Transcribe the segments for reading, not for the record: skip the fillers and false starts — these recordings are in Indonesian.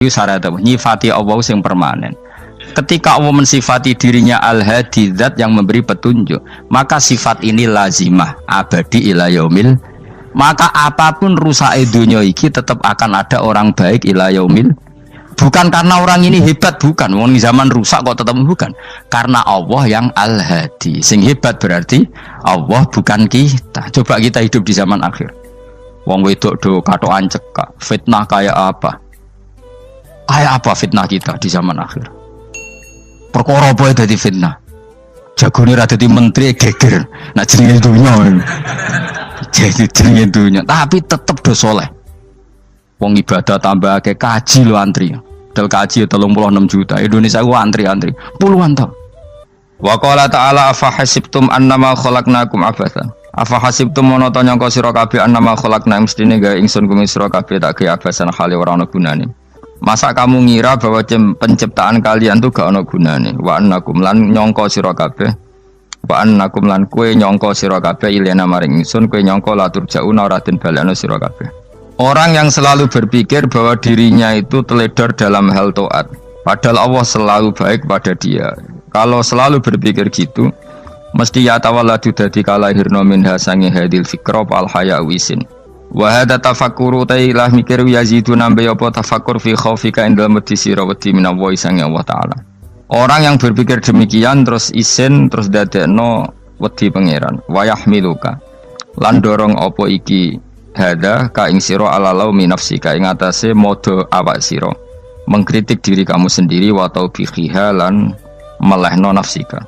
Itu syarat apa? Nyifati Allah yang permanen. Ketika Allah mensifati dirinya al-hadi, zat yang memberi petunjuk, maka sifat ini lazimah abadi ila yaumil. Maka apapun rusak dunia iki tetap akan ada orang baik ila yaumil. Bukan karena orang ini hebat, bukan. Wong zaman rusak kok tetap bukan. Karena Allah yang al-hadi. Sing hebat berarti Allah, bukan kita. Coba kita hidup di zaman akhir. Wong wedok do katokan cekak, fitnah kayak apa? Kayak apa fitnah kita di zaman akhir? Perkara apa dadi fitnah? Jagone ra dadi menteri geger. Nak jenenge dunya. Jadi jenenge dunya, tapi tetep do saleh. Wong ibadah tambah akeh kaji lo antri. Dal kaji 36 juta. Indonesia ku antri-antri puluhan tahun. Wa qala ta'ala afa hasibtum annama khalaqnakum abatsan. Afa hasibtum mono ta nyangka sira kabeh annama khalaqna mestine gawe ingsun kumi sira kabeh tak gawe abasan khali ora ana gunane. Masa kamu ngira bahwa penciptaan kalian tuh gak ana gunane? Wa annakum lan nyangka sira kabeh. Wa annakum lan kowe nyangka sira kabeh ilena maring ingsun kowe nyangka latur jauna ora den balekno sira kabeh. Orang yang selalu berpikir bahwa dirinya itu teledor dalam hal taat, padahal Allah selalu baik pada dia. Kalau selalu berpikir gitu, mesti ya tawalladu dadi kalahirna minha sangi hadil fikra al haya wisin. Wa hadza tafakkuru tailah mikir yazidu nambe apa tafakkur fi khaufika indal mudisira wedi minallahi sangi Allah taala. Orang yang berpikir demikian terus isin terus dadekno wedi pangeran. Wa yahmiluka lan dorong apa iki hadza ka ing sira ala laumi nafsika ing atase modo awak sira mengkritik diri kamu sendiri wa taubihiha lan melehno nafsika.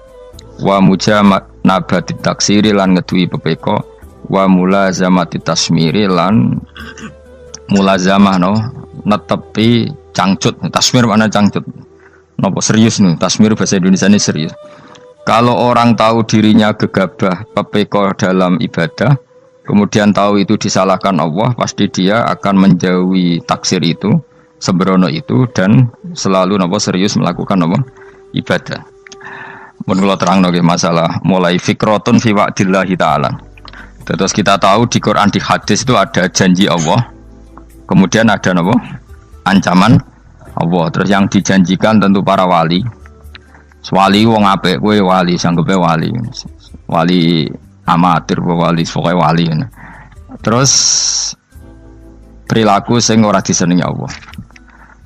Wa mujanabati taksiri lan ngeduwi pepeko wa mulazamati tasmiri lan mulazamah no netepi cangcut. Tasmir mana cangcut? Nopo serius nih, tasmir bahasa Indonesia ini serius. Kalau orang tahu dirinya gegabah pepeko dalam ibadah, kemudian tahu itu disalahkan Allah, pasti dia akan menjauhi taksir itu, sembrono itu, dan selalu nopo serius melakukan nopo ibadah. Menurut terang nggih masalah mulai fikrotun fi wa'dillahi ta'ala. Terus kita tahu di Quran di hadis itu ada janji Allah, kemudian ada apa? Ancaman Allah. Terus yang dijanjikan tentu para wali. Wali wong apik kowe wali, sanggepe wali. Wali amatir wali, pokoke wali. Terus perilaku sing ora disenengi Allah.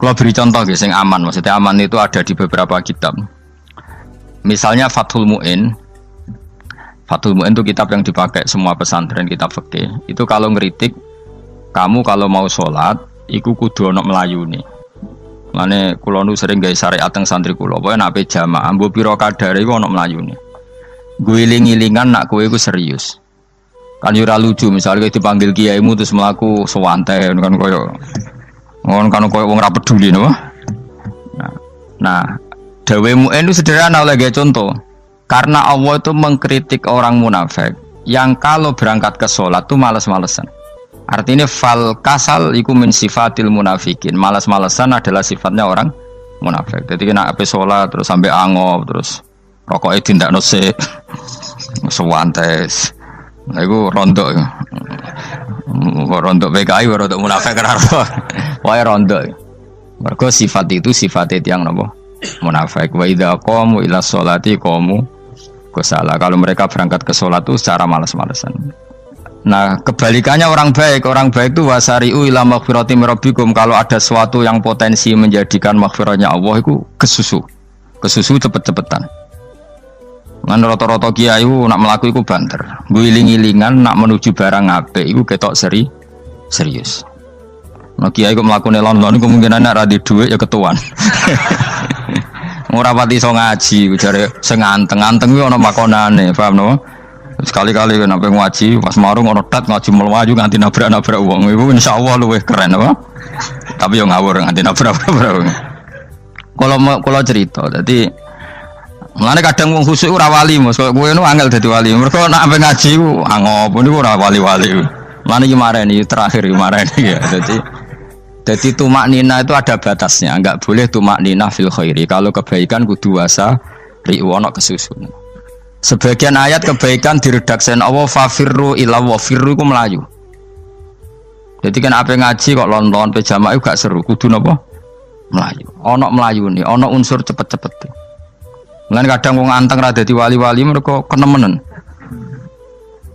Kalau beri contoh nggih sing aman, maksudnya aman itu ada di beberapa kitab. Misalnya Fathul Mu'in. Fathul Mu'in itu kitab yang dipakai semua pesantren, kitab fikih. Itu kalau ngeritik, kamu kalau mau sholat, iku kudu ana melayune. Mane kula nu sering gawe syariat teng santri kula, pokoke nek ape jamaah, mbuh pira kadare iku ana melayune. Guling-gilingan nak kowe iku serius. Kan yo ora lucu, misalnya dipanggil kiaimu terus mlaku sewantai kan koyo ngon kan koyo wong ora peduli napa. Nah, dawe Mu'in itu sederhana oleh gawe contoh. Karena Allah itu mengkritik orang munafik yang kalau berangkat ke sholat itu malas-malesan. Artinya fal kasal iku min sifatil munafikin. Malas-malesan adalah sifatnya orang munafik. Jadi kena ape sholat terus sampai angop terus rokoknya tindakno sik. Sewantes. Nah iku rondok. Rondok PKI rondok munafik karo. Wae rondok. Mergo sifat itu sifatnya yang napa? Munafik. Wa idza qamu ila sholati qamu salah. Kalau mereka berangkat ke sholat itu secara malas-malesan. Nah kebalikannya orang baik itu wasari'u ila maghfirati mirabbikum. Kalau ada sesuatu yang potensi menjadikan maghfirahnya Allah itu kesusu cepet-cepetan. Ngan rata-rata kiai nak melaku itu banter guling-gilingan nak menuju barang apik itu ketok serius. Nah kiai kok mlakune lon-lon kemungkinan nek ra di dhuwit ya ketuan. Ora pati iso ngaji, jare sing anteng-anteng kuwi ana makonane, paham no? Sekali-kali nek ngaji pas marung ana tat ngaji mlayu nganti nabrak-nabrak wong. Iku insyaallah luwih keren apa? Tapi yo ngawur nganti nabrak-nabrak. Kalau cerita, dadi mulane kadang wong khusuk ora wali, Mas. Kowe ngono angel dadi wali. Mergo nek ape ngaji ku angop niku ora wali-wali. Mulane iki mareni terakhir iki mareni ya. Jadi tumak nina itu ada batasnya, enggak boleh tumak nina fil khairi. Kalau kebaikan kudu wasa riwono kesusun. Sebagian ayat kebaikan diredaksen Allah fafirru ila wa firru ku melayu. Jadi kan apa ngaji kok lon-lon pejamaah itu gak seru, kudu napa? Melayu. Ono melayu nih, ono unsur cepet-cepet. Mulane kadang wong anteng ra dadi wali-wali mereka kenemenen.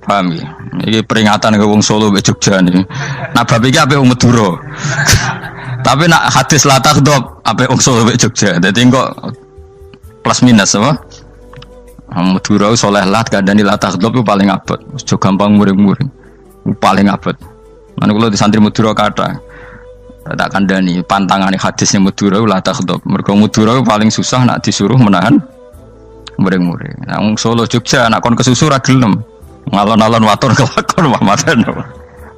Paham ya? Ini peringatan ke wong Solo mbek Jogja nih. Nah bab iki ape wong Madura. Tapi nak hadis la takhdhab ape wong Solo mbek Jogja. Dadi kok plus minus apa? Madura soleh lah kandhani la takhdhab paling abot. Aja gampang muring-muring. Paling abot. Lan kula di santri Madura kathah. Tak kandhani pantangane hadisnya Madura la takhdhab. Mergo Madura paling susah nak disuruh menahan muring-muring. Nah wong Solo Jogja nak kon kesusu ra gelem. Ngalon-alon waton kelakon Muhammadan.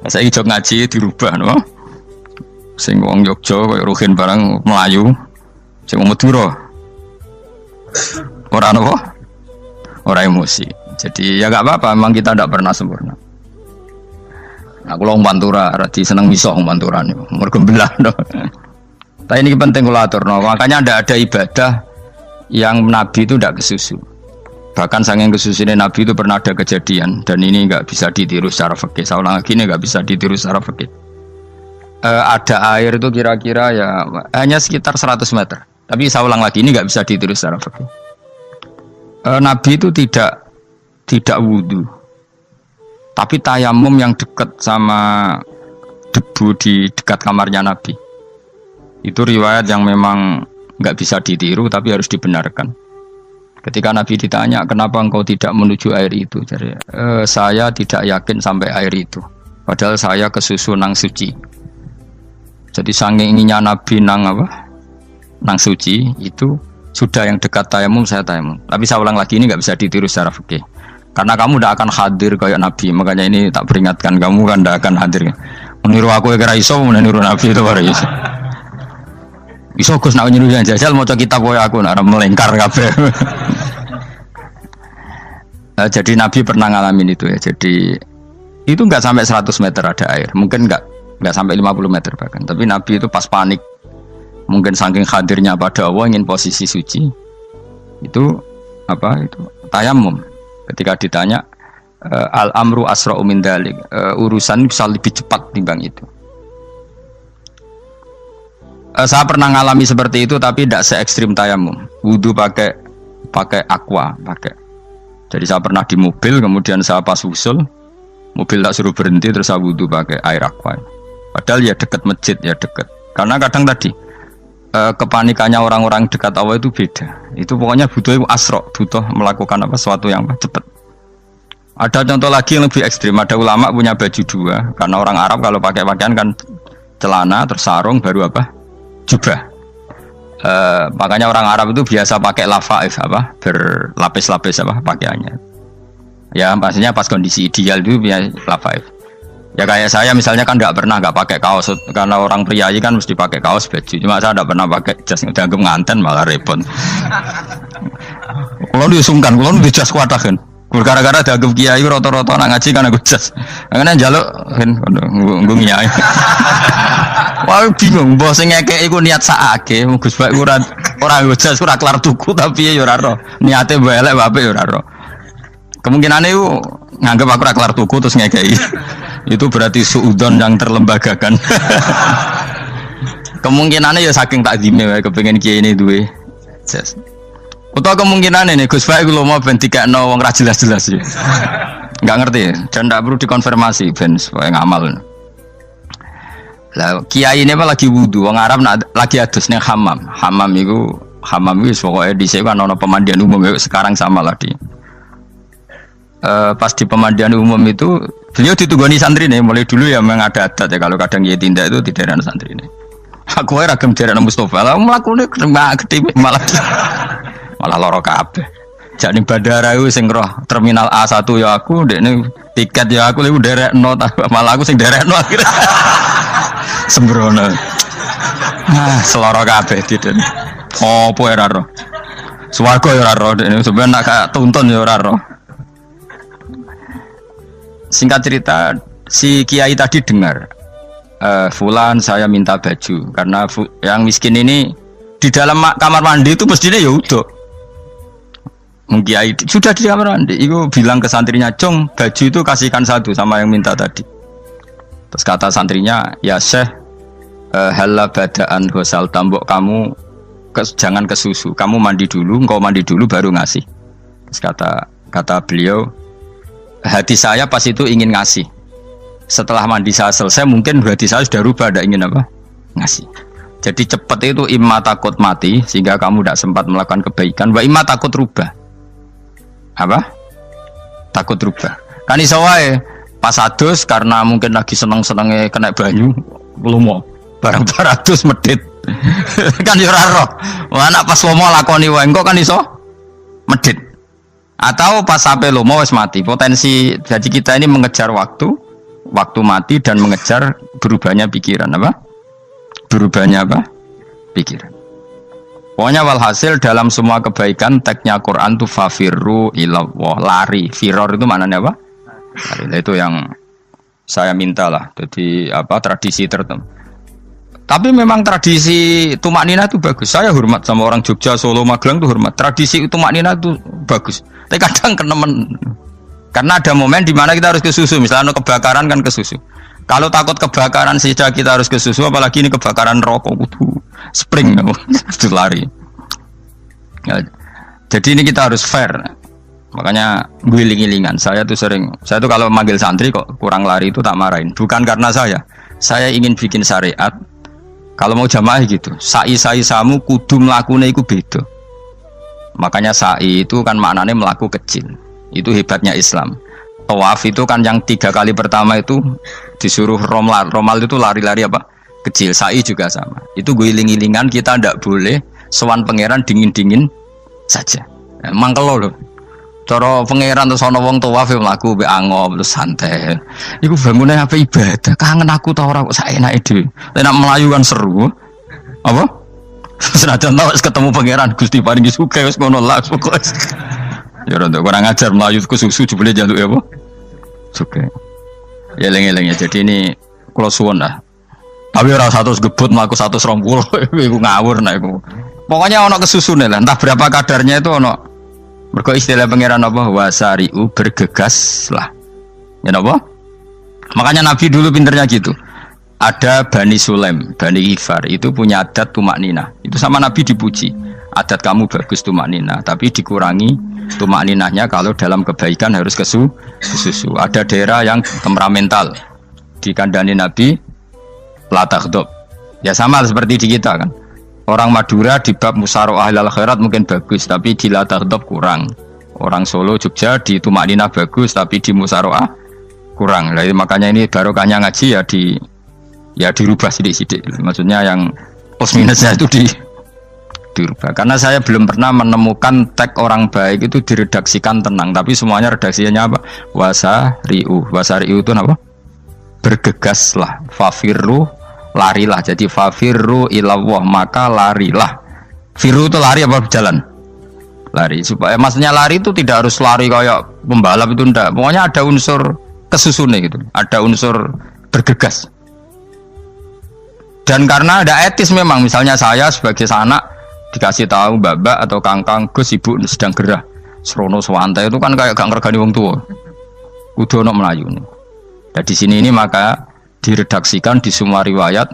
Saiki jog ngaji dirubah no. Sing wong Jogja koyo Ruhin barang Melayu. Sing wong Madura. Ora apa? Ora emosi. Jadi ya enggak apa-apa, memang kita tidak pernah sempurna. Nah, kula wong Pantura radi seneng miso wong Pantura niku. Mergo belah no. Tapi ini penting kula aturno. Makanya ndak ada ibadah yang Nabi itu tidak kesusu. Bahkan saking kesusunya Nabi itu pernah ada kejadian dan ini nggak bisa ditiru secara fikih. Saya ulang lagi ini nggak bisa ditiru secara fikih. Ada air itu kira-kira ya hanya sekitar 100 meter. Tapi saya ulang lagi ini nggak bisa ditiru secara fikih. Nabi itu tidak wudu, tapi tayamum yang dekat sama debu di dekat kamarnya Nabi. Itu riwayat yang memang nggak bisa ditiru tapi harus dibenarkan. Ketika Nabi ditanya, kenapa engkau tidak menuju air itu? Jadi, saya tidak yakin sampai air itu. Padahal saya kesusu nang suci. Jadi saking inginnya Nabi nang apa? Nang suci itu sudah yang dekat tayamum saya tayamum. Tapi saya ulang lagi ini nggak bisa ditiru secara fikih. Karena kamu tidak akan hadir kayak Nabi. Makanya ini tak peringatkan kamu kan tidak akan hadir. Meniru aku kira iso, meniru Nabi itu baru iso. Iso Gus nak nyuruh jajal maca kitab koyo aku nak melengkar kabeh. Jadi Nabi pernah ngalamin itu ya. Jadi itu enggak sampai 100 meter ada air. Mungkin enggak sampai 50 meter bahkan. Tapi Nabi itu pas panik. Mungkin saking hadirnya pada Allah ingin posisi suci. Itu apa itu? Tayamum. Ketika ditanya al-amru asra'u min dzalik. Urusan bisa lebih cepat timbang itu. Saya pernah ngalami seperti itu tapi tidak se ekstrim tayamum. Wudu pakai aqua, pakai. Jadi saya pernah di mobil, kemudian saya pas usul, mobil tak suruh berhenti terus saya wudu pakai air aqua. Padahal ya dekat masjid ya dekat. Karena kadang tadi kepanikannya orang-orang dekat Allah itu beda. Itu pokoknya butuh asro, butuh melakukan apa sesuatu yang cepat. Ada contoh lagi yang lebih ekstrim. Ada ulama punya baju dua, karena orang Arab kalau pakai pakaian kan celana terus sarung baru apa? Jubah. Makanya orang Arab itu biasa pakai lafaif apa berlapis-lapis apa pakaiannya. Ya pastinya pas kondisi ideal itu biasa lafaif. Ya kayak saya misalnya kan nggak pakai kaos karena orang priayi kan mesti pakai kaos baju. Cuma saya nggak pernah pakai jas dianggap nganten malah repot. Kalau disungkan, kalau di jas kuat kan. Gara-gara dianggap kiai roto-roto nak ngaji kan aku jas. Karena jaluk kan nggung nyai. Wah bingung, bos ngekek iku niat sakake, Gus Baik ora jas ora kelar tuku tapi ya ora ro. Niate mbok elek bape ya ora ro. Kemungkinane iku nganggep aku ora kelar tuku terus ngekeki. Itu berarti suudzon yang terlembagakan. Kemungkinane ya saking takdime wae kepengin kiai ini duwe jas. Utawa kemungkinane nih Gus Baik lho mau ben dikekno wong ra jelas-jelas ya. Enggak ngerti dan enggak perlu dikonfirmasi ben supaya ngamal. Lah kiai ini apa lagi wudu, wong Arab lagi adus ning hammam. Hammam itu pokoknya dhisik kan ana pemandian umum sekarang sama lah di. Pas di pemandian umum itu beliau ditunggoni santri nih, mulai dulu ya memang ada adat ya kalau kadang kiai tindak itu di daerah santri nih. Aku ora gem daerah Mustofa, lah mlakune gede malah lara kabeh. Jak ning bandara iku sing roh terminal A1 ya aku, ndekne tiket ya aku lha derekno malah aku sing derekno akhirnya. Sembrono. Seloro kabeh diten. Opo ora ro. Swarga ya ora ro, sampeyan nak tuntun ya ora ro. Singkat cerita, si kiai tadi dengar fulan saya minta baju karena yang miskin ini di dalam kamar mandi itu mestinya ya udah. Kiai sudah di kamar mandi, itu bilang ke santrinya, "Cung, baju itu kasihkan satu sama yang minta tadi." Terus kata santrinya, "Ya Syekh, Hala badaan gosal tambok kamu jangan ke susu, kamu mandi dulu, engkau mandi dulu baru ngasih. Terus kata beliau, hati saya pas itu ingin ngasih. Setelah mandi saya selesai, mungkin hati saya sudah rubah, tidak ingin apa? Ngasih. Jadi cepat itu imma takut mati, sehingga kamu tidak sempat melakukan kebaikan. Wa imma takut rubah. Apa? Takut rubah. Kan iso wae pas adus karena mungkin lagi seneng-senenge kena banyu, lumo. Barang 200 medit. Kan yo ora roh. Wah anak pas lomo lakoni wae engko kan iso medit. Atau pas sampai lomo wis mati. Potensi jadi kita ini mengejar waktu mati dan mengejar berubahnya pikiran apa? Berubahnya apa? Pikiran. Pokoknya walhasil dalam semua kebaikan teksnya Quran itu fafirru ilallah, lari. Firor itu maknanya apa? Lari. Itu yang saya minta lah. Jadi apa tradisi tertentu. Tapi memang tradisi tumak nina itu bagus. Saya hormat sama orang Jogja, Solo, Magelang itu hormat. Tradisi tumak nina itu bagus. Tapi kadang kenemen. Karena ada momen di mana kita harus ke susu. Misalnya kebakaran kan ke susu. Kalau takut kebakaran sehingga kita harus ke susu, apalagi ini kebakaran rokok, spring, itu lari. Ya, jadi ini kita harus fair. Makanya guling-gilingan. Saya tuh kalau manggil santri kok kurang lari itu tak marahin. Bukan karena saya ingin bikin syariat. Kalau mau jamaah gitu, sa'i samu kudu mlakune iku beda. Makanya sa'i itu kan maknanya melaku kecil. Itu hebatnya Islam. Tawaf itu kan yang 3 kali pertama itu disuruh romal itu lari-lari apa? Kecil. Sa'i juga sama. Itu guling-gilingan kita ndak boleh sowan pangeran dingin-dingin saja. Emang kalau loh. Cara pangeran terus ana wong tawaf mlaku mbek angop terus santai. Iku bangune apa ibadah? Kangen aku ta ora kok saenake dhewe. Nek melayu kan seru. Apa? Senajan tau ketemu pangeran Gusti paringi sugih wis ngono lah pokoke. Ya ora kurang ajar melayu ke susu jebule jaluk ya apa? Sugih. Ya eling-eling ya. Jadi ini kula suwun lah. Tapi ora 100 gebut mlaku 120 iku ngawur nek iku. Pokoknya ana kesusune lah, entah berapa kadarnya itu ana. Mergo istilah pangeran apa wasari'u bergegas lah. Ya napa? Makanya Nabi dulu pinternya gitu. Ada Bani Sulaim, Bani Ghifar itu punya adat tumak nina. Itu sama Nabi dipuji. Adat kamu bagus tumak nina, tapi dikurangi tumak ninahnya kalau dalam kebaikan harus ke susu. Ada daerah yang temperamental. Dikandani Nabi la taghdab. Ya sama seperti di kita kan. Orang Madura di bab musyawarah ahlal khairat mungkin bagus, tapi di la taghdab kurang. Orang Solo, Jogja di tumak ninah bagus, tapi di musyawarah kurang. Jadi makanya ini barokahnya ngaji ya dirubah sidik-sidik. Maksudnya yang plus minusnya itu dirubah. Karena saya belum pernah menemukan tag orang baik itu diredaksikan tenang, tapi semuanya redaksinya apa? Wasari'u itu apa? Bergegaslah, fafirru, larilah. Jadi fafirru ilallah, maka larilah. Firu itu lari apa berjalan? Lari. Supaya maksudnya lari itu tidak harus lari kayak pembalap itu enggak. Pokoknya ada unsur kesusune gitu. Ada unsur bergegas. Dan karena ada etis memang, misalnya saya sebagai anak dikasih tahu mbak atau kangkang Gus ibu sedang gerah. Serono sewantai itu kan kayak gak ngergani wong tua. Kudu ono Melayu nih. Dan di sini ini maka diredaksikan di semua riwayat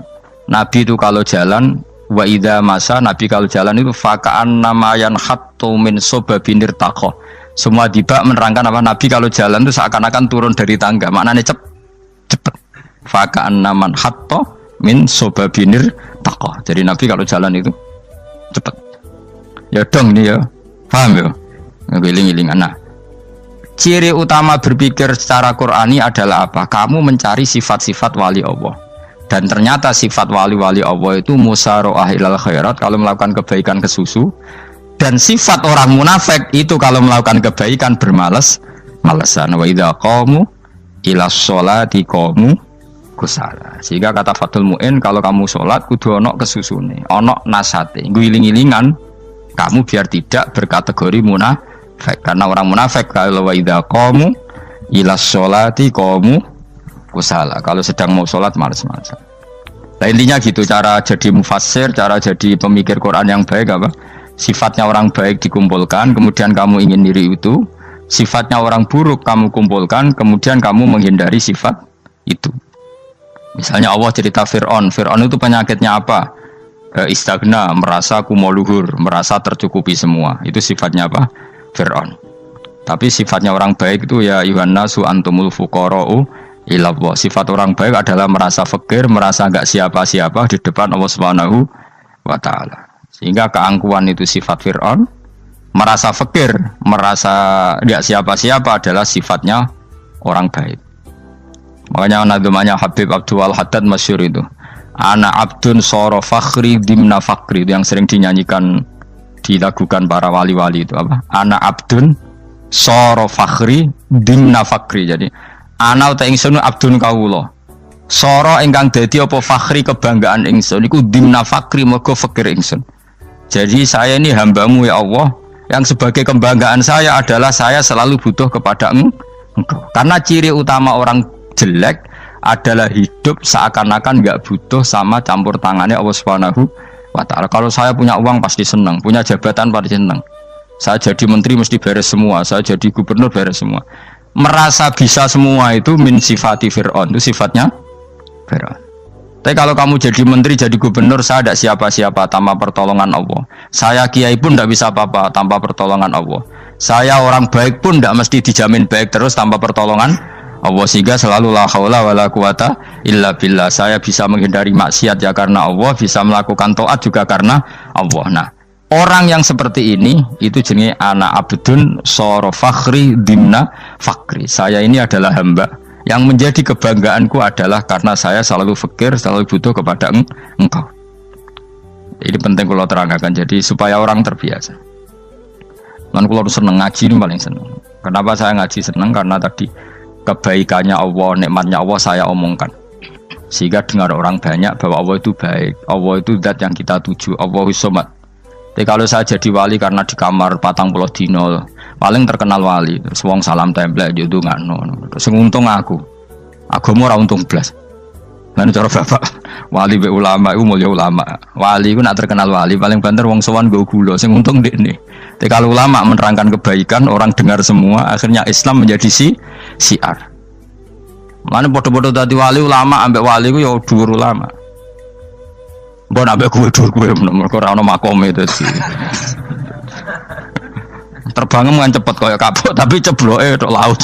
Nabi itu kalau jalan wa idza masa, Nabi kalau jalan itu fakaan namayan hattu min sobabinir takoh. Semua dibak menerangkan apa Nabi kalau jalan itu seakan-akan turun dari tangga, maknanya cepet. Fakaan naman hatto min sobabinir takoh. Jadi Nabi kalau jalan itu cepet. Ya dong ini ya, paham ya? Ngiling-ngiling anak. Ciri utama berpikir secara Qur'ani adalah apa? Kamu mencari sifat-sifat wali Allah. Dan ternyata sifat wali-wali Allah itu musyaroah ilal khairat, kalau melakukan kebaikan ke susu. Dan sifat orang munafik itu kalau melakukan kebaikan bermalas-malasan. Wa idza qamu ila sholati qamu kusala. Sehingga kata Fathul Mu'in, kalau kamu sholat kudu ono kesusune, ono nasate, guling-gilingan kamu biar tidak berkategori munafik. Karena orang munafik kalau wa idza qamu ila sholati qamu kusala. Kalau sedang mau sholat malas-malasan. Nah, intinya gitu cara jadi mufassir, cara jadi pemikir Quran yang baik apa? Sifatnya orang baik dikumpulkan, kemudian kamu ingin diri itu. Sifatnya orang buruk kamu kumpulkan, kemudian kamu menghindari sifat itu. Misalnya Allah cerita Fir'aun. Fir'aun itu penyakitnya apa? Istagna, merasa kumoluhur, merasa tercukupi semua. Itu sifatnya apa? Fir'aun. Tapi sifatnya orang baik itu ya Yuhannasu antumul fuqara'u ilallah. Sifat orang baik adalah merasa fakir, merasa enggak siapa-siapa di depan Allah Subhanahu wa taala. Sehingga keangkuhan itu sifat Fir'aun, merasa fakir, merasa enggak siapa-siapa adalah sifatnya orang baik. Makanya nadumanya Habib Abdul Haddad masyhur itu. Ana abdun soro fakhri dimna fakri, itu yang sering dinyanyikan, dilakukan para wali-wali itu apa? Ana abdun soro fakhri dimna fakri. Jadi ana uta ingsun abdun kawula. Soro ingkang dadi apa fakhri kebanggaan ingsun iku dimna fakri mergo fakir ingsun. Jadi saya ini hambamu ya Allah, yang sebagai kebanggaan saya adalah saya selalu butuh kepada Engkau. Karena ciri utama orang jelek adalah hidup seakan-akan nggak butuh sama campur tangannya Allah Subhanahu wa taala. Kalau saya punya uang pasti senang, punya jabatan pasti senang. Saya jadi menteri mesti beres semua, saya jadi gubernur beres semua. Merasa bisa semua itu min sifati Fir'aun, itu sifatnya Fir'aun. Tapi kalau kamu jadi menteri, jadi gubernur, saya tidak siapa-siapa tanpa pertolongan Allah. Saya kiai pun tidak bisa apa-apa tanpa pertolongan Allah. Saya orang baik pun tidak mesti dijamin baik terus tanpa pertolongan Allah, sehingga selalu la haula wala quwata illa billah. Saya bisa menghindari maksiat ya karena Allah, bisa melakukan taat juga karena Allah. Nah, orang yang seperti ini itu jenis ana abdun soro fakhri dimna fakri. Saya ini adalah hamba yang menjadi kebanggaanku adalah karena saya selalu fakir, selalu butuh kepada Engkau. Ini penting kalau terangkan, jadi supaya orang terbiasa. Dan kalau seneng ngaji ini paling seneng. Kenapa saya ngaji seneng? Karena tadi kebaikannya Allah, nikmatnya Allah saya omongkan, sehingga dengar orang banyak bahwa Allah itu baik, Allah itu zat yang kita tuju, Allahus Somad. Jadi kalau saya jadi wali karena di kamar 40 dino paling terkenal wali, terus wong salam template di ndongakno, terus untung aku mau ora untung blas. Lan cara bapak wali be ulama iku mulya ulama, wali iku nak terkenal wali paling banter wong sowan nggo gula, sing untung ndekne. Tapi kalau ulama menerangkan kebaikan, orang dengar semua, akhirnya Islam menjadi siar. Mana bodoh-bodoh tadi wali ulama, ambek wali ku ya dhuwur ulama. Mbok ambek kuwe dhuwur kuwe mergo ora ono makome dadi. Terbangem kan cepet kaya kapuk, tapi cebloke tok laut.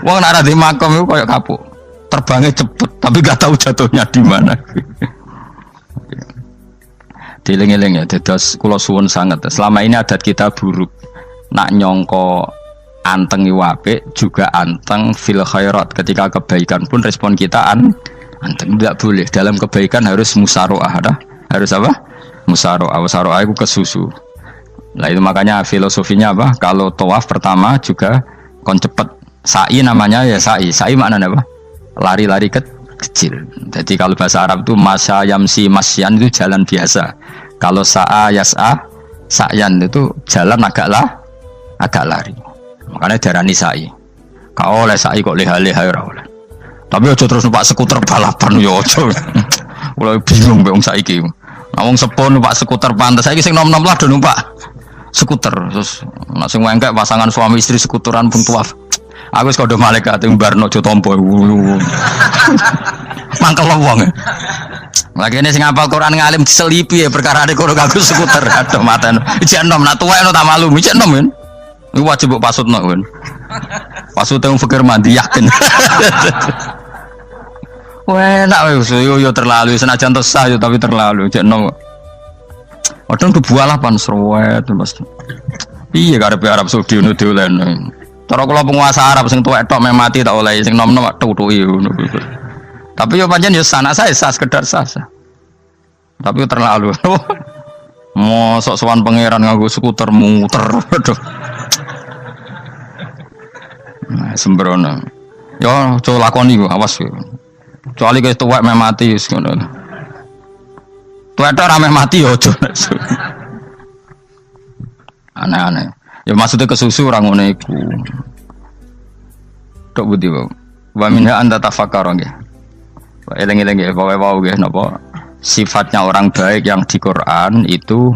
Wong nek ora di makom iku kaya kapuk. Terbangnya cepet, tapi gak tahu jatuhnya di mana. Dieling-eling ya, dados kula suwun sangat. Selama ini adat kita buruk. Nak nyongko anteng apik juga anteng fil khairat. Ketika kebaikan pun respon kita anteng, tidak boleh. Dalam kebaikan harus musaroah, harus apa? Musaroah. Musaroah itu kesusu. Nah itu makanya filosofinya apa? Kalau tawaf pertama juga kon cepet. Sa'i namanya ya sa'i. Sa'i maknanya apa? Lari-lari kecil. Jadi kalau bahasa Arab itu masya yamsi masyan itu jalan biasa. Kalau sa'a yas'a sa'yan itu jalan agak lari. Makanya darani sa'i. Kau oleh sa'i kok leha-leha ora oleh. Tapi aja terus numpak skuter balapan yo aja. Mulai bingung wong saiki. Nah wong sepo numpak skuter pantes saiki sing nom-nom lah do numpak skuter. Terus nek sing wengkek pasangan suami istri skuteran pun tuaf. Aku wis kodho malaikat ing barno aja tampa. Mangkel wong. Lagi ini sing hafal Quran ngalim diselipi ya perkara ade kono kanggo skuter. Aduh maten. Ijek enom nak tuwek tak malu. Ijek enom kan. Iku wajib mbok pasutno kan. Pasute wong fikir mandi yakin. Wah, enak wis yo terlalu senajan tesah yo tapi terlalu. Ijek enom. Padahal kebualah pan serwet Mas. Iya karepe Arab Saudi ngono diolen. Cara kula penguasa Arab sing tuwek tok meh mati tak oleh sing nom-nom tutuki ngono. Tapi yo pancen yo sanak saya sah sekedar sah. Tapi terlalu. Mosok sowan pangeran nganggo skuter muter. Aduh. Nah, sembrono. Yo coba lakoni ku awas kowe. Kecuali guys tuwek meh mati wis ngono. Tuwek tok ora meh mati yo aja. Aneh-aneh. Ya maksudnya kesusu orang ngono iku. Tok budi wae. Wa minha anta tafakkar nggih. Eleng-eleng nggih wae nggih napa sifatnya orang baik yang di Quran itu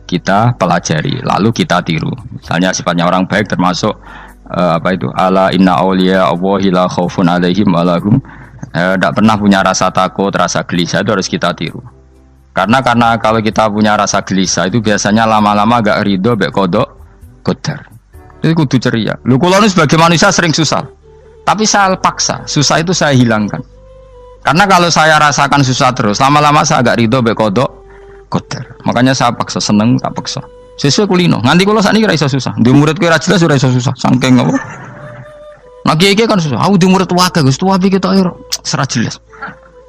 kita pelajari lalu kita tiru. Misalnya sifatnya orang baik termasuk apa itu ala inna auliya Allahi la khaufun alaihim wa lahum Tidak pernah punya rasa takut, rasa gelisah itu harus kita tiru. Karena kalau kita punya rasa gelisah itu biasanya lama-lama agak ridho, bek kodok, kodar. Itu kudu ceria. Lu kalau sebagai manusia sering susah, tapi saya paksa, susah itu saya hilangkan. Karena kalau saya rasakan susah terus, lama-lama saya agak ridho, bek kodok, kodar. Makanya saya paksa, seneng, tak paksa. Sesuai kulino. Nganti kalau saat ini kira iso susah. Di murid kira jelas sudah iso susah. Sangking apa? Nah kiai kan susah. Aku di murid wae Gus, tua pikir tak ero serat jelas.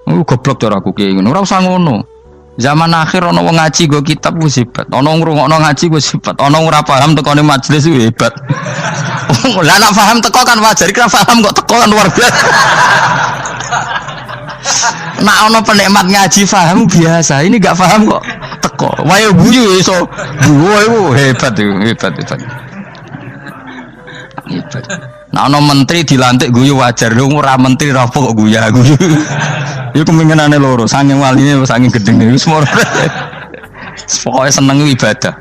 Goblok cara aku kiai ngono. Ora usah ngono. Zaman akhir ono wong ngaji go kitab wis hebat. Ono ngrungokno ngaji wis hebat. Ono ora paham tekone majelis wis hebat. Lah nek paham teko kan wajar, kira paham kok teko kan luar biasa. Nak ono penikmat ngaji paham biasa. Ini enggak paham kok teko. Wae guyu iso. Guyu hebat itu, hebat. Hebat. Nah ono menteri dilantik guyu wajar. Lho ora menteri ra kok guyu. Iku kemungkinane loro, saking waline saking gedenge wis moro. Pokoke seneng ibadah.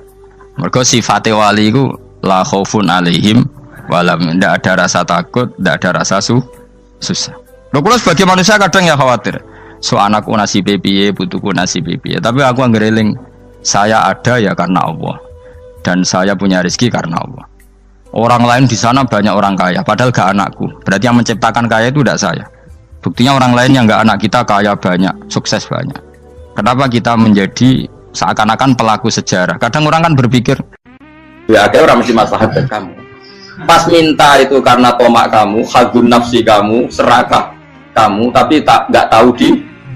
Mergo sifate wali iku la khaufun alaihim walam, ndak ada rasa takut, ndak ada rasa susah. Lho kula sebagai manusia kadang ya khawatir. So anakku nasibe piye, putuku nasibe piye. Tapi aku anggere eling saya ada ya karena Allah. Dan saya punya rezeki karena Allah. Orang lain di sana banyak orang kaya, padahal gak anakku. Berarti yang menciptakan kaya itu tidak saya. Buktinya orang lain yang nggak anak kita kaya banyak, sukses banyak. Kenapa kita menjadi seakan-akan pelaku sejarah? Kadang orang kan berpikir, ya akhirnya orang mesti maslahat dan kamu. Pas minta itu karena tomak kamu, hadun nafsi kamu, serakah kamu, tapi nggak tahu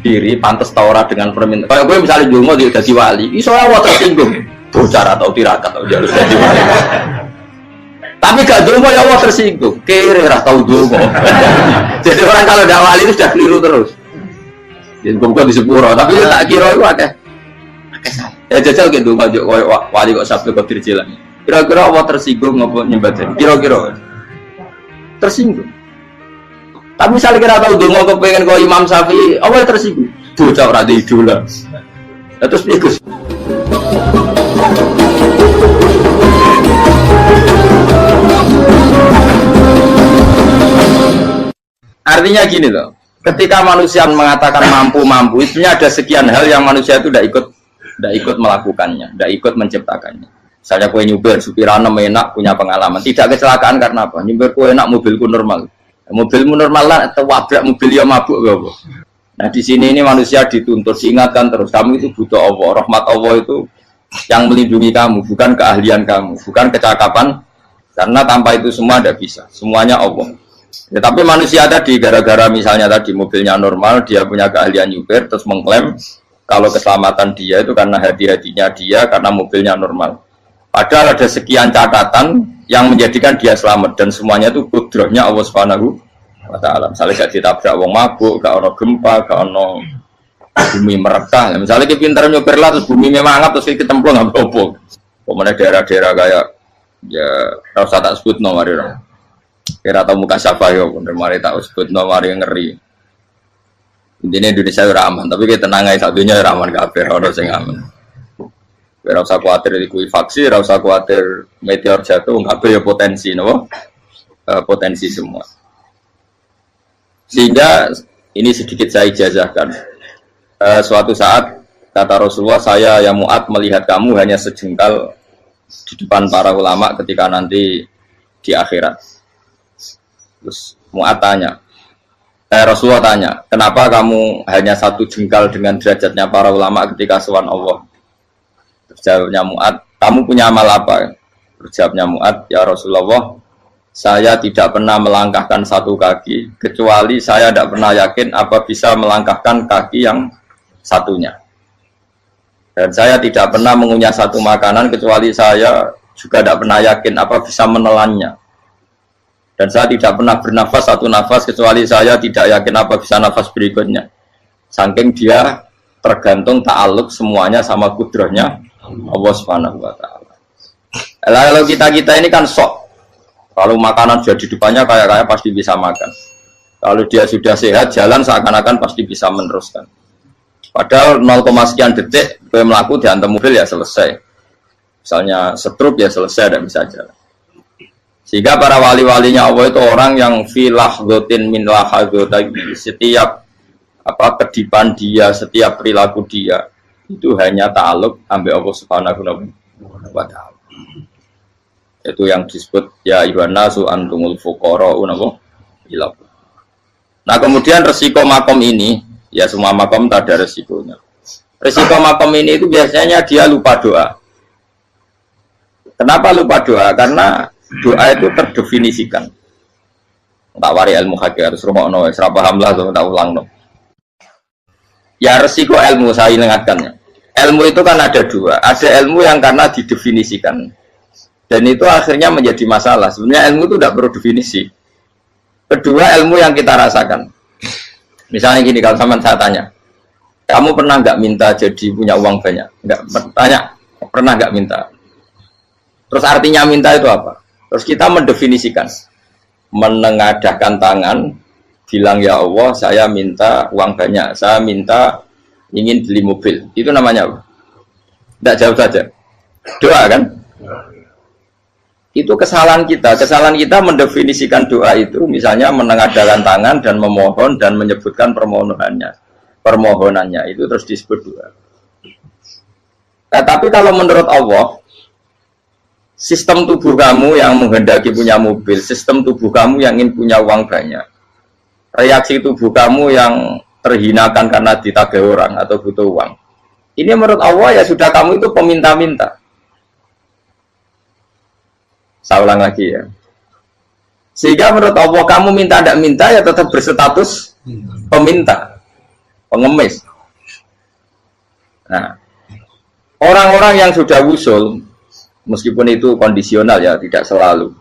diri, pantas taura dengan permintaan. Kalau gue misalnya dungo dia jadi wali, iso awal tersinggung, bocor atau tirakat atau harus jadi wali. Tapi gak dungo ya Allah tersinggung, kira tahu dungo. Jadi orang kalau tidak wali itu sudah keliru terus. Jadi bukan di sepuro, tapi tak kira itu akeh. Ya jajal gitu dungo wali kok sabtu kok dirjilan. Kira-kira Allah tersinggung ngopo nyembah. Kira-kira tersinggung. Tapi misalnya kira tahu dungo kepengen kau Imam Syafi'i, Allah tersinggung. Bocah ora di idola. Terus piye Artinya gini loh, ketika manusia mengatakan mampu, itu ada sekian hal yang manusia itu tidak ikut melakukannya, tidak ikut menciptakannya. Misalnya kue nyuber, supirana enak, punya pengalaman, tidak kecelakaan karena apa? Nyuber kue enak, mobilku normal, mobilmu normal lah, atau wabrak mobil yang mabuk gak apa? Nah di sini ini manusia dituntut, diingatkan terus, kamu itu butuh Allah, rahmat Allah itu yang melindungi kamu, bukan keahlian kamu, bukan kecakapan, karena tanpa itu semua tidak bisa, semuanya Allah. Ya, tapi manusia tadi gara-gara misalnya tadi mobilnya normal, dia punya keahlian nyupir, terus mengklaim kalau keselamatan dia itu karena hati-hatinya dia, karena mobilnya normal. Padahal ada sekian catatan yang menjadikan dia selamat dan semuanya itu kudrahnya Allah Subhanahu wa Ta'ala. Misalnya gak ditabrak wong mabuk, gak ono gempa, gak ono bumi merekah. Misalnya kita pintar nyupir lah terus bumi memangap terus kita templung nggak apa-apa. Kemudian daerah-daerah kayak ya rasa tak sebut nomor itu. Kira tahu muka siapa ya, bener mari tak sebut nomor yang ngeri. Intinya Indonesia ora aman, tapi kita tenang aja satunya ora aman kabeh, ora sing aman. Ora usah kuwatir likuifaksi, ora usah kuwatir meteor jatuh, kabeh ya potensi napa? Potensi semua. Sehingga ini sedikit saya ijazahkan. Suatu saat kata Rasulullah, saya yang Mu'ad melihat kamu hanya sejengkal di depan para ulama ketika nanti di akhirat. Terus Mu'ad tanya, Rasulullah tanya, kenapa kamu hanya satu jengkal dengan derajatnya para ulama ketika sowan Allah? Jawabnya Mu'ad, kamu punya amal apa? Jawabnya Mu'ad, ya Rasulullah, saya tidak pernah melangkahkan satu kaki, kecuali saya tidak pernah yakin apa bisa melangkahkan kaki yang satunya. Dan saya tidak pernah mengunyah satu makanan, kecuali saya juga tidak pernah yakin apa bisa menelannya. Dan saya tidak pernah bernafas satu nafas, kecuali saya tidak yakin apa bisa nafas berikutnya. Saking dia tergantung ta'aluk semuanya sama kudrahnya Allah Subhanahu wa Ta'ala. Kalau kita ini kan sok. Kalau makanan sudah di depannya kayak pasti bisa makan. Kalau dia sudah sehat, jalan seakan-akan pasti bisa meneruskan. Padahal 0, sekian detik gue melaku dihantam mobil ya selesai. Misalnya stroke ya selesai, tidak bisa jalan. Sehingga para wali-walinya Allah itu orang yang filah gotin min lahadotagi, setiap kedipan dia, setiap perilaku dia itu hanya ta'aluk ambil Allah Subhanahu wa ta'ala. Itu yang disebut ya ayyuhan nasu antumul fuqara'u ila. Nah, kemudian resiko makom ini, ya semua makom tak ada resikonya. Resiko makom ini itu biasanya dia lupa doa. Kenapa lupa doa? Karena doa itu terdefinisikan. Tak wari ilmu hakik harus rumah serah paham lah, tak ulang no. Ya resiko ilmu saya ingatkannya. Ilmu itu kan ada dua. Ada ilmu yang karena didefinisikan. Dan itu akhirnya menjadi masalah. Sebenarnya ilmu itu tidak perlu definisi. Kedua, ilmu yang kita rasakan. Misalnya gini, kalau saya tanya, kamu pernah nggak minta jadi punya uang banyak? Nggak tanya, pernah nggak minta? Terus artinya minta itu apa? Terus kita mendefinisikan, menengadahkan tangan, bilang ya Allah, saya minta uang banyak, saya minta ingin beli mobil. Itu namanya apa? Tidak jauh saja. Doa kan? Itu kesalahan kita mendefinisikan doa itu misalnya menengadahkan tangan dan memohon dan menyebutkan permohonannya itu terus disebut doa. Nah, tapi kalau menurut Allah, sistem tubuh kamu yang menghendaki punya mobil, sistem tubuh kamu yang ingin punya uang banyak, reaksi tubuh kamu yang terhinakan karena ditagih orang atau butuh uang, ini menurut Allah ya sudah kamu itu peminta-minta. Saya ulang lagi ya. Sehingga menurut Allah kamu minta tidak minta ya tetap berstatus peminta, pengemis. Nah, orang-orang yang sudah wusul, meskipun itu kondisional ya, tidak selalu.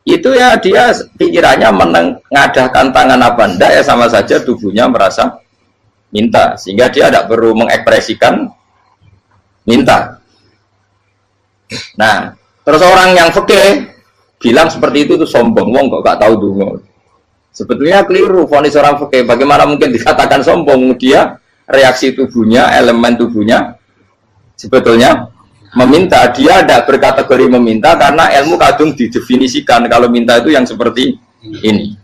Itu ya dia pikirannya menengadahkan tangan apa enggak ya sama saja tubuhnya merasa minta, sehingga dia tidak perlu mengekspresikan minta. Nah, terus orang yang fikih bilang seperti itu sombong, wong kok gak tahu dungo. Sebetulnya keliru vonis orang fikih. Bagaimana mungkin dikatakan sombong? Dia reaksi tubuhnya, elemen tubuhnya sebetulnya meminta. Dia tidak berkategori meminta karena ilmu kadung didefinisikan kalau minta itu yang seperti ini.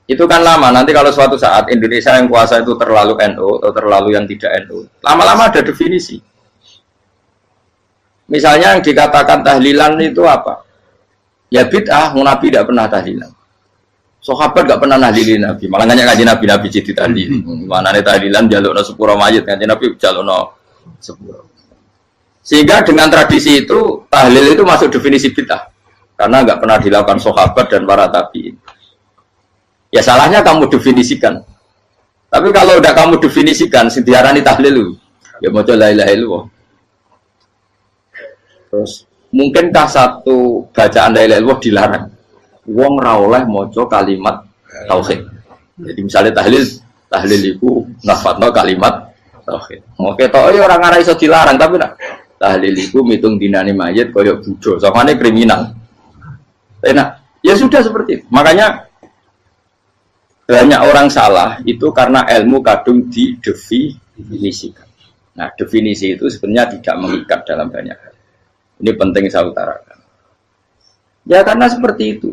Itu kan lama. Nanti kalau suatu saat Indonesia yang kuasa itu terlalu NU atau terlalu yang tidak NU, lama-lama ada definisi. Misalnya yang dikatakan tahlilan itu apa? Ya bid'ah, Nabi tidak pernah tahlilan. Sahabat tidak pernah nahlilin Nabi. Malah nanya kaji Nabi jadi tahlil. Mana nih tahlilan jalukno sepuro mayit, kaji Nabi jalukno sepuro. Sehingga dengan tradisi itu tahlil itu masuk definisi bid'ah. Karena nggak pernah dilakukan sahabat dan para tabi'in. Ya salahnya kamu definisikan. Tapi kalau udah kamu definisikan, diarani tahlil, ya mau la ilaha illallah. Terus mungkinkah satu bacaan la ilaha illallah dilarang? Wong ra oleh maca kalimat tauhid. Jadi misalnya tahlil iku nafatno kalimat tauhid. Oke tok ora ngara iso dilarang tapi nak tahlil iku mitung dinane mayit kaya budo, sakmane kriminal. Enak. Ya sudah seperti itu. Makanya banyak orang salah itu karena ilmu kadung didefinisikan. Nah, definisi itu sebenarnya tidak mengikat dalam banyak hal. Ini penting saya utarakan. Ya karena seperti itu.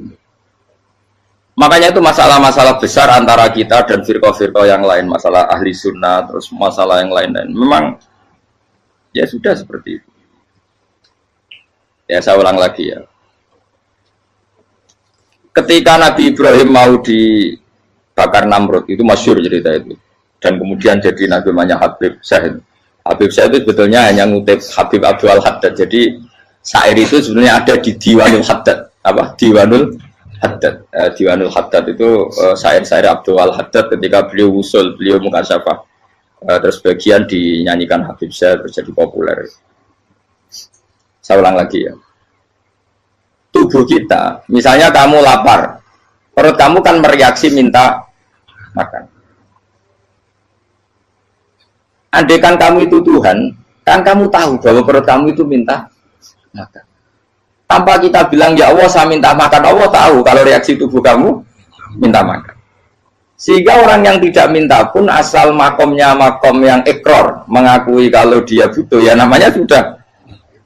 Makanya itu masalah-masalah besar antara kita dan firqah-firqah yang lain. Masalah ahli sunnah, terus masalah yang lain-lain. Memang, ya sudah seperti itu. Ya saya ulang lagi ya. Ketika Nabi Ibrahim mau dibakar Namrud, itu masyhur cerita itu. Dan kemudian jadi Nabi namanya Habib Syahid. Habib Syahid itu sebetulnya hanya ngutip Habib Abdul Haddad. Jadi syair itu sebenarnya ada di Diwanul Haddad. Apa? Diwanul Haddad. Diwanul Haddad itu syair-syair Abdul Haddad ketika beliau usul, beliau mukasyafah. Terus bagian dinyanyikan Habib Syahid terjadi populer. Saya ulang lagi ya. Tubuh kita, misalnya kamu lapar, perut kamu kan mereaksi minta makan. Andaikan kamu itu Tuhan, kan kamu tahu bahwa perut kamu itu minta makan. Tanpa kita bilang ya Allah saya minta makan, Allah tahu kalau reaksi tubuh kamu minta makan. Sehingga orang yang tidak minta pun asal makomnya makom yang ikror, mengakui kalau dia butuh, ya namanya sudah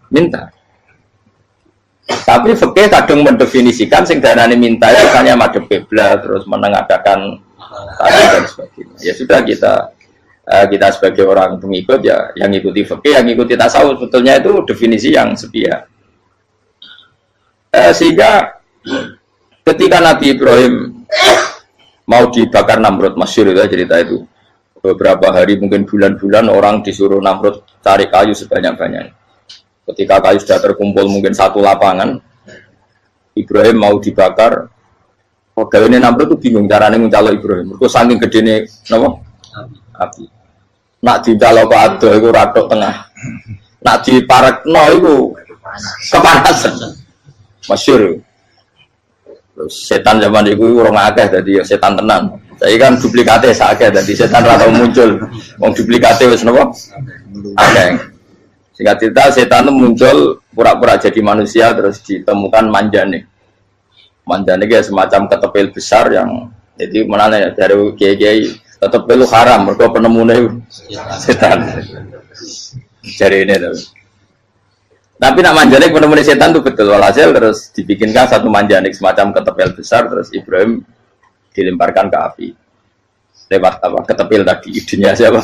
minta. Tapi fikih kadang mendefinisikan sing darane minta itu hanya madhep kiblat terus menengadakan tadi dan sebagainya. Ya sudah kita sebagai orang pengikut ya yang ikuti fikih, yang ikuti tasawuf sebetulnya itu definisi yang sepihak. Sehingga ketika Nabi Ibrahim mau dibakar Namrud, masyhur itu cerita itu. Beberapa hari mungkin bulan-bulan orang disuruh Namrud cari kayu sebanyak-banyaknya. Ketika kayu sudah terkumpul mungkin satu lapangan, Ibrahim mau dibakar. Pegawai ini Namrud itu bingung caranya mencalok Ibrahim. Itu saking gedene napa? Api. Nak dicalok Pak Ado itu ratok tengah. Nak diparekno itu kepanasan. Masyhur. Terus setan zaman itu orang akeh dadi ya setan tenan. Saya kan duplikate sakit dadi setan ra tau muncul. Wong duplikate wis napa? Akeh. Singkat cerita setan itu muncul pura-pura jadi manusia terus ditemukan manjane. Manjane itu semacam ketepil besar yang jadi mana ya dari kiai-kiai ketepil itu haram mergo penemune setan. Jari ini tuh. Tapi nak manjane penemune setan itu betul walhasil terus dibikinkan satu manjane semacam ketepil besar terus Ibrahim dilemparkan ke api. Lewat apa? Ketepil tadi idenya siapa?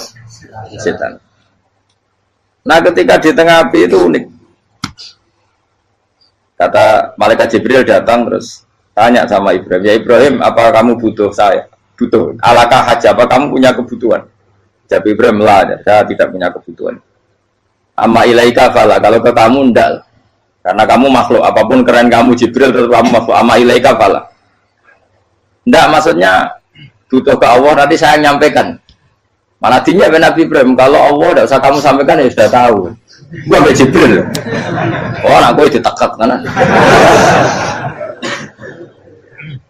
Setan. Nah ketika di tengah api itu unik. Kata malaikat Jibril datang terus tanya sama Ibrahim, ya Ibrahim apa kamu butuh saya? Butuh. Alakah haja apa kamu punya kebutuhan? Jawab Ibrahim lah, saya tidak punya kebutuhan. Amma ilaika fala, kalau ke kamu enggak. Karena kamu makhluk, apapun keren kamu Jibril tetap kamu makhluk. Amma ilaika fala. Enggak maksudnya butuh ke Allah nanti saya nyampaikan. Mana dinya Nabi Ibrahim kalau Allah tidak usah kamu sampaikan ya sudah tahu. Gua ambil Jibril. Oh, nak gue ditekak mana?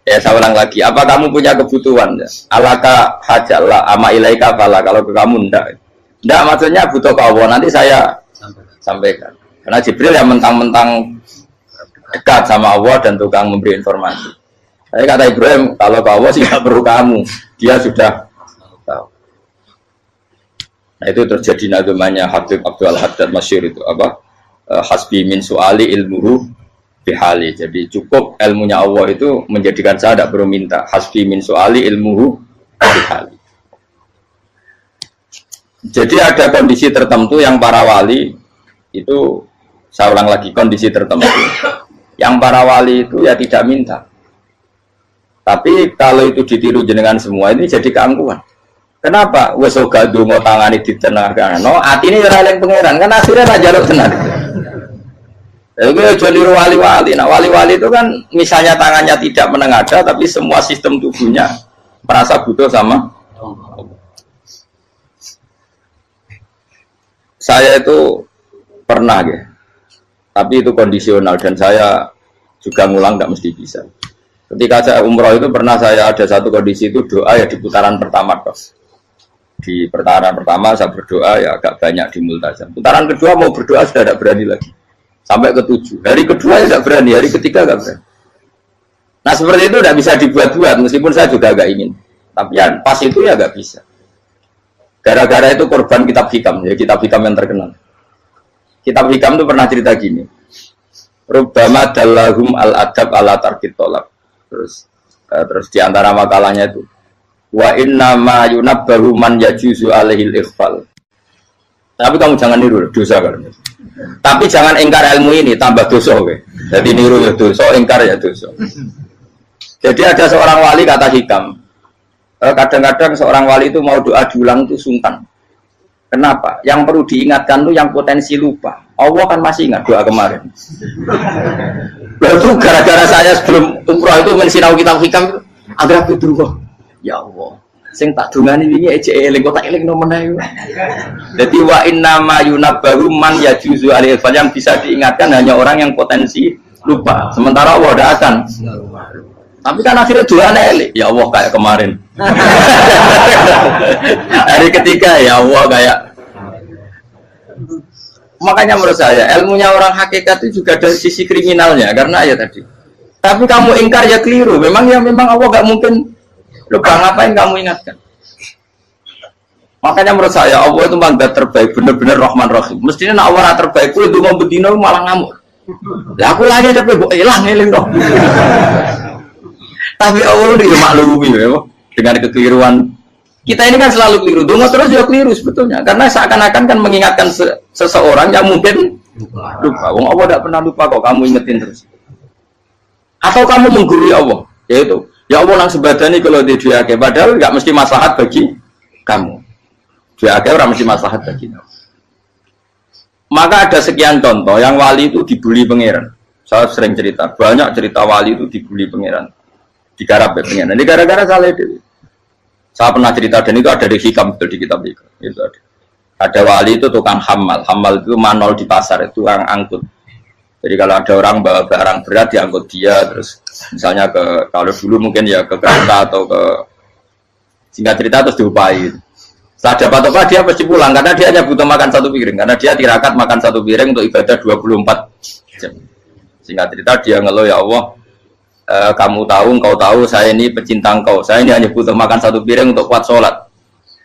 Ya saya ulang lagi. Apa kamu punya kebutuhan? Alaka hajalah ama ilaika fala. Kalau ke kamu ndak. Ndak maksudnya butuh ke Allah nanti saya sampaikan. Karena Jibril yang mentang-mentang dekat sama Allah dan tukang memberi informasi. Saya kata Ibrahim kalau ke Allah sih nggak perlu kamu. Dia sudah tahu. Nah itu terjadi nazamanya Habib Abdul Haddad masyhur itu apa? Hasbi min su'ali ilmuhu bihali. Jadi cukup ilmunya Allah itu menjadikan saya tidak perlu minta. Hasbi min su'ali ilmuhu bihali. Jadi ada kondisi tertentu yang para wali itu saya ulang lagi kondisi tertentu. Yang para wali itu ya tidak minta. Tapi kalau itu ditiru jenengan semua ini jadi keangkuhan. Kenapa? Wes ora ndonga tangane ditenagano, atine ora eling pangeran, kan akhirnya ra njaluk tenan. Itu aja niru wali-wali. Nah, wali-wali itu kan misalnya tangannya tidak menengadah tapi semua sistem tubuhnya merasa butuh sama Allah. Saya itu pernah ya. Tapi itu kondisional dan saya juga ngulang enggak mesti bisa. Ketika saya umroh itu pernah saya ada satu kondisi itu doa ya di putaran pertama terus. Di putaran pertama saya berdoa ya agak banyak di multazam. Putaran kedua mau berdoa sudah tidak berani lagi. Sampai ke-7. Hari kedua ya tidak berani, hari ketiga tidak berani. Nah seperti itu tidak bisa dibuat-buat meskipun saya juga agak ingin. Tapi ya pas itu ya nggak bisa. Gara-gara itu korban kitab hikam, ya kitab hikam yang terkenal. Kitab hikam itu pernah cerita gini. Rubbama dallahum al-adab ala tarkit tolak. Terus di antara makalahnya itu wa inna ma yunabbahu man yajuzu alaihil ikhfal. Tapi kamu jangan niru dosa kan. Tapi jangan ingkar ilmu ini tambah dosa kowe. Jadi niru ya dosa, ingkar ya dosa. Jadi ada seorang wali kata hikam. Kadang-kadang seorang wali itu mau doa diulang itu sungkan. Kenapa? Yang perlu diingatkan itu yang potensi lupa. Allah kan masih ingat doa kemarin. Lalu gara-gara saya sebelum umroh itu mensinau kitab hikam agar aku dulu. Ya Allah, sing tak dungani wingi ejek eling kok tak eling nomen ae. Dadi wa inna ma yunabbahu man yajuzu alaihi yang bisa diingatkan hanya orang yang potensi lupa. Sementara Allah tidak akan. Tapi kan akhirnya doanya eling. Ya Allah kayak kemarin. Hari ketiga ya Allah kayak. Makanya menurut saya ilmunya orang hakikat itu juga dari sisi kriminalnya karena ya tadi. Tapi kamu ingkar ya keliru. Memang Allah gak mungkin. Lupa ngapain kamu ingatkan? Makanya menurut saya Allah itu mandat terbaik, benar-benar Rahman Rahim. Mestinya nak Allah terbaik, itu mau bedino malah ngamuk. Lah aku lagi tapi mbok eling dong. Tapi Allah itu maklumi ya, dengan kekeliruan. Kita ini kan selalu keliru, donga terus juga keliru sebetulnya. Karena seakan-akan kan mengingatkan seseorang yang mungkin lupa. Wong Allah tidak pernah lupa kok, kamu ingetin terus. Atau kamu menggurui Allah, yaitu ya Allah nang sebadani kalau dia ke, padahal nggak mesti maslahat bagi kamu. Dia ke orang mesti maslahat bagi kamu. Maka ada sekian contoh yang wali itu dibully pangeran. Saya sering cerita, banyak cerita wali itu dibully pangeran, digarap pangeran. Ini gara-gara salah itu. Saya pernah cerita dan itu ada di hikam itu di kitab itu ada. Ada wali itu tukang hamal itu manol di pasar itu tukang angkut. Jadi kalau ada orang bawa barang berat diangkut dia, terus misalnya kalau dulu mungkin ya ke kereta atau ke singkat cerita terus diupahi. Setelah dapat apa dia pasti pulang karena dia hanya butuh makan satu piring karena dia tirakat makan satu piring untuk ibadah 24 jam. Singkat cerita dia ngeluh ya Allah. Kamu tahu, engkau tahu saya ini pecinta engkau, saya ini hanya butuh makan satu piring untuk kuat sholat,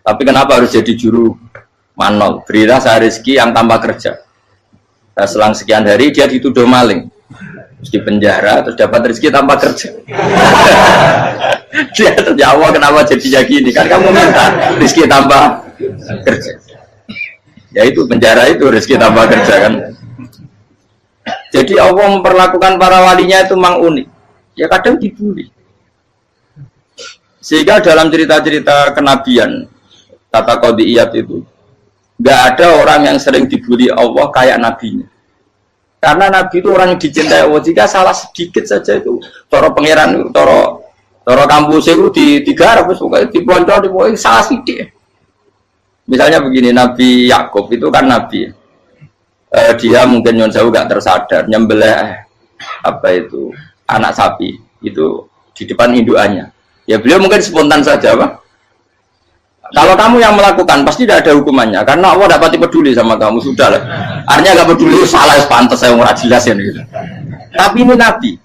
tapi kenapa harus jadi juru manol? Berilah saya rezeki yang tanpa kerja. Nah, selang sekian hari dia dituduh maling, terus di penjara, terus dapat rezeki tanpa kerja. Dia terjawab kenapa jadinya gini, kan kamu minta rezeki tanpa kerja, ya itu penjara itu rezeki tanpa kerja kan. Jadi Allah memperlakukan para walinya itu memang unik. Ya kadang dibully. Sehingga dalam cerita-cerita kenabian tata qadiyat itu nggak ada orang yang sering dibully Allah kayak nabinya. Karena nabi itu orang yang dicintai Allah. Jika salah sedikit saja itu toro pangeran, toro kampus itu digarap, pokoknya diboncor, salah sedikit. Misalnya begini, Nabi Yakub itu kan nabi. Dia mungkin nyon jauh nggak tersadar nyembelih apa itu anak sapi itu di depan indukannya. Ya beliau mungkin spontan saja, Pak. Kalau kamu yang melakukan pasti tidak ada hukumannya karena Allah tidak pati peduli sama kamu, sudah lah. Artinya nggak peduli, salah pantas saya mau jelasin gitu. Tapi ini Nabi.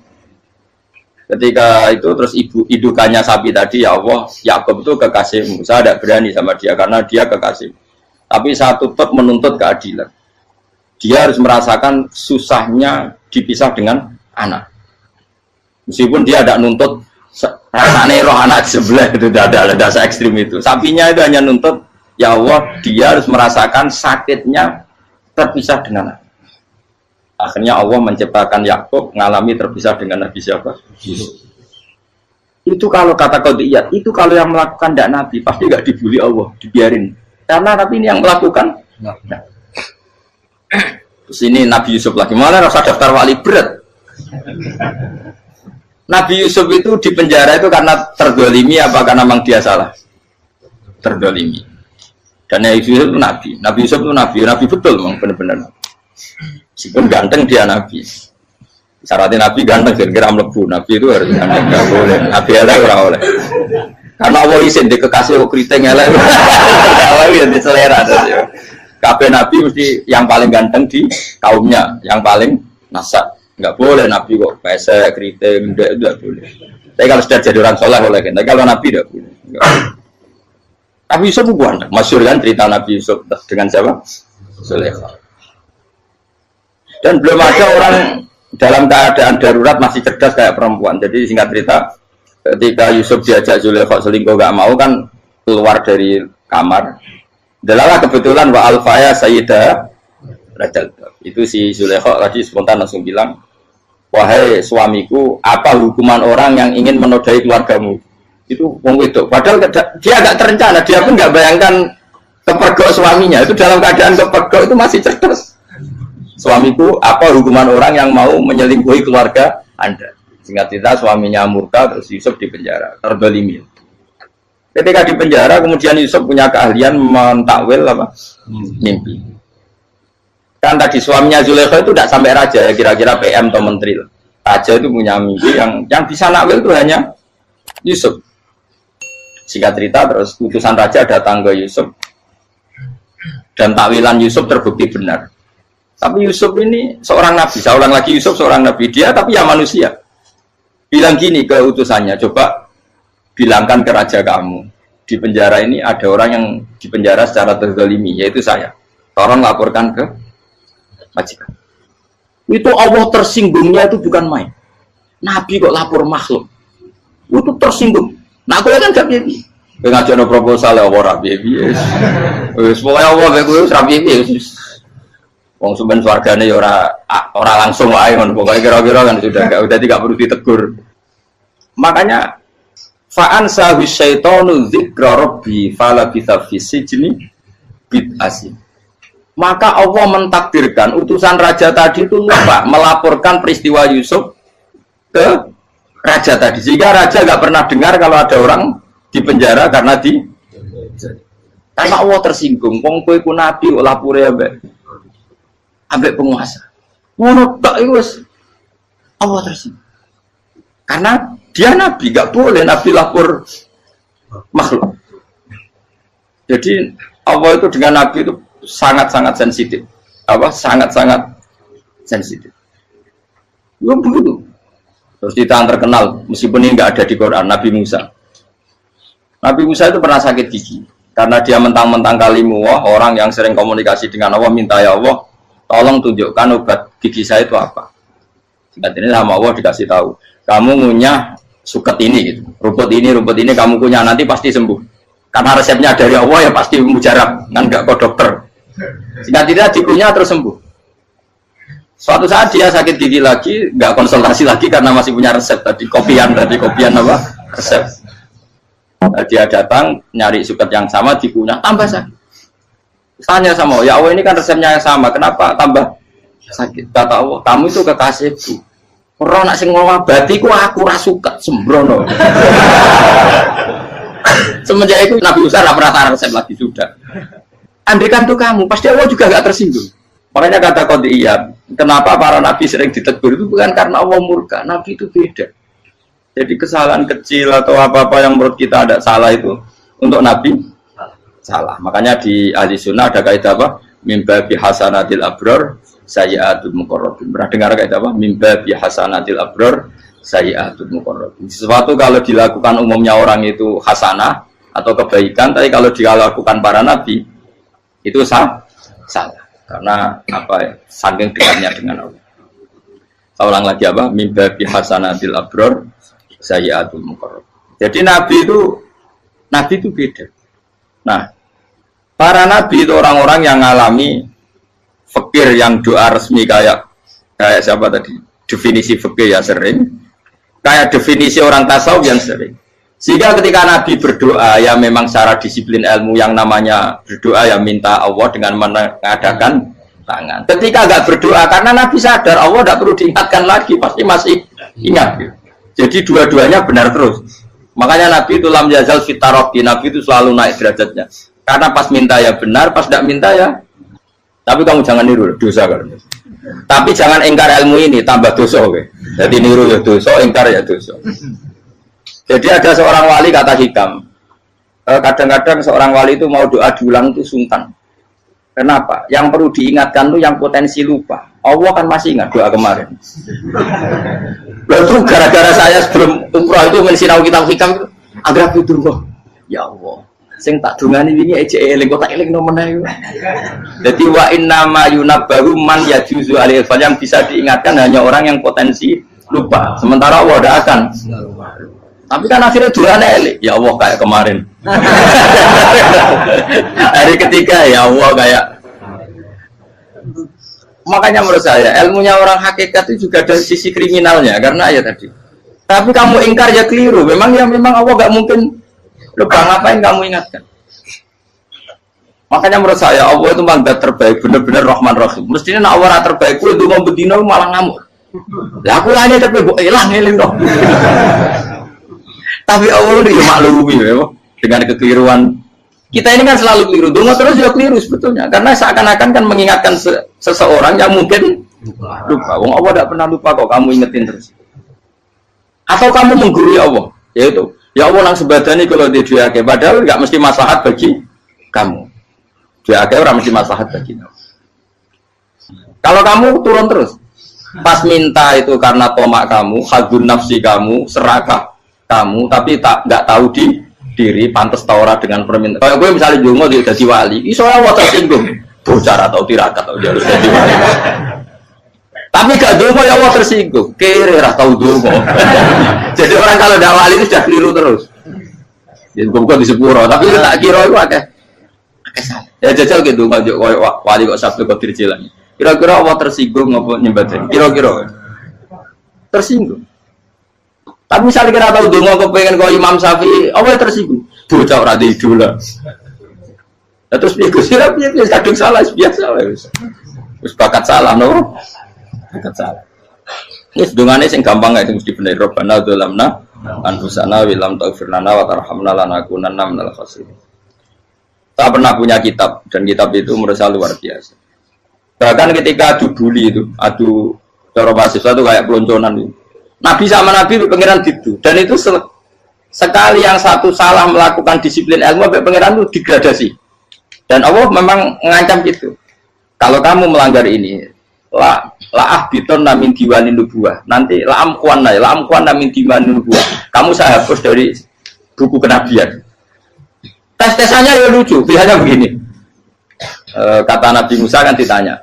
Ketika itu terus indukannya sapi tadi, ya Allah, Yakub itu kekasihmu. Saya tidak berani sama dia karena dia kekasih. Tapi saya tetap menuntut keadilan. Dia harus merasakan susahnya dipisah dengan anak. Meskipun dia tidak nuntut rasanya roh anak sebelah itu tidak ada se-ekstrim itu. Sapinya itu hanya nuntut ya Allah dia harus merasakan sakitnya terpisah dengan anak. Akhirnya Allah menciptakan Yakub mengalami terpisah dengan Nabi siapa? Yusuf. Itu kalau kata qadiyat, itu kalau yang melakukan tidak Nabi pasti nggak dibully Allah, dibiarin. Karena tapi ini yang melakukan. Nah. Terus ini Nabi Yusuf lagi malah rasa daftar wali berat. Nabi Yusuf itu di penjara itu karena terdolimi apa karena memang dia salah? Terdolimi. Dan Nabi Yusuf itu Nabi. Nabi Yusuf itu Nabi betul memang benar-benar. Meskipun ganteng dia Nabi. Syaratnya Nabi ganteng kira-kira mlebu. Nabi itu harus ganteng, nggak boleh. Nabi elek ora oleh. Karena Allah izin di kekasih keriting elek. Allah yang diselera. Kabeh Nabi mesti yang paling ganteng di kaumnya, yang paling nasab. Nggak boleh Nabi kok pesek, keriting, tidak boleh. Tapi kalau sudah jadi orang soleh boleh kan. Tapi kalau Nabi tidak boleh. Nabi Yusuf bukan, masyhur kan cerita Nabi Yusuf dengan siapa? Zulaikha. Dan belum ada orang dalam keadaan darurat masih cerdas kayak perempuan. Jadi singkat cerita, ketika Yusuf diajak Zulaikha selingkuh nggak mau kan keluar dari kamar. Delalah kebetulan wa alfaya sayyidah Rajal. Itu si Zulaikha tadi spontan langsung bilang, wahai suamiku, apa hukuman orang yang ingin menodai keluargamu? Itu wong wedok. Padahal dia agak terencana, dia pun nggak bayangkan kepergok suaminya. Itu dalam keadaan kepergok itu masih cerdas. Suamiku, apa hukuman orang yang mau menyelingkuhi keluarga Anda? Singkat cerita suaminya murka, terus Yusuf di penjara, terdolimi. Ketika di penjara, kemudian Yusuf punya keahlian mentakwil apa? Mimpi. Kan tadi suaminya Zulaikha itu tidak sampai raja ya, kira-kira PM atau menteri. Raja itu punya mimpi yang bisa nakwil itu hanya Yusuf. Singkat cerita terus utusan raja datang ke Yusuf dan takwilan Yusuf terbukti benar. Tapi Yusuf ini seorang nabi, saya ulang lagi Yusuf seorang nabi dia tapi ya manusia. Bilang gini ke utusannya, coba bilangkan ke raja kamu di penjara ini ada orang yang di penjara secara terzalimi yaitu saya. Tolong laporkan ke majikan. Itu Allah tersinggungnya itu bukan main. Nabi kok lapor makhluk. Itu tersinggung. Nah, aku kan gak piye. Kowe ngajakno proposal ya ora piye-piye. Wis pokoke Allah kowe wis ra piye-piye wis. Wong sampean swargane ya ora langsung wae ngono. Pokoke kira-kira kan sudah tidak perlu ditegur. Makanya fa'an sahu syaitanu dzikra rabbi fala bitha fi sijni bid'asin. Maka Allah mentakdirkan utusan raja tadi itu lupa melaporkan peristiwa Yusuf ke raja tadi, sehingga raja nggak pernah dengar kalau ada orang di penjara karena Allah tersinggung. Wong kowe ku nabi kok lapore ambek penguasa. Ngono tok iku wis Allah tersinggung. Karena dia nabi, nggak boleh nabi lapor makhluk. Jadi Allah itu dengan nabi itu sangat-sangat sensitif. Sangat-sangat sensitif. Ya begitu. Terus kita yang terkenal, meskipun ini nggak ada di Quran, Nabi Musa. Nabi Musa itu pernah sakit gigi. Karena dia mentang-mentang kalimullah, orang yang sering komunikasi dengan Allah, minta ya Allah, tolong tunjukkan obat gigi saya itu apa. Singkat ini sama Allah dikasih tahu. Kamu ngunyah suket ini, gitu. Rumput ini kamu kunyah, nanti pasti sembuh. Karena resepnya dari Allah ya pasti mujarab, kan nggak kok dokter. Sehingga tidak dikunyah terus sembuh. Suatu saat dia sakit gigi lagi, nggak konsultasi lagi karena masih punya resep tadi kopian apa resep. Dia datang nyari suket yang sama dikunyah tambah sakit. Tanya sama Allah, ya Allah ini kan resepnya yang sama, kenapa tambah sakit? Kata Allah, kamu itu kekasihku. Orang nak sing ngobati ku aku ra suket sembrono. Semenjak itu Nabi Musa nggak pernah resep lagi sudah. Andaikan tuh kamu, pasti Allah juga nggak tersinggung. Makanya kata Qadiyat, kenapa para nabi sering ditegur itu bukan karena Allah murka, nabi itu beda. Jadi kesalahan kecil atau apa-apa yang menurut kita ada salah itu untuk nabi salah. Makanya di ahli sunnah ada kaidah apa? Mimba bi hasanatil abror sayyi'atul muqarrabin. Pernah dengar kaidah apa? Mimba bi hasanatil abror sayyi'atul muqarrabin. Sesuatu kalau dilakukan umumnya orang itu hasanah atau kebaikan, tapi kalau dilakukan para nabi itu salah karena apa ya, saking dekatnya dengan Allah. Saya ulang lagi apa? Mimba bi hasanatil abror sayyi'atul muqarrab. Jadi nabi itu beda. Nah, para nabi itu orang-orang yang mengalami fikir yang doa resmi kayak siapa tadi? Definisi fikir ya sering. Kayak definisi orang tasawuf yang sering. Sehingga ketika Nabi berdoa, ya memang secara disiplin ilmu yang namanya berdoa ya minta Allah dengan mengadakan tangan. Ketika enggak berdoa, karena Nabi sadar Allah tidak perlu diingatkan lagi, pasti masih ingat. Jadi dua-duanya benar terus. Makanya Nabi itu lam yazal fitaroki, Nabi itu selalu naik derajatnya. Karena pas minta ya benar, pas tidak minta ya. Tapi kamu jangan niru, dosa kan. Tapi jangan ingkar ilmu ini, tambah dosa. Okay? Jadi niru ya dosa, ingkar ya dosa. Jadi ada seorang wali kata hikam, kadang-kadang seorang wali itu mau doa diulang itu sungkan. Kenapa? Yang perlu diingatkan itu yang potensi lupa. Allah kan masih ingat doa kemarin. Lalu gara-gara saya sebelum umroh itu mensinau kitab hikam itu agar fitur kok. Ya Allah, sing tak dungani wingi ejek eling kok tak eling nomene. Jadi wa inna ma yunabbahu man yajuzu alaihi yang bisa diingatkan hanya orang yang potensi lupa. Sementara Allah tidak akan. Tapi kan akhirnya durane elik. Ya Allah kayak kemarin. Hari ketiga ya Allah kayak. Makanya menurut saya ilmunya orang hakikat itu juga ada sisi kriminalnya karena ya tadi. Tapi kamu ingkar ya keliru. Memang Allah nggak mungkin lupa, ngapain kamu ingatkan. Makanya menurut saya Allah itu memang terbaik, benar-benar Rahman Rahim. Mestinya nak orang terbaik itu mau bedino malah ngamuk. Lah aku hanya terbaik, hilang eling dong. Tapi Allah itu maklumi ya, dengan kekeliruan. Kita ini kan selalu keliru, donga terus juga keliru sebetulnya. Karena seakan-akan kan mengingatkan seseorang yang mungkin lupa. Wong Allah tidak pernah lupa kok, kamu ingetin terus. Atau kamu menggurui Allah, yaitu ya Allah nang sebadani kalau dia diake, padahal nggak mesti maslahat bagi kamu. Diake orang mesti maslahat bagi kamu. Kalau kamu turun terus, pas minta itu karena tomak kamu, hadun nafsi kamu, serakah kamu, tapi nggak tahu diri pantas taura dengan permintaan. Kalau gue misalnya jongo dia jadi wali, iso Allah tersinggung, bocor atau tirakat atau dia harus jadi wali. Tapi Allah tersinggung. Kere ra tau donga. Jadi orang kalau ndak wali itu sudah keliru terus. Ya bukan di sepuro, tapi tak kira itu akeh. Ya jajal gitu ngajuk koyo wali kok sabtu kok dirjelang. Kira-kira Allah tersinggung ngopo nyembah. Kira-kira tersinggung. Tapi misalnya kira tahu donga kepengen kok Imam Syafi'i, Allah tersinggung. Bocah ora di idola. Terus piye Gus ora piye kadung salah biasa wis. Wis bakat salah no. Bakat salah. Wis dongane sing gampang ae mesti bener. Rabbana dzalamna anfusana wa lam taghfir lana wa tarhamna lanakunanna minal khasirin. Saya pernah punya kitab dan kitab itu menurut saya luar biasa. Bahkan ketika adu bully itu, adu cara mahasiswa itu kayak pelonconan itu. Nabi sama Nabi pengiran gitu dan itu sekali yang satu salah melakukan disiplin ilmu pengiran itu degradasi. Dan Allah memang mengancam gitu. Kalau kamu melanggar ini, la biton namin diwani nubuah. Nanti la amkuan namin diwani nubuah. Kamu saya hapus dari buku kenabian. Tes-tesannya ya lucu. Biasanya begini. Kata Nabi Musa kan ditanya.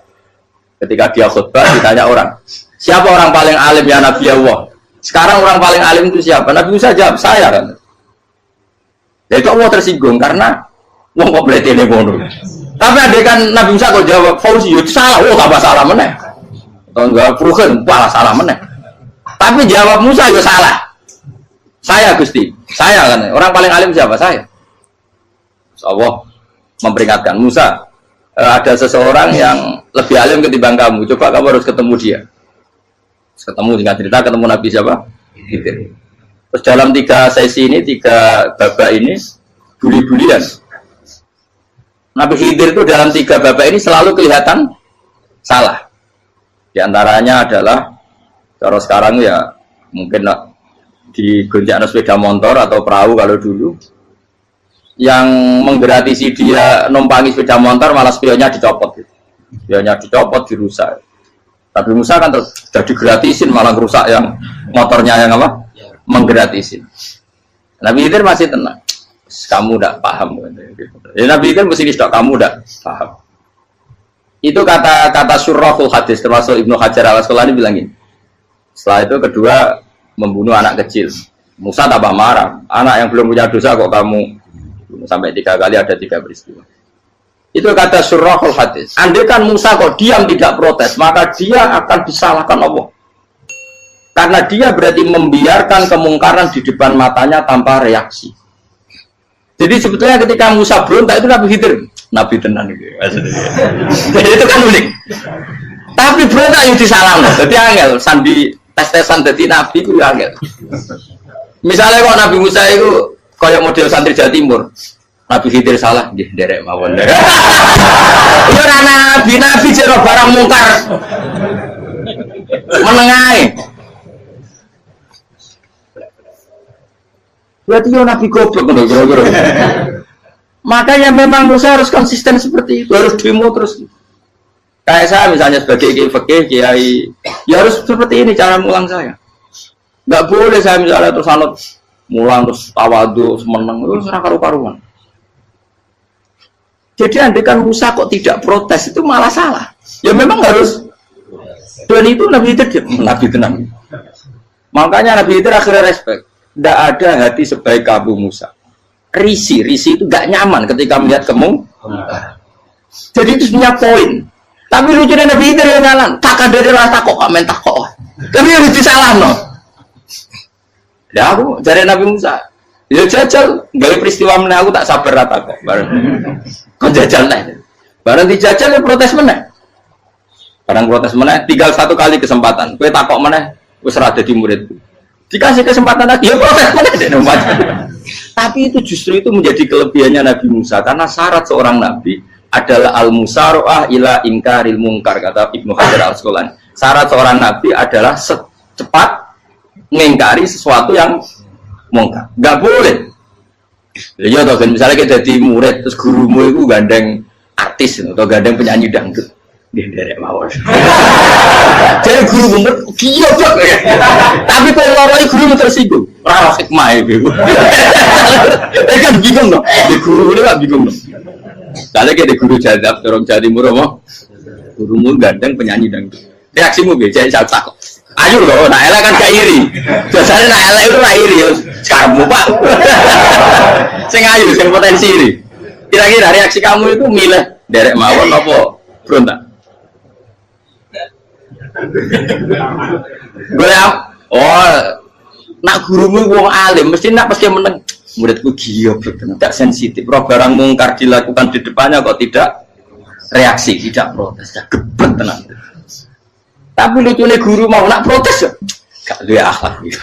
Ketika dia khutbah ditanya orang. Siapa orang paling alim ya Nabi Allah? Sekarang orang paling alim itu siapa? Nabi Musa jawab, saya kan. Jadi Allah tersinggung karena wong kok bletene ngono. Tapi ada kan Nabi Musa kok jawab Fauzi itu salah, tambah salah meneh. Atau enggak Furuhan, malah salah meneh. Tapi jawab Musa itu salah. Saya Gusti, saya kan. Orang paling alim siapa? Saya. Allah memperingatkan Musa, ada seseorang yang lebih alim ketimbang kamu. Coba kamu harus ketemu dia. Ketemu dengan cerita ketemu Nabi siapa? Khidir. Terus dalam 3 sesi ini, 3 babak ini buli-bulian. Nabi Khidir itu dalam 3 babak ini selalu kelihatan salah. Di antaranya adalah cara sekarang ya mungkin di gonjak sepeda motor atau perahu kalau dulu yang menggeratisi dia numpangi sepeda motor malah spionnya dicopot. Spionnya dicopot, dirusak. Tapi Musa kan sudah digratisin malah rusak yang motornya yang apa? Menggratisin. Nabi Khidir masih tenang. Kamu tidak paham. Ya, Nabi Khidir mesti distok kamu tidak paham. Itu kata surahul hadis termasuk Ibnu Hajar al-Asqalani bilangin. Setelah itu kedua membunuh anak kecil. Musa tambah marah. Anak yang belum punya dosa kok kamu sampai 3 kali ada 3 peristiwa. Itu kata surahul hadis. Andai kan Musa kok diam tidak protes, maka dia akan disalahkan Allah. Karena dia berarti membiarkan kemungkaran di depan matanya tanpa reaksi. Jadi sebetulnya ketika Musa berontak itu Nabi Khidir, Nabi tenan itu. Jadi itu kan unik. Tapi berontak yang disalahkan. Jadi angel sandi tes-tesan jadi Nabi itu angel. Misalnya kok Nabi Musa itu kayak model santri Jawa Timur. Nabi Khidir salah, nggih nderek mawon. Iya ora nabi jero barang mungkar. Menengae. Berarti yo nabi goblok ngono kira-kira. Makanya memang Musa harus konsisten seperti itu, harus demo terus. Kayak saya misalnya sebagai kiai, ya harus seperti ini cara mulang saya. Enggak boleh saya misalnya terus anut mulang terus tawadhu, semeneng terus ora karu-karuan. Jadi andekan Musa kok tidak protes itu malah salah. Ya memang harus. Dan itu Nabi Khidir Nabi tenang. Makanya Nabi Khidir akhirnya respect. Tidak ada hati sebaik kamu Musa. Risi itu gak nyaman ketika melihat kamu. Jadi itu punya poin. Tapi lucunya Nabi Khidir yang jalan. Tak ada rasa kok mentah kok. Tapi harus disalah no. Ya aku cari Nabi Musa. Ya jajal, gak peristiwa meneh aku tak sabar rata kok. Kok jajal nih? Barang dijajal ya protes meneh. Barang protes meneh, tinggal 1 kali kesempatan. Kowe takok meneh, wis ora dadi muridku. Dikasih kesempatan lagi, ya protes meneh dek nomor. Tapi itu justru itu menjadi kelebihannya Nabi Musa karena syarat seorang nabi adalah al-musara'ah ila inkaril munkar kata Ibnu Hajar al-Asqalani. Syarat seorang nabi adalah secepat mengingkari sesuatu yang mungkar. Enggak boleh. Ya toh kan misalnya kita jadi murid terus gurumu itu gandeng artis atau gandeng penyanyi dangdut. Dia derek mawon. Jadi guru bener goblok. Tapi kalau loroi guru tersinggung. Ora hikmah itu. Kan bingung loh. Di guru ini gak bingung loh. Kalau kita guru jadab orang Jawa Timur apa? Gurumu gandeng penyanyi dangdut. Reaksimu biasa saya takut. Ayo loh, nak elek kan gak iri. Biasanya nak elek itu nak iri. Kamu pak, sing ayu, sing potensi iri. Kira-kira reaksi kamu itu milih derek mawon apa berontak? Gue nak gurumu wong alim, mesti nak pasti meneng. Muridku gila, tidak sensitif. Roh barang mungkar dilakukan di depannya kok tidak reaksi, tidak protes, ya gebet tenang. Tapi lucunya guru mau nak protes ya, gak ada akhlak gitu.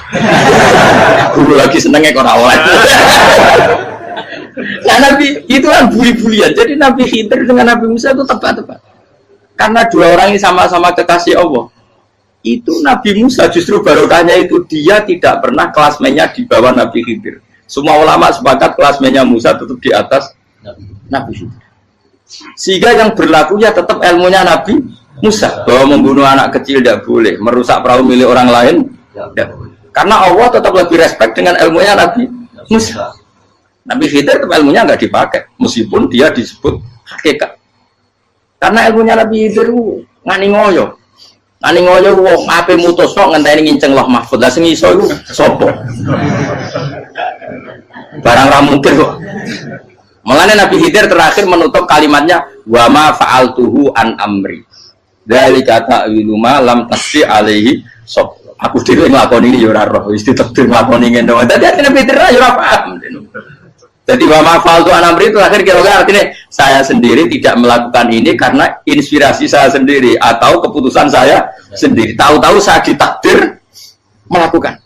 Guru lagi senengnya kok awal. Nah Nabi itu kan bully-bulian. Jadi Nabi Khidir dengan Nabi Musa itu tepat-tepat. Karena dua orang ini sama-sama kekasih Allah. Itu Nabi Musa justru barokahnya itu dia tidak pernah kelasmennya di bawah Nabi Khidir. Semua ulama sepakat kelasmennya Musa tetap di atas Nabi Khidir. Sehingga yang berlakunya tetap ilmunya Nabi Musa, bahwa membunuh anak kecil tidak boleh, merusak perahu milik orang lain tidak boleh. Karena Allah tetap lebih respect dengan ilmunya Nabi Musa. Nabi Khidir tetap ilmunya nggak dipakai, meskipun dia disebut hakikat. Karena ilmunya Nabi Khidir ngani ngoyo wong ape mutus kok ngenteni nginceng loh mahfud. Lah sing iso iku sapa? Barang ra mungkin kok. Mulane Nabi Khidir terakhir menutup kalimatnya wa ma fa'altuhu an amri. Dzalika ta'wilu ma lam tasdi alaihi sob. Aku dhewe nglakoni iki ya ora roh, wis ditakdir nglakoni ngene. Dadi Nabi Khidir ya ora paham. Jadi wa ma fa'altu an amri itu akhir kira-kira artinya saya sendiri tidak melakukan ini karena inspirasi saya sendiri atau keputusan saya sendiri. Tahu-tahu saya ditakdir melakukan.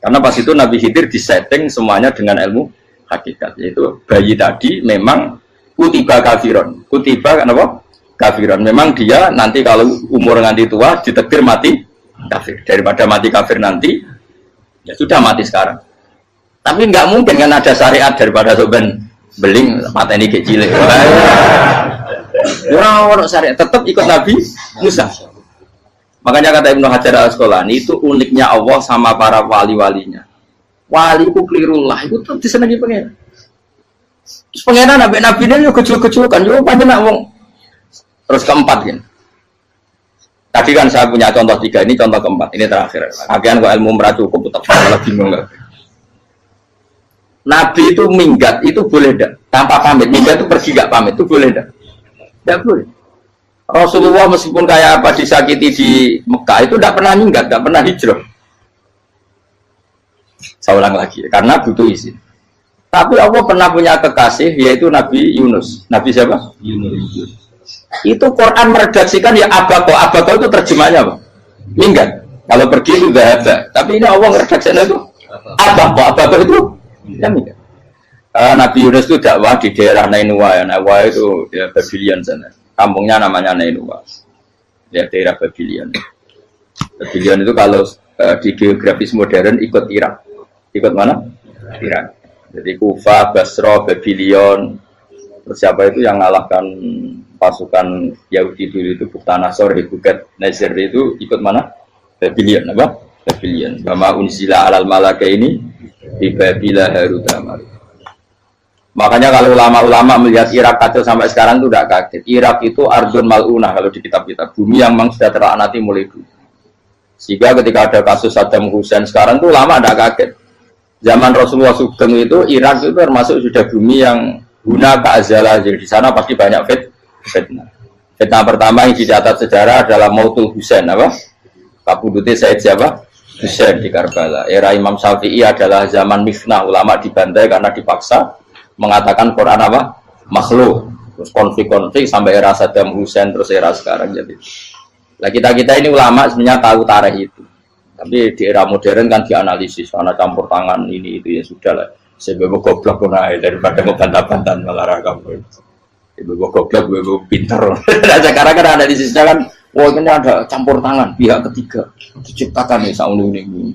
Karena pas itu Nabi Khidir disetting semuanya dengan ilmu hakikat, yaitu bayi tadi memang kutiba kafiron. Kutiba kenapa? Kafiron. Memang dia nanti kalau umur nganti tua ditakdir mati kafir. Daripada mati kafir nanti ya sudah mati sekarang. Tapi nggak mungkin kan ada syariat daripada soben beling pateni kecil. Orang syariat tetap ikut Nabi Musa. Makanya kata Ibnu Hajar Al-Asqalani itu uniknya Allah sama para wali-walinya. Wali itu kelirullah, itu tetap disenangi pengen. Terus pengenan nabi ini juga kecil-kecilkan, juga banyak wong. Terus keempat kan. Tadi kan saya punya contoh 3, ini contoh keempat, ini terakhir. Akhirnya kok ilmu merah cukup, tetap malah bingung nggak? Nabi itu minggat itu boleh tidak tanpa pamit, minggat itu pergi nggak pamit itu boleh tidak? Tidak boleh. Rasulullah meskipun kayak apa disakiti di Mekah itu tidak pernah minggat, tidak pernah hijrah. Saya ulang lagi, karena butuh izin. Tapi Allah pernah punya kekasih yaitu Nabi Yunus. Nabi siapa? Yunus. Itu Quran meredaksikan ya abako itu terjemahnya apa? Minggat. Kalau pergi itu tidak ada. Tapi ini Allah meredaksikan itu abako itu ya minggat. Nabi Yunus itu dakwah di daerah Nainua. Nainua itu ya Babylon sana. Kampungnya namanya Nainua. Ya daerah Babylon. Babylon itu kalau di geografis modern ikut Irak. Ikut mana? Irak. Jadi Kufa, Basra, Babylon. Terus siapa itu yang mengalahkan pasukan Yahudi dulu itu Buktanasor, Hebuket, Nazir itu ikut mana? Babylon, apa? Babylon. Bama unzila alal malaka ini di Babila Harutama. Makanya kalau ulama-ulama melihat Irak kacau sampai sekarang itu tidak kaget. Irak itu Ardun Mal'unah kalau di kitab-kitab. Bumi yang memang sudah terlaknati mulai dulu. Sehingga ketika ada kasus Saddam Hussein sekarang itu ulama tidak kaget. Zaman Rasulullah Sugeng itu Irak itu termasuk sudah bumi yang guna keazalah. Jadi di sana pasti banyak fitnah. Fitnah pertama yang dicatat sejarah adalah Mautul Husain, apa? Kabudutnya Said siapa? Husain di Karbala. Era Imam Syafi'i adalah zaman mifnah, ulama dibantai karena dipaksa mengatakan Quran apa? Makhluk. Terus konflik-konflik sampai era Saddam Hussein terus era sekarang jadi. Nah kita ini ulama sebenarnya tahu tarikh itu. Tapi di era modern kan dianalisis karena campur tangan ini itu ya sudah lah. Sebab goblok pun daripada ngebantah-bantah malah kamu. Sebab goblok, sebab pintar. Nah sekarang kan analisisnya kan, wah ini ada campur tangan pihak ketiga diciptakan nih saunu ini.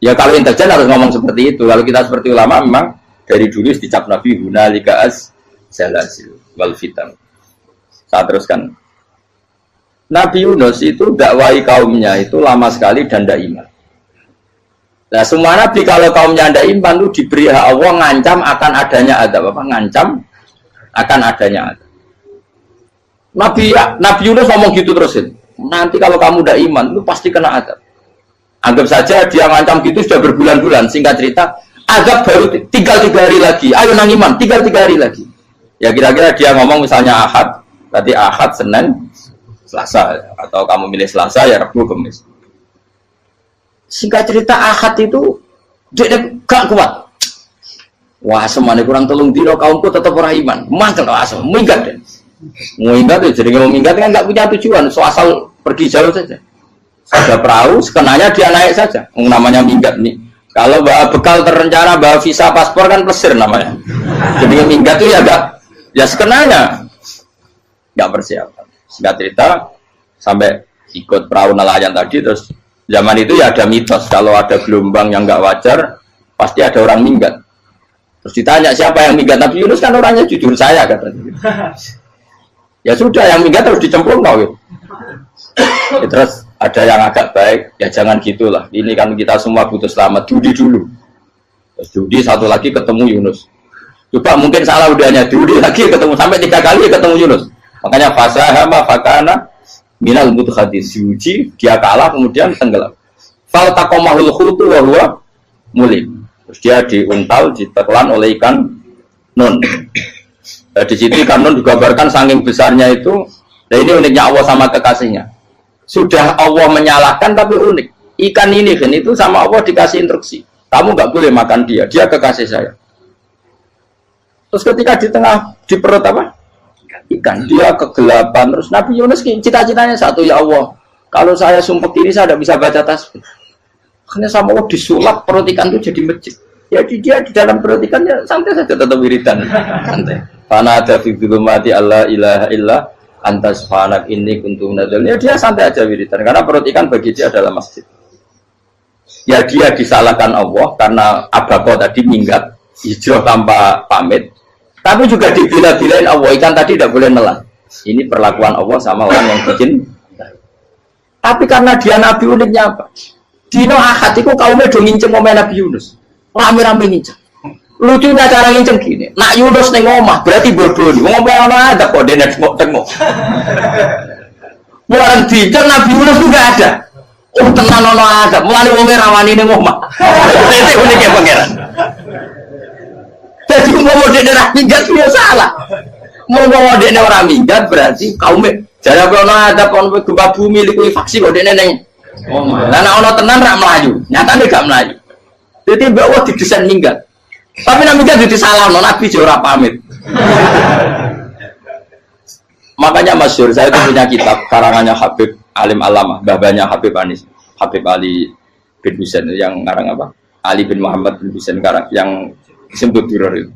Ya kalau intelijen harus ngomong seperti itu. Kalau kita seperti ulama memang dari dulu dicap Nabi hunalika az-zalazil wal fitan. Saya teruskan. Nabi Yunus itu dakwai kaumnya itu lama sekali dan tidak iman. Nah semua nabi kalau kaumnya tidak iman itu diberi hak Allah ngancam akan adanya azab, apa? Ngancam akan adanya azab. Nabi Yunus ngomong gitu terusin. nanti kalau kamu tidak iman itu pasti kena azab. Anggap saja dia ngancam gitu sudah berbulan-bulan. Singkat cerita, azab baru tinggal 3 hari lagi. Ayo nang iman, tinggal 3 hari lagi. Ya kira-kira dia ngomong misalnya Ahad, berarti Ahad, Senin, Selasa, atau kamu milih Selasa ya Rabu, Kamis. Singkat cerita Ahad itu dia gak kuat. Wah, semane kurang telung dino kaumku tetap ora iman. Mangkel asem, minggat deh. Minggat ya, jadi mau minggat kan nggak punya tujuan, so asal pergi jauh saja. Ada perahu, sekenanya dia naik saja. Namanya minggat nih. Kalau bawa bekal terencana, bawa visa, paspor kan plesir namanya. Jadi minggat itu ya gak, ya sekenanya nggak persiapan. Singkat cerita sampai ikut perahu nelayan tadi, terus zaman itu ya ada mitos kalau ada gelombang yang nggak wajar pasti ada orang minggat. Terus ditanya siapa yang minggat, Nabi Yunus kan orangnya jujur, saya katanya. Ya sudah, yang minggat harus dicemplung gitu. Ya, terus ada yang agak baik, ya jangan gitulah. Ini kan kita semua butuh selamat, judi dulu. Terus judi satu lagi ketemu Yunus. Coba mungkin salah udahnya, judi lagi ketemu sampai 3 kali ketemu Yunus. Makanya fasahama fakana minal mudhadis, diuji dia kalah kemudian tenggelam. Fal taqamahul khutu wa huwa mulim. Terus dia diuntal, ditelan oleh ikan nun. Nah, di situ ikan nun digambarkan saking besarnya itu. Nah ini uniknya Allah sama kekasihnya. Sudah Allah menyalahkan tapi unik. Ikan ini kan itu sama Allah dikasih instruksi. Kamu nggak boleh makan dia kekasih saya. Terus ketika di tengah di perut apa? Ikan, dia kegelapan. Terus Nabi Yunus cita-citanya satu, ya Allah, kalau saya sumpah ini saya tidak bisa baca tasbih. Hanya sama Allah disulap perut ikan itu jadi masjid. Jadi dia di dalam perut ikannya santai saja tetap wiridan. Santai. Fana ada fi dzulumati alla ilaha illa anta subhanak inni kuntu minadz dzalimin. Ya dia santai aja wiridan karena perut ikan bagi dia adalah masjid. Ya dia disalahkan Allah karena abako tadi minggat hijrah tanpa pamit. Tapi juga dibila-bilain Allah, ikan tadi tidak boleh nelan. Ini perlakuan Allah sama orang yang bikin. Tapi karena dia Nabi, uniknya apa? Dino Ahad itu kaumnya udah nginceng omah Nabi Yunus. Rame-rame nginceng. Lucunya cara nginceng gini. Nak Yunus neng omah berarti bodoh. Ngomong ana ada kok dene tengok. Mulai dinceng Nabi Yunus juga ada. Oh tenan ono ada. Mulai wong rawani neng omah. Itu uniknya pangeran. Jadi mau dene ra minggat dia salah. Mau dene ora minggat berarti kaumnya. Jadi ono ada kon gempa bumi liku faksi kok dene neng. Oh, nah ono tenan rak melayu, nyatane gak melayu. Jadi mbak Allah didesain minggat. Tapi nak minggat jadi salah, Nabi ora pamit. Makanya masyhur, saya itu punya kitab karangannya Habib Alim Alamah, babanya Habib Anis, Habib Ali bin Husain yang ngarang apa? Ali bin Muhammad bin Husain karang yang disebut Duror itu.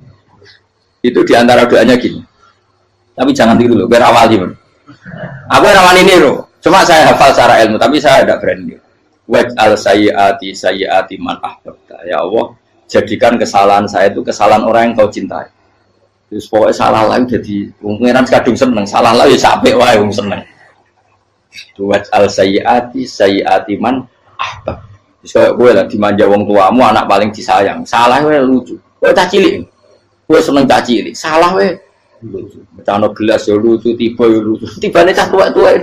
Itu diantara doanya gini. Tapi jangan tiru loh, biar awali. Aku rawan ini loh. Cuma saya hafal secara ilmu, tapi saya tidak berani. Waj'al sayyiati man ahbabta. Ya Allah, jadikan kesalahan saya itu kesalahan orang yang kau cintai. Terus pokoknya salah lain jadi pengiran kadung seneng, salah lain ya sampai wae wong seneng. Waj'al sayyiati man ahbab. Terus kayak gue lah dimanja wong tuamu, anak paling disayang. Salah wae lucu. Kowe cah cilik. Kowe seneng cah cilik. Salah wae becano gelas ya lucu, tiba ya lucu. Tibane cah tua-tua.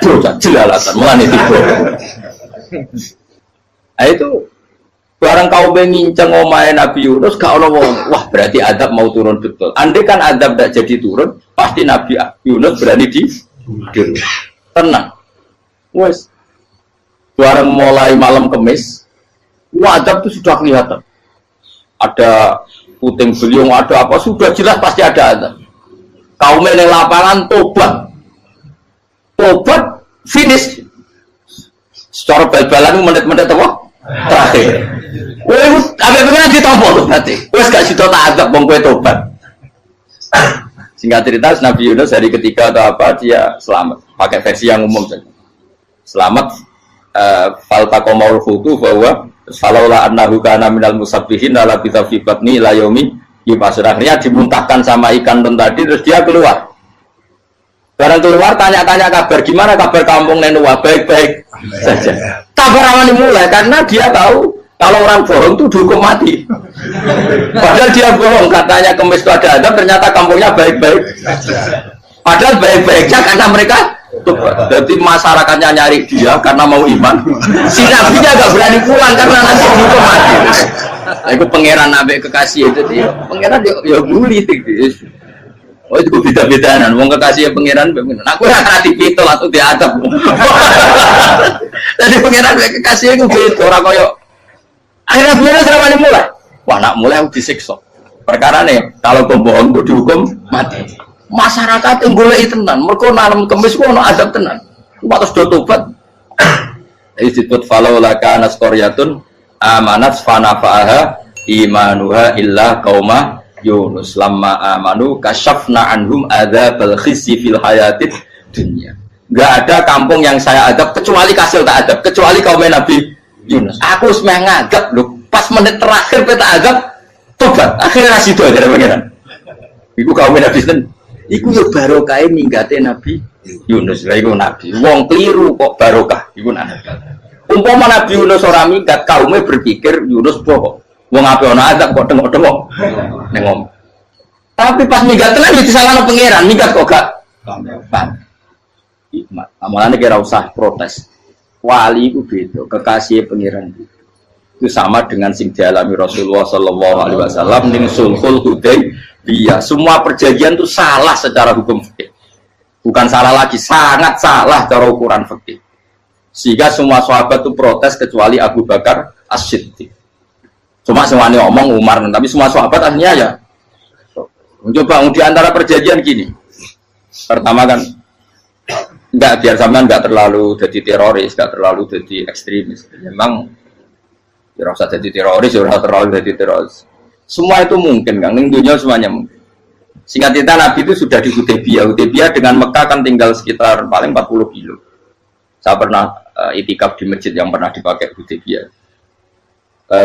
Bocah jelalatan mulane tiba. Nah itu barang kau menginceng omahe Nabi Yunus gak ono wong. Wah, berarti adab mau turun betul. Andai kan adab tidak jadi turun, pasti Nabi Yunus berani di tenang. Wes. Barang mulai malam Kamis, adab itu sudah kelihatan. Ada puting beliung, ada apa, sudah jelas pasti ada. Kaum yang lapangan tobat finish secara bal-balan menit-menit apa? Terakhir apa pengen ditompo tuh berarti wes gak situ tak ada bong kue tobat. Singkat cerita Nabi Yunus hari ketiga atau apa dia selamat, pakai versi yang umum saja selamat. Faltaqamaul hutu bahwa falaula annahu kana minal musabbihin la bisa fi batni la yaumi yub'atsun. Akhirnya dimuntahkan sama ikan tadi terus dia keluar. Barang keluar tanya-tanya kabar gimana kabar kampung Nenua, baik-baik saja. Kabar awan dimulai karena dia tahu kalau orang bohong itu dihukum mati. Padahal dia bohong katanya Kemis itu ada adab, ternyata kampungnya baik-baik. Padahal baik-baiknya karena mereka tobat. Jadi masyarakatnya nyari dia karena mau iman. Si nabinya gak berani pulang karena nanti dihukum mati. Aku pangeran nabi kekasih itu dia. Pangeran ya bully gitu. Oh itu beda-bedaan. Wong kekasih pangeran. Aku ora dipitol atau diadab. Jadi pangeran kekasih itu beda. Orang koyo. Akhirnya pangeran serapane mulai. Wah nak mulai aku disiksa. Perkara nih kalau kau bohong kau dihukum mati. Masyarakat yang boleh tenan, mereka nalam kemis kau nak adab tenan. Waktu sudah tobat, disebut falau laka naskoryatun amanat fanafaaha imanuha illa kauma Yunus lamma amanu kasyafna anhum adzabal khizyi fil hayatid dunya. Gak ada kampung yang saya adab kecuali kasil tak adab, kecuali kaum Nabi Yunus. Aku semeh ngadab loh, pas menit terakhir kita adab tobat, akhirnya nasi itu aja pangeran. Iku kaum Nabi Yunus. Iku yo barokah minggate Nabi Yunus. Lah iku nabi. Wong keliru kok barokah. Iku nabi. Umpama Nabi Yunus ora minggat, kaume berpikir Yunus bohong. Wong ape ana adab kok tengok-tengok ning ngomong. Tapi pas minggat tenan yo disalahno pangeran, minggat kok gak paham. Hikmat. Amalane kira usah protes. Wali iku beda, kekasih pangeran itu sama dengan sing dialami Rasulullah sallallahu alaihi wasallam ning Sulhul Hudaybiyah. Semua perjanjian itu salah secara hukum fikih. Bukan salah lagi, sangat salah cara ukuran fikih. Sehingga semua sahabat itu protes kecuali Abu Bakar As-Siddiq. Cuma semuanya omong Umar, tapi semua sahabat akhirnya ya mencoba di antara perjanjian gini. Pertama kan enggak biar sampean enggak terlalu jadi teroris, enggak terlalu jadi ekstremis. Memang ya usah jadi teroris, ya terlalu jadi teroris. Semua itu mungkin, Kang. Ning dunia semuanya mungkin. Singkat cerita Nabi itu sudah di Hudaybiyah. Hudaybiyah dengan Mekah kan tinggal sekitar paling 40 kilo. Saya pernah itikaf di masjid yang pernah dipakai Hudaybiyah.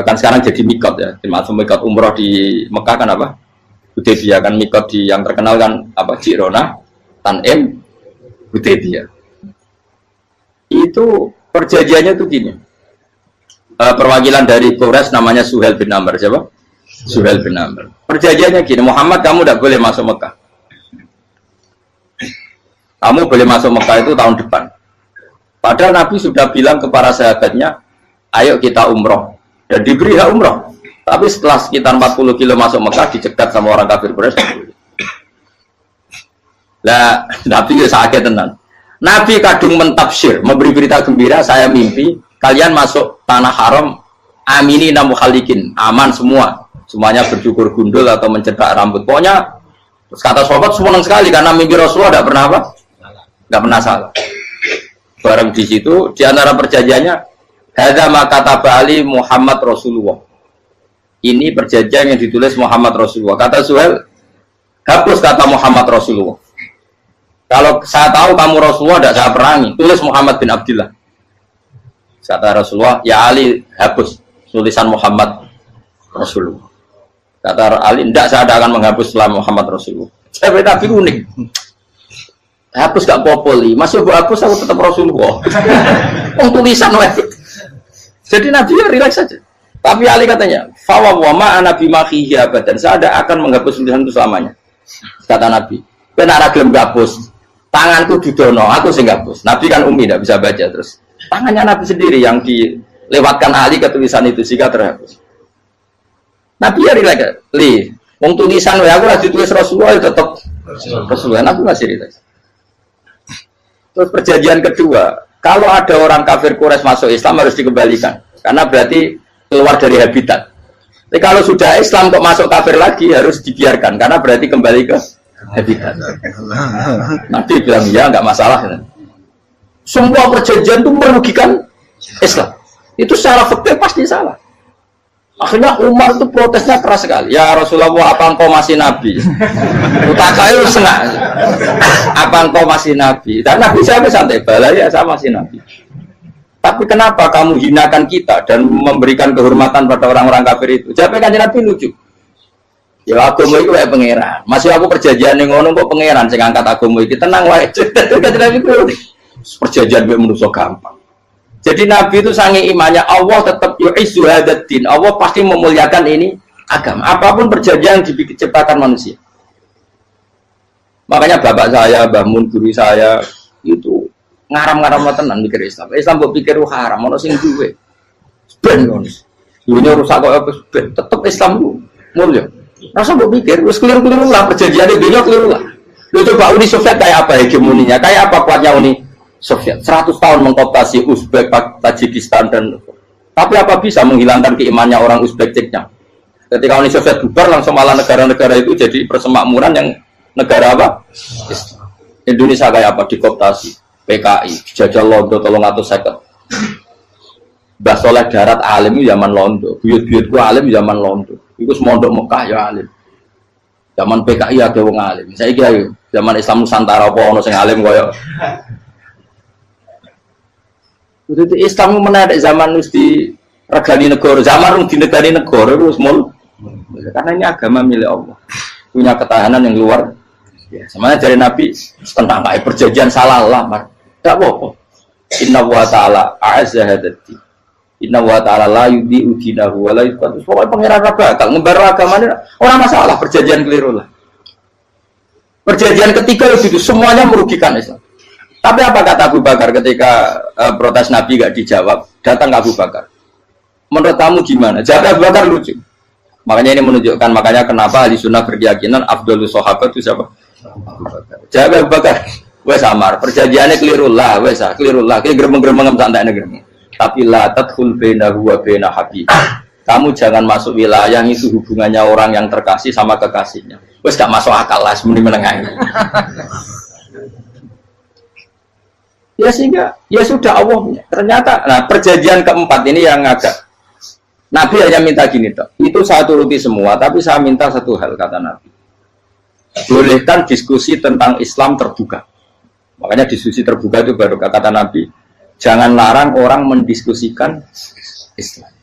Kan sekarang jadi mikot ya. Termasuk mikot umroh di Mekah kan apa? Hudaybiyah kan mikot di yang terkenal kan apa? Jirona, Tanim, Hudaybiyah. Itu perjanjiannya tuh gini. Perwakilan dari Quraisy namanya Suhail bin Amr, siapa? Suhail bin Amr. Perjanjiannya gini, Muhammad kamu tidak boleh masuk Mekah. Kamu boleh masuk Mekah itu tahun depan. Padahal Nabi sudah bilang kepada sahabatnya, ayo kita umroh. Dan diberi hak umroh. Tapi setelah sekitar 40 kilo masuk Mekah, dicegat sama orang kafir Quraisy. Lah, Nabi sakit tenan. Nabi kadung mentafsir, memberi berita gembira, saya mimpi kalian masuk tanah haram amini namukhalikin, aman semua, semuanya bercukur gundul atau mencetak rambut. Pokoknya terus kata sahabat senang sekali karena mimpi Rasulullah tidak pernah apa? Tidak pernah salah. Bareng di situ di antara perjanjiannya hadza ma kataba ali Muhammad Rasulullah. Ini perjanjian yang ditulis Muhammad Rasulullah. Kata Suhail, hapus kata Muhammad Rasulullah. Kalau saya tahu kamu Rasulullah tidak saya perangi, tulis Muhammad bin Abdullah. Kata Rasulullah, ya Ali hapus tulisan Muhammad Rasulullah. Kata Ali, tidak saya akan menghapus setelah Muhammad Rasulullah. Saya tapi unik. Hapus gak popoli, masih aku hapus aku tetap Rasulullah. Tulisan wajib. Jadi Nabi ya relax saja. Tapi Ali katanya, fawwama ana bimakhihi abadan. Saya tidak akan menghapus tulisan itu selamanya. Kata Nabi, benar gelem hapus. Tanganku didono, aku sing hapus. Nabi kan umi tidak bisa baca terus. Tangannya Nabi sendiri yang dilewatkan Ali ke tulisan itu sehingga terhapus. Nabi ya relax. Wong tulisan aku lagi tulis Rasulullah tetap Rasulullah. Nabi masih relax. Terus perjanjian kedua, kalau ada orang kafir Quraisy masuk Islam harus dikembalikan karena berarti keluar dari habitat. Tapi kalau sudah Islam kok masuk kafir lagi harus dibiarkan karena berarti kembali ke habitat. Nabi bilang ya nggak masalah. Semua perjanjian itu merugikan Islam. Itu secara fikih pasti salah. Akhirnya Umar itu protesnya keras sekali. Ya Rasulullah, apa engkau masih Nabi? Utakail senang. Apa engkau masih Nabi? Dan Nabi saya santai bala ya saya masih Nabi. Tapi kenapa kamu hinakan kita dan memberikan kehormatan pada orang-orang kafir itu? Jawabnya kan Nabi lucu. Ya agama itu kayak pangeran. Masih aku perjanjian yang ngono kok pangeran sing angkat agama iki tenang wae. Kan Nabi perjanjian mek manusa gampang. Jadi Nabi itu sange imannya Allah tetap yu'izzu hadzal-din. Allah pasti memuliakan ini agama. Apapun perjanjian diciptakan manusia. Makanya bapak saya, Mbah Mun, guru saya itu ngaram-ngaram tenan mikir Islam. Islam mbok pikir haram, ono sing duwe. Ben ngono. Dunia rusak kok apa ben, tetep Islam ku mulya. Rasa mbok pikir wis keliru-keliru lah perjanjiane dunia keliru lah. Lu coba Uni Soviet kayak apa hegemoninya? Kayak apa kuatnya Uni Soviet? 100 tahun mengkooptasi Uzbek, Tajikistan dan tapi apa bisa menghilangkan keimannya orang Uzbek Ceknya? Ketika Uni Soviet bubar langsung malah negara-negara itu jadi persemakmuran yang negara apa? Indonesia kayak apa? Dikooptasi PKI, jajah Londo 350. Mbah Soleh Darat alim zaman Londo, buyut-buyutku alim zaman Londo. Iku semondok Mekah ya alim. Zaman PKI ada wong alim. Saya kira zaman Islam Nusantara apa ono sing alim koyo. Itu Islam menarik zaman wis di regani negara, zaman di negani negara wis mul. Karena ini agama milik Allah. Punya ketahanan yang luar biasa. Semuanya dari Nabi tentang kayak perjanjian salah lamar. Enggak apa-apa. Inna wa ta'ala a'azza hadati. Inna wa ta'ala la yudhi'u dinahu wa la yudhi'u. Pokoknya pangeran bakal ngebar agamanya orang masalah perjanjian keliru lah. Perjanjian ketiga itu semuanya merugikan Islam. Tapi apa kata Abu Bakar ketika protes Nabi gak dijawab? Datang ke Abu Bakar. Menurut kamu gimana? Jawab Abu Bakar lucu. Makanya ini menunjukkan makanya kenapa ahli sunnah berkeyakinan Abdul Sahabat itu siapa? Abu Bakar. Jawab Abu Bakar. Wes samar, perjanjiannya keliru lah, wes keliru lah. Kayak geremeng-geremeng santai negeri. Tapi la tadkhul bainahu wa baina habib. Kamu jangan masuk wilayah itu hubungannya orang yang terkasih sama kekasihnya. Wes gak masuk akal lah sebenarnya menengah. Ya sehingga ya sudah Allah. Ternyata nah perjanjian keempat ini yang agak Nabi hanya minta gini toh. Itu saya turuti semua, tapi saya minta satu hal kata Nabi. Bolehkan diskusi tentang Islam terbuka. Makanya diskusi terbuka itu baru kata Nabi. Jangan larang orang mendiskusikan Islam.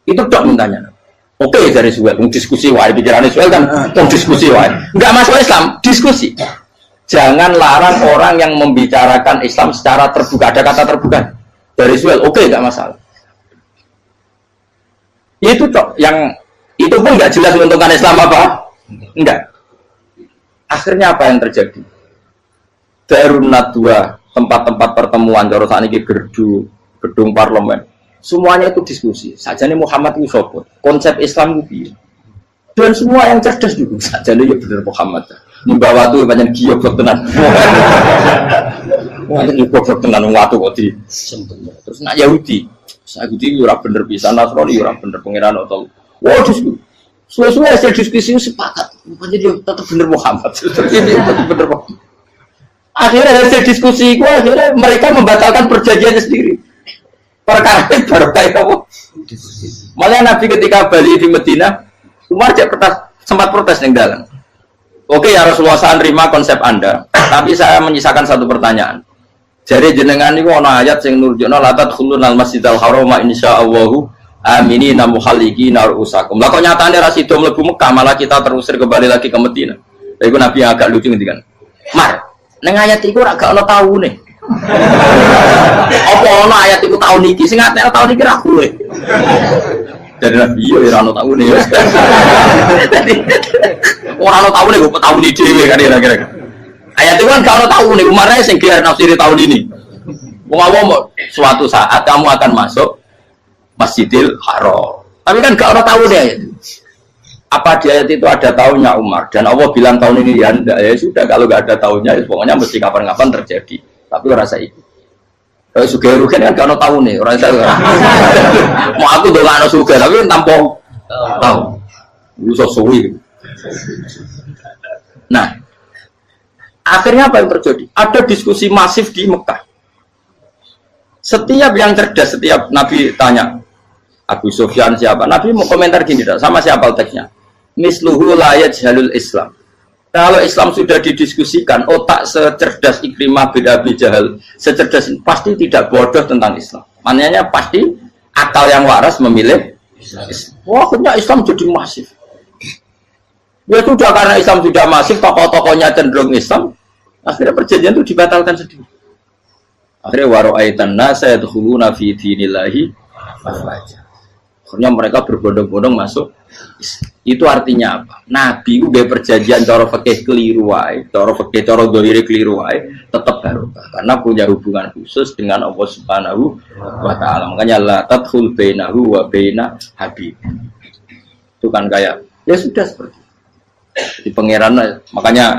Itu dok mintanya. Oke dari Suel, diskusi wae pikirannya Suel kan, diskusi wae. Enggak masuk Islam, diskusi. Jangan larang orang yang membicarakan Islam secara terbuka. Ada kata terbuka dari Suel. Oke, enggak masalah. Itu toh yang itu pun nggak jelas menguntungkan Islam apa? Enggak. Akhirnya apa yang terjadi? Darun Nadwa, tempat-tempat pertemuan, cara sakniki gerdu, gedung parlemen, semuanya itu diskusi. Sajane Muhammad itu sapa? Konsep Islam itu. Dan semua yang cerdas juga sajane ya bener Muhammad. Membawa tuh banyak giok tenan. Wah, ini goblok tenan watu kok di. Terus nak Yahudi Yahudi ora bener bisa, Nasrani ora bener pengiran atau. Wah, diskusi. Suwe-suwe hasil diskusi sepakat. Makanya dia tetap bener Muhammad. Ini tetap bener Muhammad. Akhirnya hasil diskusi itu akhirnya mereka membatalkan perjanjiannya sendiri. Perkara itu baru kayak apa? Malah Nabi ketika balik di Medina, Umar sempat protes yang dalam. Oke ya Rasulullah, saya terima konsep Anda, tapi saya menyisakan satu pertanyaan. Jadi jenengan niku ana ayat sing nurjukna la tadkhulun al masjidal harama insyaallahu aminina muhalliqina ru'usakum. Lah kok nyatane ra sida mlebu Mekah malah kita terusir kembali lagi ke Madinah. Lha iku Nabi yang agak lucu ngendikan. Mar, ning ayat iku ora gak ana taune. Apa ana ayat iku taun iki sing ngatene taun iki ra kowe. Jadi Nabi yo ora ana taune. Ora ana taune kok taun iki dhewe kan kira-kira. Ayat itu kan kalau tahu nih kemarin yang kira nafsiri tahun ini. Mau suatu saat kamu akan masuk Masjidil Haram. Tapi kan gak orang tahu deh ayat itu. Apa di ayat itu ada tahunnya Umar dan Allah bilang tahun ini ya enggak ya sudah kalau gak ada tahunnya ya, pokoknya mesti kapan-kapan terjadi. Tapi rasa itu. Kalau suka rugen kan gak orang tahu nih orang tahu. Mau aku udah gak suka tapi tampung tahu. Lu suwi. Nah. Akhirnya apa yang terjadi? Ada diskusi masif di Mekah. Setiap yang cerdas, setiap Nabi tanya, Abu Sufyan siapa? Nabi mau komentar gini, sama siapa teksnya? Misluhu la yajhalul Islam. Kalau Islam sudah didiskusikan, otak secerdas Ikrimah bin Abi Jahal, secerdas pasti tidak bodoh tentang Islam. Maknanya pasti akal yang waras memilih Islam. Wah, akhirnya Islam jadi masif. Ya sudah karena Islam sudah masif, tokoh-tokohnya cenderung Islam. Akhirnya perjanjian itu dibatalkan sendiri. Akhirnya waro'aitan nasa yadkhuluna fi dinillahi afwaja. Akhirnya mereka berbondong-bondong masuk. Itu artinya apa? Nabi udah perjanjian cara fikih keliru wae, cara fikih cara dzahire keliru wae, tetap barokah karena punya hubungan khusus dengan Allah Subhanahu wa taala. Makanya la tadkhul bainahu wa baina habib. Itu kan kayak ya sudah seperti itu. Di pangeran makanya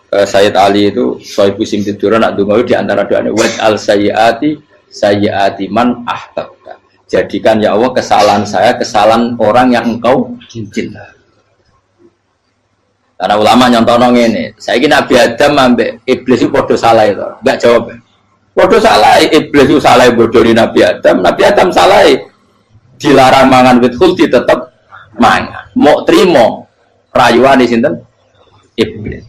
Sayyid Ali itu Sohibu Simtidur nak donga di antara doanya waj al sayyiati man ahbabta. Jadikan ya Allah kesalahan saya kesalahan orang yang engkau cinta. Karena ulama nyontono ngene, saiki Nabi Adam ambek iblis itu padha salah itu. Enggak jawab. Padha salah iblis itu salah bodoni Nabi Adam salah dilarang mangan wit khuldi tetep mangan. Mau trimo rayuane sinten? Iblis.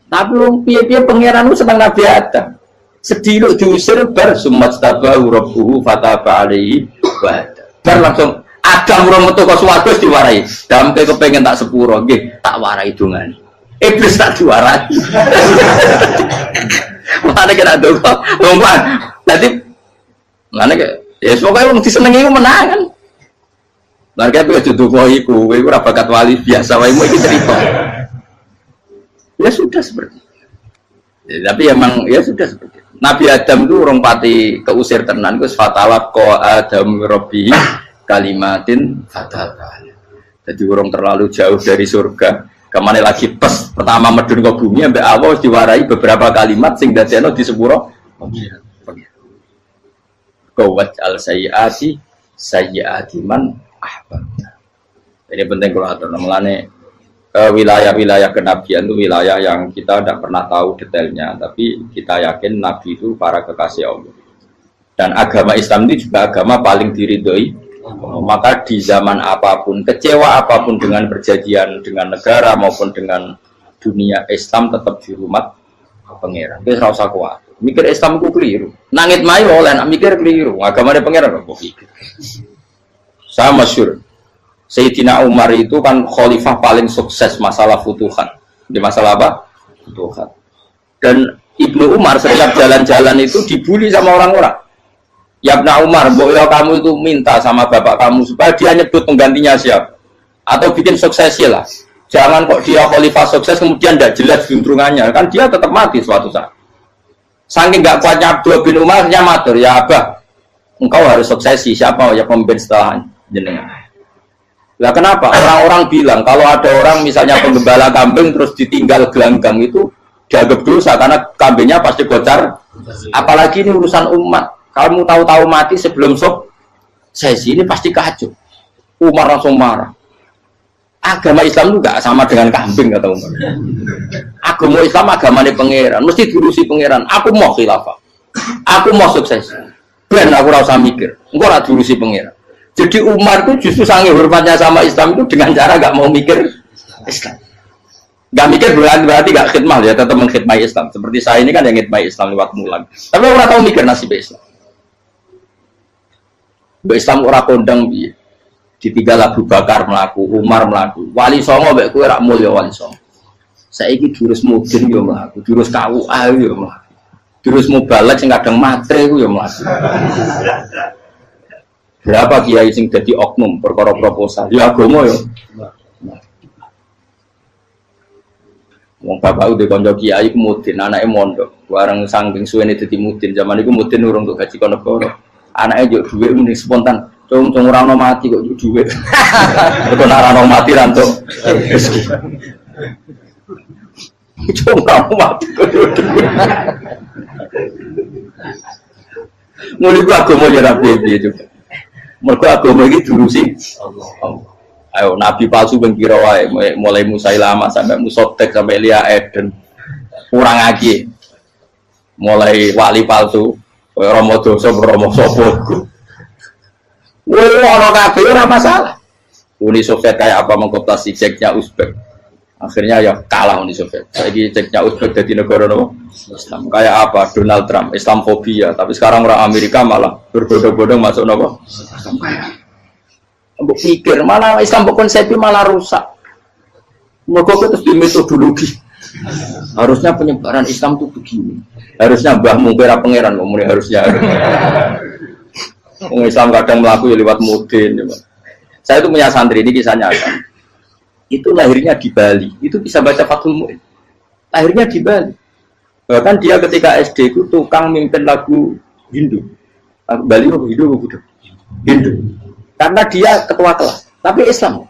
Tapi wong piye-piye pangeran ku seneng Nabi Adam. Sediluk diusir bar sumat tabahu rabbuhu fataba alaihi wa bar langsung Adam ora metu ke swarga diwarai. Dampe kepengin tak sepuro nggih tak warai dongane. Iblis tak diwarai. Mane kira donga lompat. Dadi mane ya pokoke wong disenengi ku menang kan. Lah kaya donga iku kowe ora bakat wali biasa wae iki cerita. Ya sudah seperti ya, tapi emang ya sudah seperti itu. Nabi Adam itu orang pati keusir tenan itu fatalak ko Adam Robbi kalimatin fatal. Jadi orang terlalu jauh dari surga. Kemana lagi pas pertama medun ke bumi sampai Allah diwarai beberapa kalimat sing dadekno di sepuro. Kawat al sayyiati man ahbab. Ini penting kalau atur namanya. Wilayah-wilayah kenabian itu wilayah yang kita tidak pernah tahu detailnya, tapi kita yakin Nabi itu para kekasih Allah. Dan agama Islam itu juga agama paling diridhoi. Maka di zaman apapun, kecewa apapun dengan perjanjian dengan negara maupun dengan dunia, Islam tetap dihormat pangeran. Itu rasa kuat. Mikir Islam itu keliru. Nangit mai oleh nak mikir keliru. Agama dia pangeran kok pikir. Saya masyhur. Sayyidina Umar itu kan khalifah paling sukses masalah futuhat. Di masalah apa? Futuhat. Dan Ibnu Umar setiap jalan-jalan itu dibully sama orang-orang. Ya Ibnu Umar, boleh kamu itu minta sama bapak kamu supaya dia nyebut penggantinya siapa. Atau bikin suksesi lah. Jangan kok dia khalifah sukses kemudian tidak jelas juntrungannya. Kan dia tetap mati suatu saat. Saking nggak kuatnya Abdullah bin Umar, dia matur, ya Abah, engkau harus suksesi. Siapa ya pemimpin setelah jenengan? Nah kenapa? Orang-orang bilang kalau ada orang misalnya penggembala kambing terus ditinggal gelanggang itu dianggap dosa karena kambingnya pasti bocor. Apalagi ini urusan umat. Kamu tahu-tahu mati sebelum sesi ini pasti kacau. Umar langsung marah. Agama Islam juga sama dengan kambing kata Umar. Agama Islam agamanya pangeran, mesti diurusi pangeran. Aku mau khilafah. Aku mau sukses. Ben aku rasa mikir. Engko ora diurusi pangeran. Jadi Umar itu justru sangat hormatnya sama Islam itu dengan cara gak mau mikir Islam. Gak mikir berarti gak khidmah ya, tetap mengkhidmati Islam. Seperti saya ini kan yang khidmati Islam lewat mulan. Tapi orang tahu mikir nasib Islam. Islam orang kondang ditinggal Abu Bakar melaku, Umar melaku, Wali Songo mbek kowe rak mulya Wali Songo. Saiki jurus mudin yo mlaku, jurus KUA yo mlaku. Jurus mubalek sing kadang matre ku yo mlaku. Berapa kiai sing dadi oknum perkara proposal? Ya agama yo. Wong bapak udah kanca kiai ku mudin, anake mondok. Bareng saking suwene dadi mudin, zaman iku mudin urung untuk gaji kono negara. Anake yo dhuwit mending spontan. Cung ora ono mati kok dhuwit. Kok ora ono mati ra entuk rezeki. Cung kamu mati kok dhuwit. Mulai agama ya ra piye juga. Mereka agama ini diurusi Allah. Ayo Nabi palsu bengkira wae mulai Musailamah sampai Musotek sampai Lia Eden kurang lagi mulai wali palsu Romo Doso Romo Sopo. Orang kafir ora masalah. Uni Soviet kayak apa mengkooptasi ceknya Uzbek. Akhirnya ya kalah Uni Soviet. Lagi ceknya Uzbek jadi negara Islam. Kayak apa Donald Trump Islamofobia, tapi sekarang orang Amerika malah berbodong-bodong masuk nopo Islam kaya. Mbok pikir malah Islam konsepnya malah rusak. Mergo terus di metodologi. Harusnya penyebaran Islam itu begini. Harusnya Mbah Mungkira pangeran ngomongnya harusnya. Wong Islam kadang mlaku ya lewat mudin ya. Saya itu punya santri, ini kisahnya apa? Itu lahirnya di Bali, itu bisa baca Fathul Mu'in. Lahirnya di Bali. Bahkan dia ketika SD itu tukang mimpin lagu Hindu. Bali apa Hindu apa Buddha? Hindu. Karena dia ketua kelas, tapi Islam.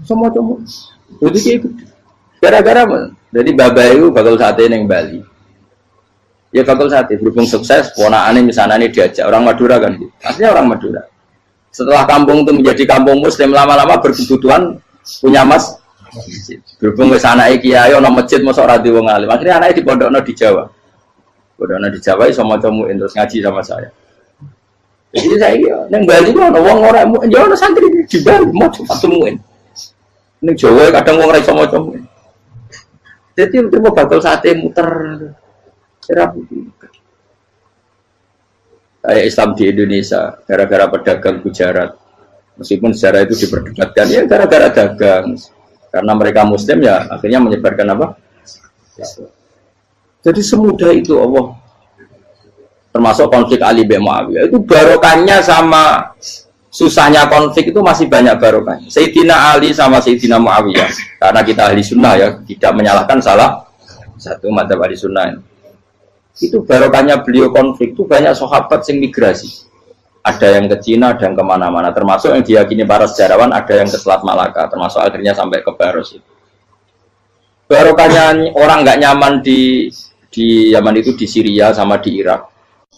Semua. Jadi kayak gitu. Gara-gara apa? Jadi Bapak itu bakal sate neng Bali. Ya bakal sate, berhubung sukses, ponakane misalnya ini diajak orang Madura kan, aslinya orang Madura. Setelah kampung itu menjadi kampung Muslim, lama-lama berkebutuhan punya masjid. Berhubung ke sana kiai, ono masjid, masuk radio wong alim. Akhirnya anaknya di pondokno di Jawa. Pondokno di Jawa, sama cemuin terus ngaji sama saya. Jadi saya neng Bali itu ono wong orang, ya ono santri di Bali mau coba temuin. Neng Jawa kadang wong ora iso maca. Jadi mau bakal sate muter. Kayak Islam di Indonesia gara-gara pedagang Gujarat, meskipun sejarah itu diperdebatkan ya gara-gara dagang, karena mereka Muslim ya akhirnya menyebarkan apa? Jadi semudah itu Allah. Termasuk konflik Ali bin Muawiyah itu barokahnya sama susahnya konflik itu masih banyak barokahnya. Sayyidina Ali sama Sayyidina Muawiyah, karena kita ahli sunnah ya tidak menyalahkan salah satu madzhab ahli sunnah. Itu barokahnya beliau konflik itu banyak sahabat yang migrasi, ada yang ke Cina, ada yang kemana-mana, termasuk yang diyakini para sejarawan ada yang ke Selat Malaka, termasuk akhirnya sampai ke Baros itu. Barokahnya orang nggak nyaman di Yaman itu di Syria sama di Irak.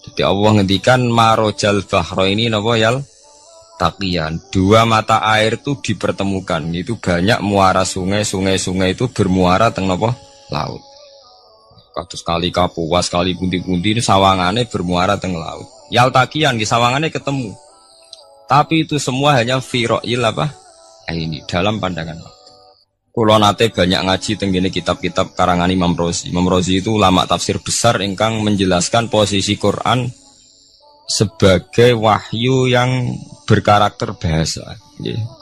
Jadi Allah ngendikan marojal bahro ini napa yal taqiyan, dua mata air itu dipertemukan, itu banyak muara sungai itu bermuara teng napa laut. Kados kali Kapuas, kali pundi-pundi ini sawangane bermuara teng laut. Yaltaqiyan di sawangane ketemu. Tapi itu semua hanya firoil apa? Ini dalam pandangan. Kula nate banyak ngaji teng ngene kitab-kitab karangan Imam Rozi. Imam Rozi itu ulama tafsir besar ingkang menjelaskan posisi Quran sebagai wahyu yang berkarakter bahasa.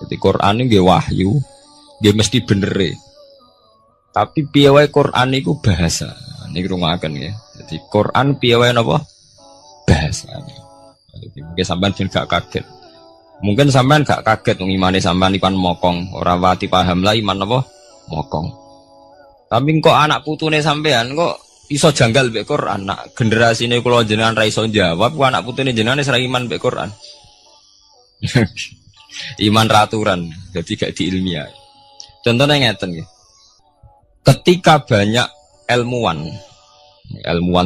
Jadi Quran ini wahyu, dia mesti bener. Tapi piye wae Quran itu bahasa. Ini rungaken ya. Jadi Quran piye wae napa? Bahasa. Jadi mungkin sampean ben gak kaget. Mungkin sampean gak kaget wong imane sampean ipan mokong, ora wati paham lah iman napa? Mokong. Tapi kok anak putune sampean kok iso janggal mbek Quran. Nak generasine kula jenengan ra iso jawab, kok anak putune jenengan wis ra iman mbek Quran. Iman raturan, jadi gak diilmiah. Contohnya ngeten nggih. Ketika banyak ilmuwan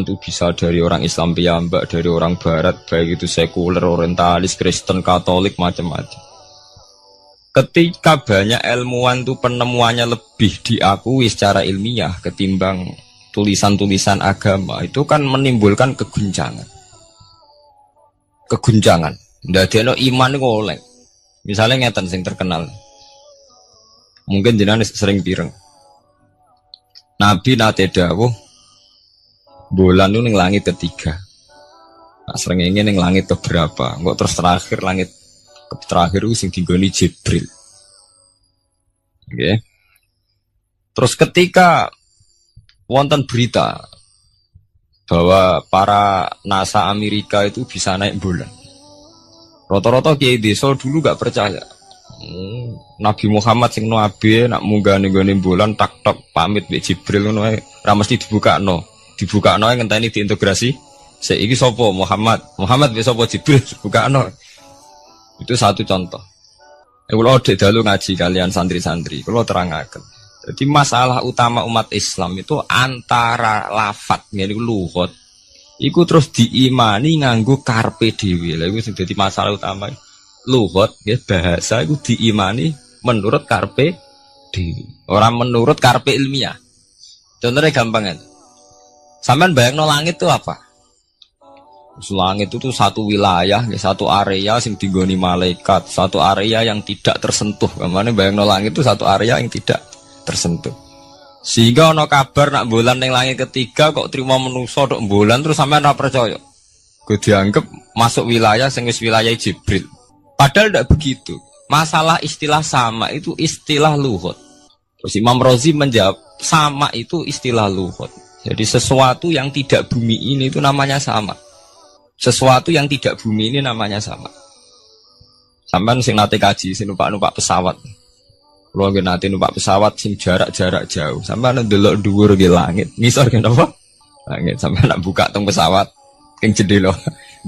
itu bisa dari orang Islam piyambak, dari orang Barat, baik itu sekuler, orientalis, Kristen, Katolik, macam-macam. Ketika banyak ilmuwan itu penemuannya lebih diakui secara ilmiah ketimbang tulisan-tulisan agama, itu kan menimbulkan keguncangan. Ndadekno iman iku oleh. Misalnya ngeten sing terkenal. Mungkin jenengan sering pireng. Nabi nate dawuh bulan itu ning langit ketiga. Nah, srengenge ning langit keberapa? Engko terus terakhir langit terakhir itu sing digoni Jibril. Oke. Okay. Terus ketika wonten berita bahwa para NASA Amerika itu bisa naik bulan. Rata-rata kiai desa dulu gak percaya. Nabi Muhammad sing nabi nak munggah ning bulan tak pamit mbek Jibril ngono ae ra mesti dibukakno ngenteni diintegrasi saiki sapa Muhammad wis sapa Jibril dibukakno. Itu satu contoh. Kula dalu ngaji kalian santri-santri kula terangaken. Jadi masalah utama umat Islam itu antara lafat ngene lugat iku terus diimani nganggo karpe dhewe. Lha iku sing dadi masalah utama. Lugat ya bahasa itu diimani menurut karpe dhewe, orang menurut karpe ilmiah. Contohnya gampang kan. Sampean bayangno langit itu apa? Langit itu tuh satu wilayah, satu area yang digoni malaikat, satu area yang tidak tersentuh. Kemana bayangno langit itu satu area yang tidak tersentuh. Sehingga ono kabar nak bulan yang langit ketiga kok terima manusa tok bulan terus sampean ora percaya. Gue dianggap masuk wilayah sing wis wilayah Jibril. Padahal tidak begitu. Masalah istilah sama itu istilah lughat. Terus Imam Rozi menjawab sama itu istilah lughat. Jadi sesuatu yang tidak bumi ini itu namanya sama. Sesuatu yang tidak bumi ini namanya sama. Sampean sing nate kaji sing numpak pesawat. Kulo nggih nate numpak pesawat sing jarak-jarak jauh. Sampean ndelok dhuwur nggih langit. Ngisor nggih napa? Langit. Sampean nak buka teng pesawat ing jendela.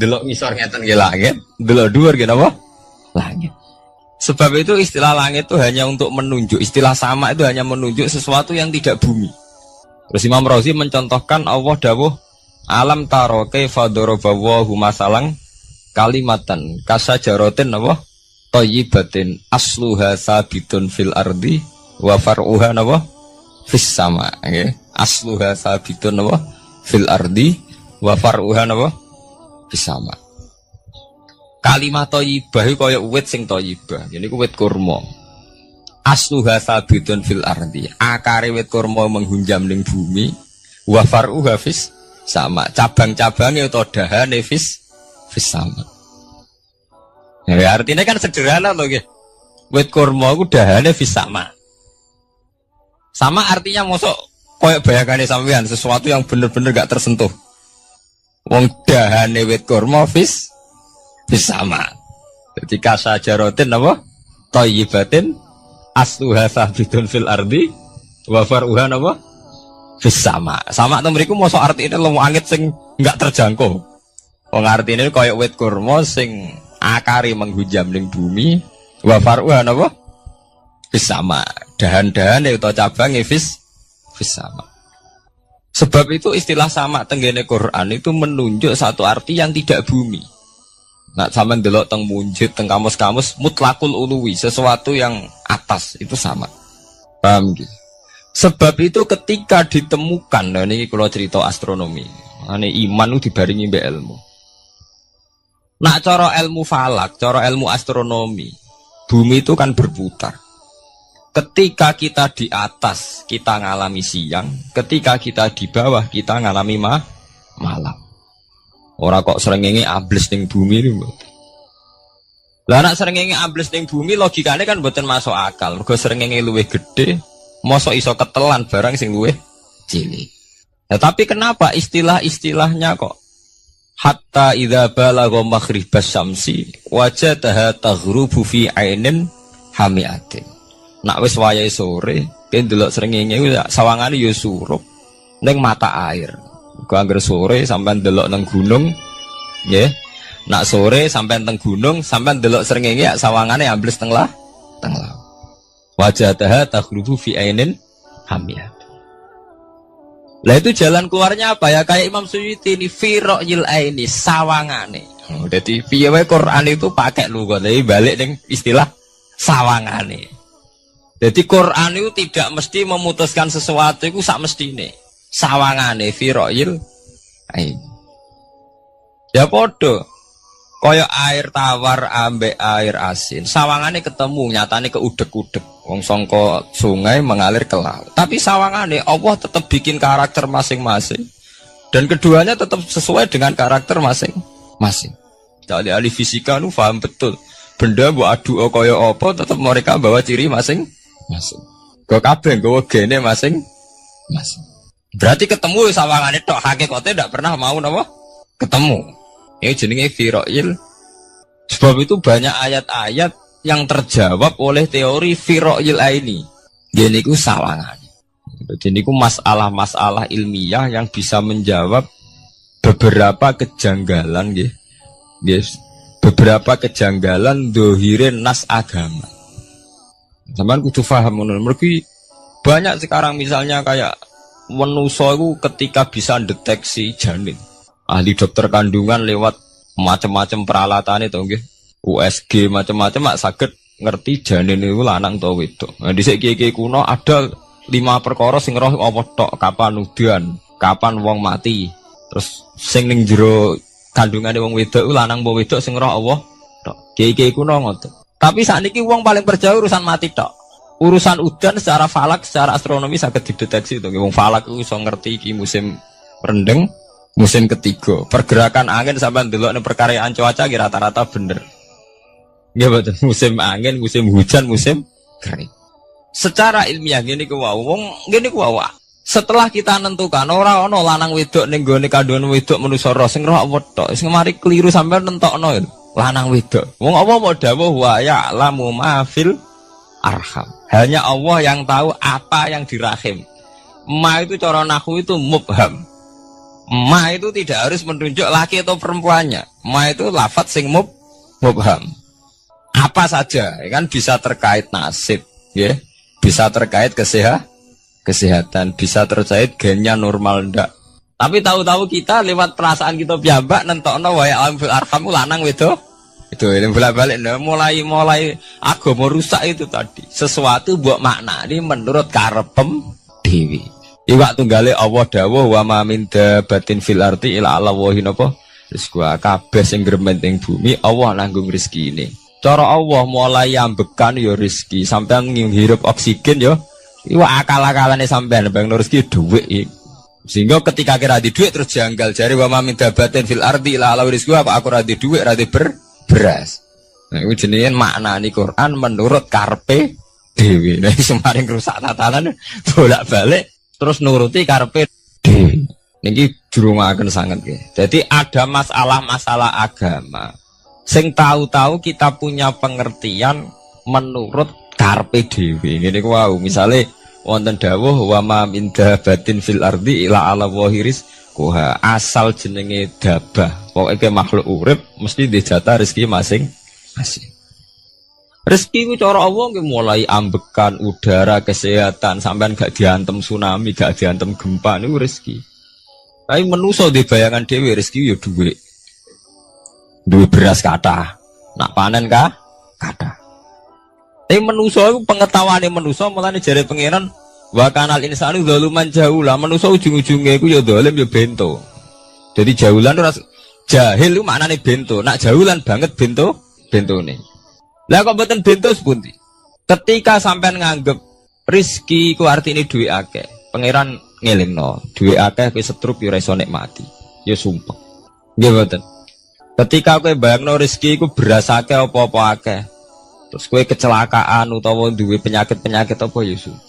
Delok ngisor ngeten nggih langit, delok dhuwur nggih napa? Langit. Sebab itu istilah langit itu hanya untuk menunjuk, istilah sama itu hanya menunjuk sesuatu yang tidak bumi. Terus Imam Razi mencontohkan Allah dawuh alam taro kaifa daraballahu masalang kalimatan kasajaratin apa thayyibatin asluha sabitun fil ardi wa far'uha apa fis sama nggih asluha sabitun apa fil ardi wa far'uha apa fis sama. Kalimat thayyibah iku kaya uwit sing thayyibah. Ini ku wit kurma. Asluha sabitun fil ardi. Akare wit kurma menghunjam ning bumi. Wa far'uha fis sama. Cabang-cabangnya atau dahane fis sama. Ya, artinya kan sederhana loh, nggih. Wit kurma ku dahane fis sama. Sama artinya mosok koyo bayangane sampean sesuatu yang bener-bener gak tersentuh. Wong dahane wit kurma fis sama. Jadi kasajaratin apa? Thayyibatin asluha sabitun fil ardi wa far'uha apa? Fis sama. Sama to mriku mosok artine lemu angit sing enggak terjangkau. Wong artine kaya wit kurma sing akare menghujam ning bumi wa far'uha apa? Fis sama. Dahan-dahane utawa cabange fis sama. Sebab itu istilah sama tenggene Quran itu menunjuk satu arti yang tidak bumi. Nah, sampean delok teng munjid, teng kamus-kamus mutlakul uluwi, sesuatu yang atas itu sama. Paham gitu? Sebab itu ketika ditemukan, nah ini kalau cerita astronomi, ini iman itu dibaringi mbek ilmu. Nah, cara ilmu falak, cara ilmu astronomi, bumi itu kan berputar. Ketika kita di atas, kita ngalami siang. Ketika kita di bawah, kita ngalami malam. Orang kok srengenge ambles ning bumi niku. Lah nek srengenge ambles ning bumi logikane kan mboten masuk akal. Mergo srengenge luwih gede, mosok iso ketelan barang sing luwih cilik. Nah, tapi kenapa istilah-istilahnya kok hatta idza balagha maghribas syamsi wajadaha taghrubu fi ainin hamiatin. Nak wis wayahe sore, ben delok srengenge sawangane ya surup ning mata air. Kau anggar sore sampai delok nang gunung, ya. Nak sore sampai teng gunung, sampai delok srengenge sawangane ambles tenglah. Wajadaha taghrubu fi ainin hamiyah. Lah itu jalan keluarnya apa ya? Kayak Imam Suyuti ini firaqil aini sawangane. Jadi piye wae Quran itu pakai lugat, tapi balik ning istilah sawangane. Jadi Quran itu tidak mesti memutuskan sesuatu itu sak mestine. Sawangane firaqil ain. Ya podo. Kaya air tawar ambek air asin. Sawangane ketemu, nyatane keudek-udek. Wong sangka sungai mengalir ke laut. Tapi sawangane Allah tetap bikin karakter masing-masing. Dan keduanya tetap sesuai dengan karakter masing-masing. Jadi ahli fisika nu paham betul. Benda mbok adu kaya apa tetap mereka bawa ciri masing-masing. Go kabeh nggawa gene masing-masing. Berarti ketemu sawangane tok hakikate ndak pernah mau napa? Ketemu. Ini jenenge firaqil. Sebab itu banyak ayat-ayat yang terjawab oleh teori firaqil aini. Jadi niku sawangane. Jadi niku masalah-masalah ilmiah yang bisa menjawab beberapa kejanggalan nggih. Yes. Beberapa kejanggalan dohirin nas agama. Sampeyan kudu paham ngono. Mergi banyak sekarang misalnya kayak manusia itu ketika bisa deteksi janin, ahli dokter kandungan lewat macam-macam peralatan itu, USG macam-macam, mak saged ngerti janin itu lanang atau wedok. Nah, di segi kuno ada 5 perkara sing roh apa tok, kapan udan, kapan wong mati, terus sing ning jero kandungane wong wedok lanang apa wedok sing roh Allah tok. Kiai kuno ngoten. Tapi sakniki wong paling percaya urusan mati tok. Urusan udan secara falak, secara astronomi sangat dideteksi itu. Wong falak itu bisa ngerti iki musim rendeng, musim ketiga. Pergerakan angin sampai ndelok perkaryaan cuaca rata-rata bener. Nggih betul. Musim angin, musim hujan, musim kering. Secara ilmiah gini ku wau, wong gini ku wau. Setelah kita nentukan ora ana lanang wedok ning gone kandungan wedok manusa roh sing roh apa tok. Sing mari keliru sampai nentokno. lanang wedok. Wong Allah mau dawuh wa ya'lamu ma fil arham. Hanya Allah yang tahu apa yang di rahim. Ma itu cara nahwu itu mubham. Ma itu tidak harus menunjuk laki atau perempuannya. Ma itu lafadz sing mubham. Apa saja, ya kan bisa terkait nasib, ya. Bisa terkait kesehatan, bisa terkait gennya normal ndak. Tapi tahu-tahu kita lewat perasaan kita piyambak nentokno wa ya'lamu fil arham lanang wedok. Itu yang bolak-balik mulai agama rusak itu tadi. Sesuatu buat makna ini menurut karepem dewi. Iwak tunggale Allah dawuh wa ma min dabatin fil ardi illa Allah napa rizqu kabeh sing gremeng bumi Allah nanggung rezekine. Cara Allah mulai ambekan ya rezeki sampean ngirup oksigen ya iwak akal-akalane sampean bang rezeki dhuwit. Sehingga ketika kira di dhuwit terus janggal jare wa ma min dabatin fil ardi illa Allah rizqu apa aku ra di dhuwit ra di beras. Nah iku jenenge maknani Quran menurut karepe dhewe. Nah semaring rusak tatanan bolak-balik terus nuruti karepe dhewe. Niki jurungaken sanget nggih. Jadi ada masalah-masalah agama sing tahu-tahu kita punya pengertian menurut karepe dhewe. Ngene ku wau, misale wonten dawuh wa ma min dabatin fil ardi illa 'ala rizquha. Asal jenenge dabah, pokoke makhluk urip mesti dijatah rezeki masing-masing. Rezeki itu cara Allah mulai ambekan udara, kesehatan, sampean gak diantem tsunami, gak diantem gempa niku rezeki. Tapi manusa di bayangan dhewe rezeki ya dhuwit. Duwe beras kathah, nak panen kathah. Tapi manusa iku pengetahuane manusa mulane jare pangeran wa kanal insanu zaluman jahula. Manusa ujung-ujunge iku ya zalim ya bento. Jadi jahulan ora jahil iku maknane bento, nak jahulan banget bentone. Lah kok mboten bento sepundi? Ketika sampean nganggep rezeki ku artine duwe akeh, pangeran ngelingno, duwe akeh kowe setrup yo ora iso nikmati. Ya sumpah. Nggih mboten. Ketika kowe bayangno rezeki ku beras akeh apa-apa akeh. Terus kowe kecelakaan utawa duwe penyakit-penyakit apa ya sumpah.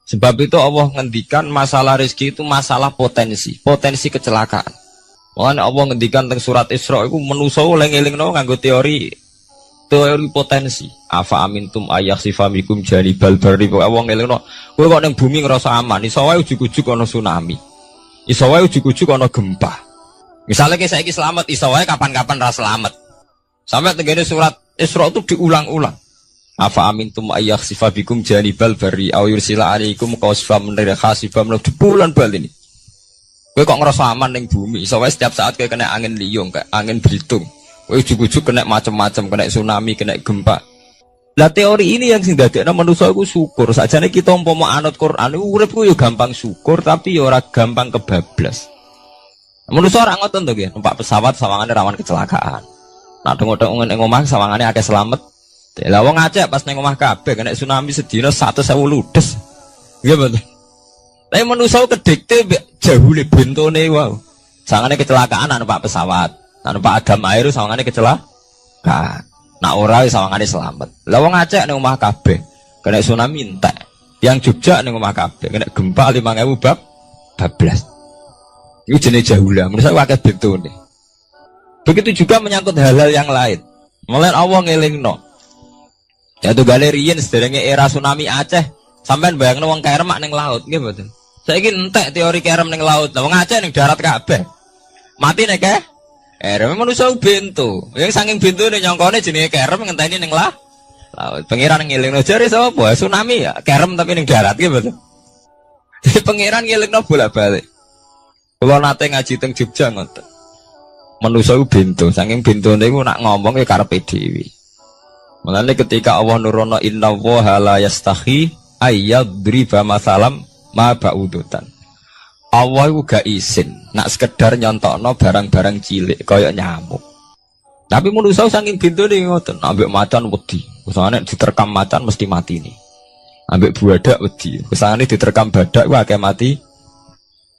Sebab itu Allah ngendikan masalah rezeki itu masalah potensi kecelakaan. Makanya Allah ngendikan teng surat Isra iku manusa oleh ngelingno nganggo teori potensi. Afa amintum ayakhsifa bikum janibal barri. Allah ngelingno kowe kok ning bumi ngrasa aman, iso wae ujug-ujug ana tsunami. Iso wae ujug-ujug ana gempa. Misalnya kayak saiki selamat, iso wae kapan-kapan ra selamat. Sampai tenggene surat Isra itu diulang-ulang. Afa amintum ayakhsifa bikum janibal barri aw yursila alaikum qasfam min khasifam di bulan bal ini. Kowe kok ngrasa aman ning bumi, iso wae setiap saat kowe kena angin liung, kayak angin belitung. Kowe ujug-ujug kena macam-macam, kena tsunami, kena gempa. Lah teori ini yang sing dadekno manusa iku syukur. Sakjane kita umpama anut Quran iku urip ku yo gampang syukur tapi yo ora gampang kebablas. Manusa ora ngoten to nggih, numpak pesawat sawangane rawan kecelakaan. Nak dongok-dongok ning omah sawangane akeh slamet. Lah wong Aceh pas ning omah kabeh kena tsunami sedina 100.000 ludes. Nggih betul. Tapi manusa kedikte jahule bentone wae. Sawangane kecelakaan ana numpak pesawat. Nah, Pak Adam air sawangane kecelakaan. Nak ora sawangane selamat. Lah wong Aceh ning omah kabeh kena tsunami entek. Yang Jogja ning omah kabeh kena gempa 5.000 bablas. Iku jenenge jahula. Menurut saya akeh bentone. Begitu juga menyangkut hal-hal yang lain. Mulai Allah ngelingno. Jatuh galerian sederenge era tsunami Aceh. Sampeyan bayangno wong kerem ning laut nggih mboten. Saiki entek teori kerem ning laut. Lah wong Aceh ning darat kabeh. Mati nek kerem manusia bento. Yang saking bentone nyongkone jenenge kerem ngenteni ning laut. Pangeran ngelingno jare sapa? Tsunami ya, kerem tapi ning darat nggih mboten. Pangeran ngelingno bolak-balik. Kalau nate ngaji teng Jogja ngoten. Manusia bento, saking bentone iku nak ngomong ya karepe dhewe. Mulane ketika Allah nurono innallaha la yastahi ayyadriba masalam ma ba'udutan. Allah iku gak izin nak sekedar nyontokno barang-barang cilik kaya nyamuk. Tapi manusia saking bentone ngoten, ambek macan wedi. Usane diterkam macan mesti mati nih. Ambek buadak wedi. Usane diterkam badak ku akeh mati.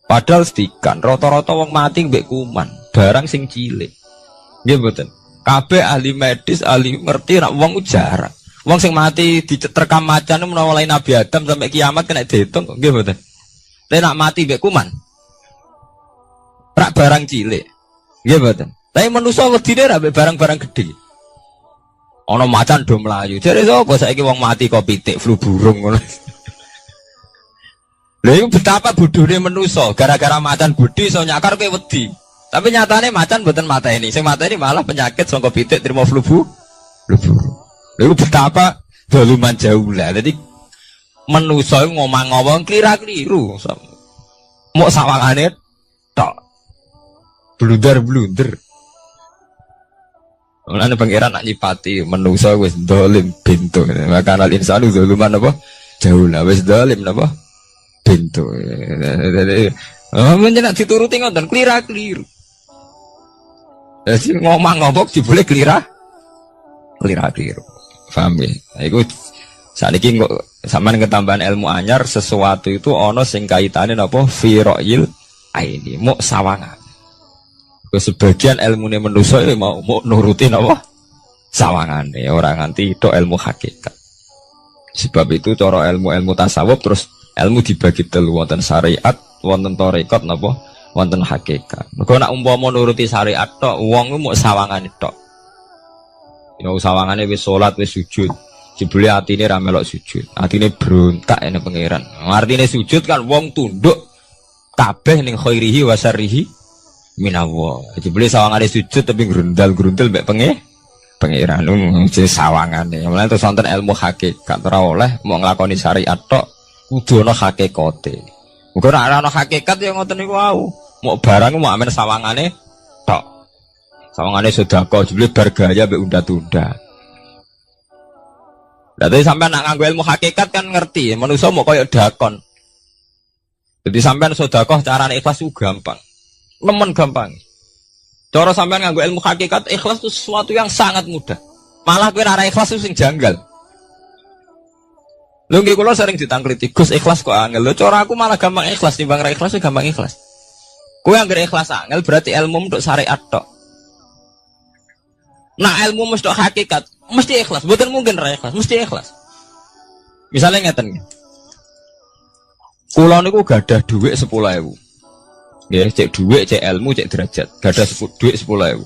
Padahal sedikan, rata-rata wong mati mbek kuman, barang sing cilik. Nggih mboten. Kabeh ahli medis, ahli ngerti nek wong jarang. Wong sing mati diterkam macan menawa lain Nabi Adam sampai kiamat kena diitung, nggih mboten. Nek nak mati mbek kuman. Rak barang cilik. Nggih mboten. Tapi manusa wedine ra mbek barang-barang gedhe. Ono macan do mlayu. Jare sapa saiki wong mati kok pitik flu burung ngono. Lha iku betapa bodhone manusa, gara-gara macan budi iso nyakar kowe wedi. Tapi nyatane macan mboten mateni. Sing mateni malah penyakit saka pitik trimo flu burung. Lha iku betapa doluman jauh lah. Dadi manusa ngomong-ngomong kira-keliru. Mok sawangane tok. Blunder. Mulane pangeran nak nyipati manusa wis dolim bintu. Maka al insanu doluman apa? Jauh lah wis dolim napa? Bintu. Menjenak dituruti ngoten klira-kliru. Jadi ngomong-ngomong dibule klira-kliru. Paham ya? Iku saniki kok sampean ketambahan ilmu anyar sesuatu itu ana sing kaitane napa? Fira'il aini, muk sawangan. Sebagian ilmune manusa mau nurutin apa sawangane ora nganti tok ilmu hakikat. Sebab itu cara ilmu tasawuf terus ilmu dibagi telu, wonten syariat, wonten tarekat napa wonten hakikat. Mergo nek umpama nuruti syariat tok wong ku muk sawangane tok. Yen sawangane wis salat wis sujud, jebule atine ra melok sujud. Atine brontak ene pangeran. Artine sujud kan wong tunduk kabeh ning khairihi wa syarrihi minallah. Jebule sawangane sujud tapi grundal-grundal mbek pangeran jenenge sawangane. Mulane terus wonten ilmu hakikat ora oleh mau nglakoni syariat tok, kudu ana hakikate. Muga ora ana hakikat ya ngoten niku wau. Mau barang mau amen sawangane tok. Sawangane sedekah jebule bar gaya mbek unda-unda. Lah tapi sampean nak nganggo ilmu hakikat kan ngerti, manusa mau koyo dakon. Jadi sampean sedekah carane ikhlas ku gampang. Nemen gampang. Cara sampean nganggo ilmu hakikat ikhlas itu sesuatu yang sangat mudah. Malah kowe ora ikhlas itu sing janggal. Lho nggih kula sering ditangkliti, Gus ikhlas kok angel. Lho cara aku malah gampang ikhlas timbang ra ikhlas gampang ikhlas. Kowe anggere ikhlas angel berarti ilmu untuk syariat tok. Nah ilmu mesti hakikat, mesti ikhlas. Mboten mungkin ra ikhlas, mesti ikhlas. Misalnya ngeten. Kula niku gadah dhuwit 10.000. Ya, cek duit, cek ilmu, cek derajat. Gak ada duit 10.000.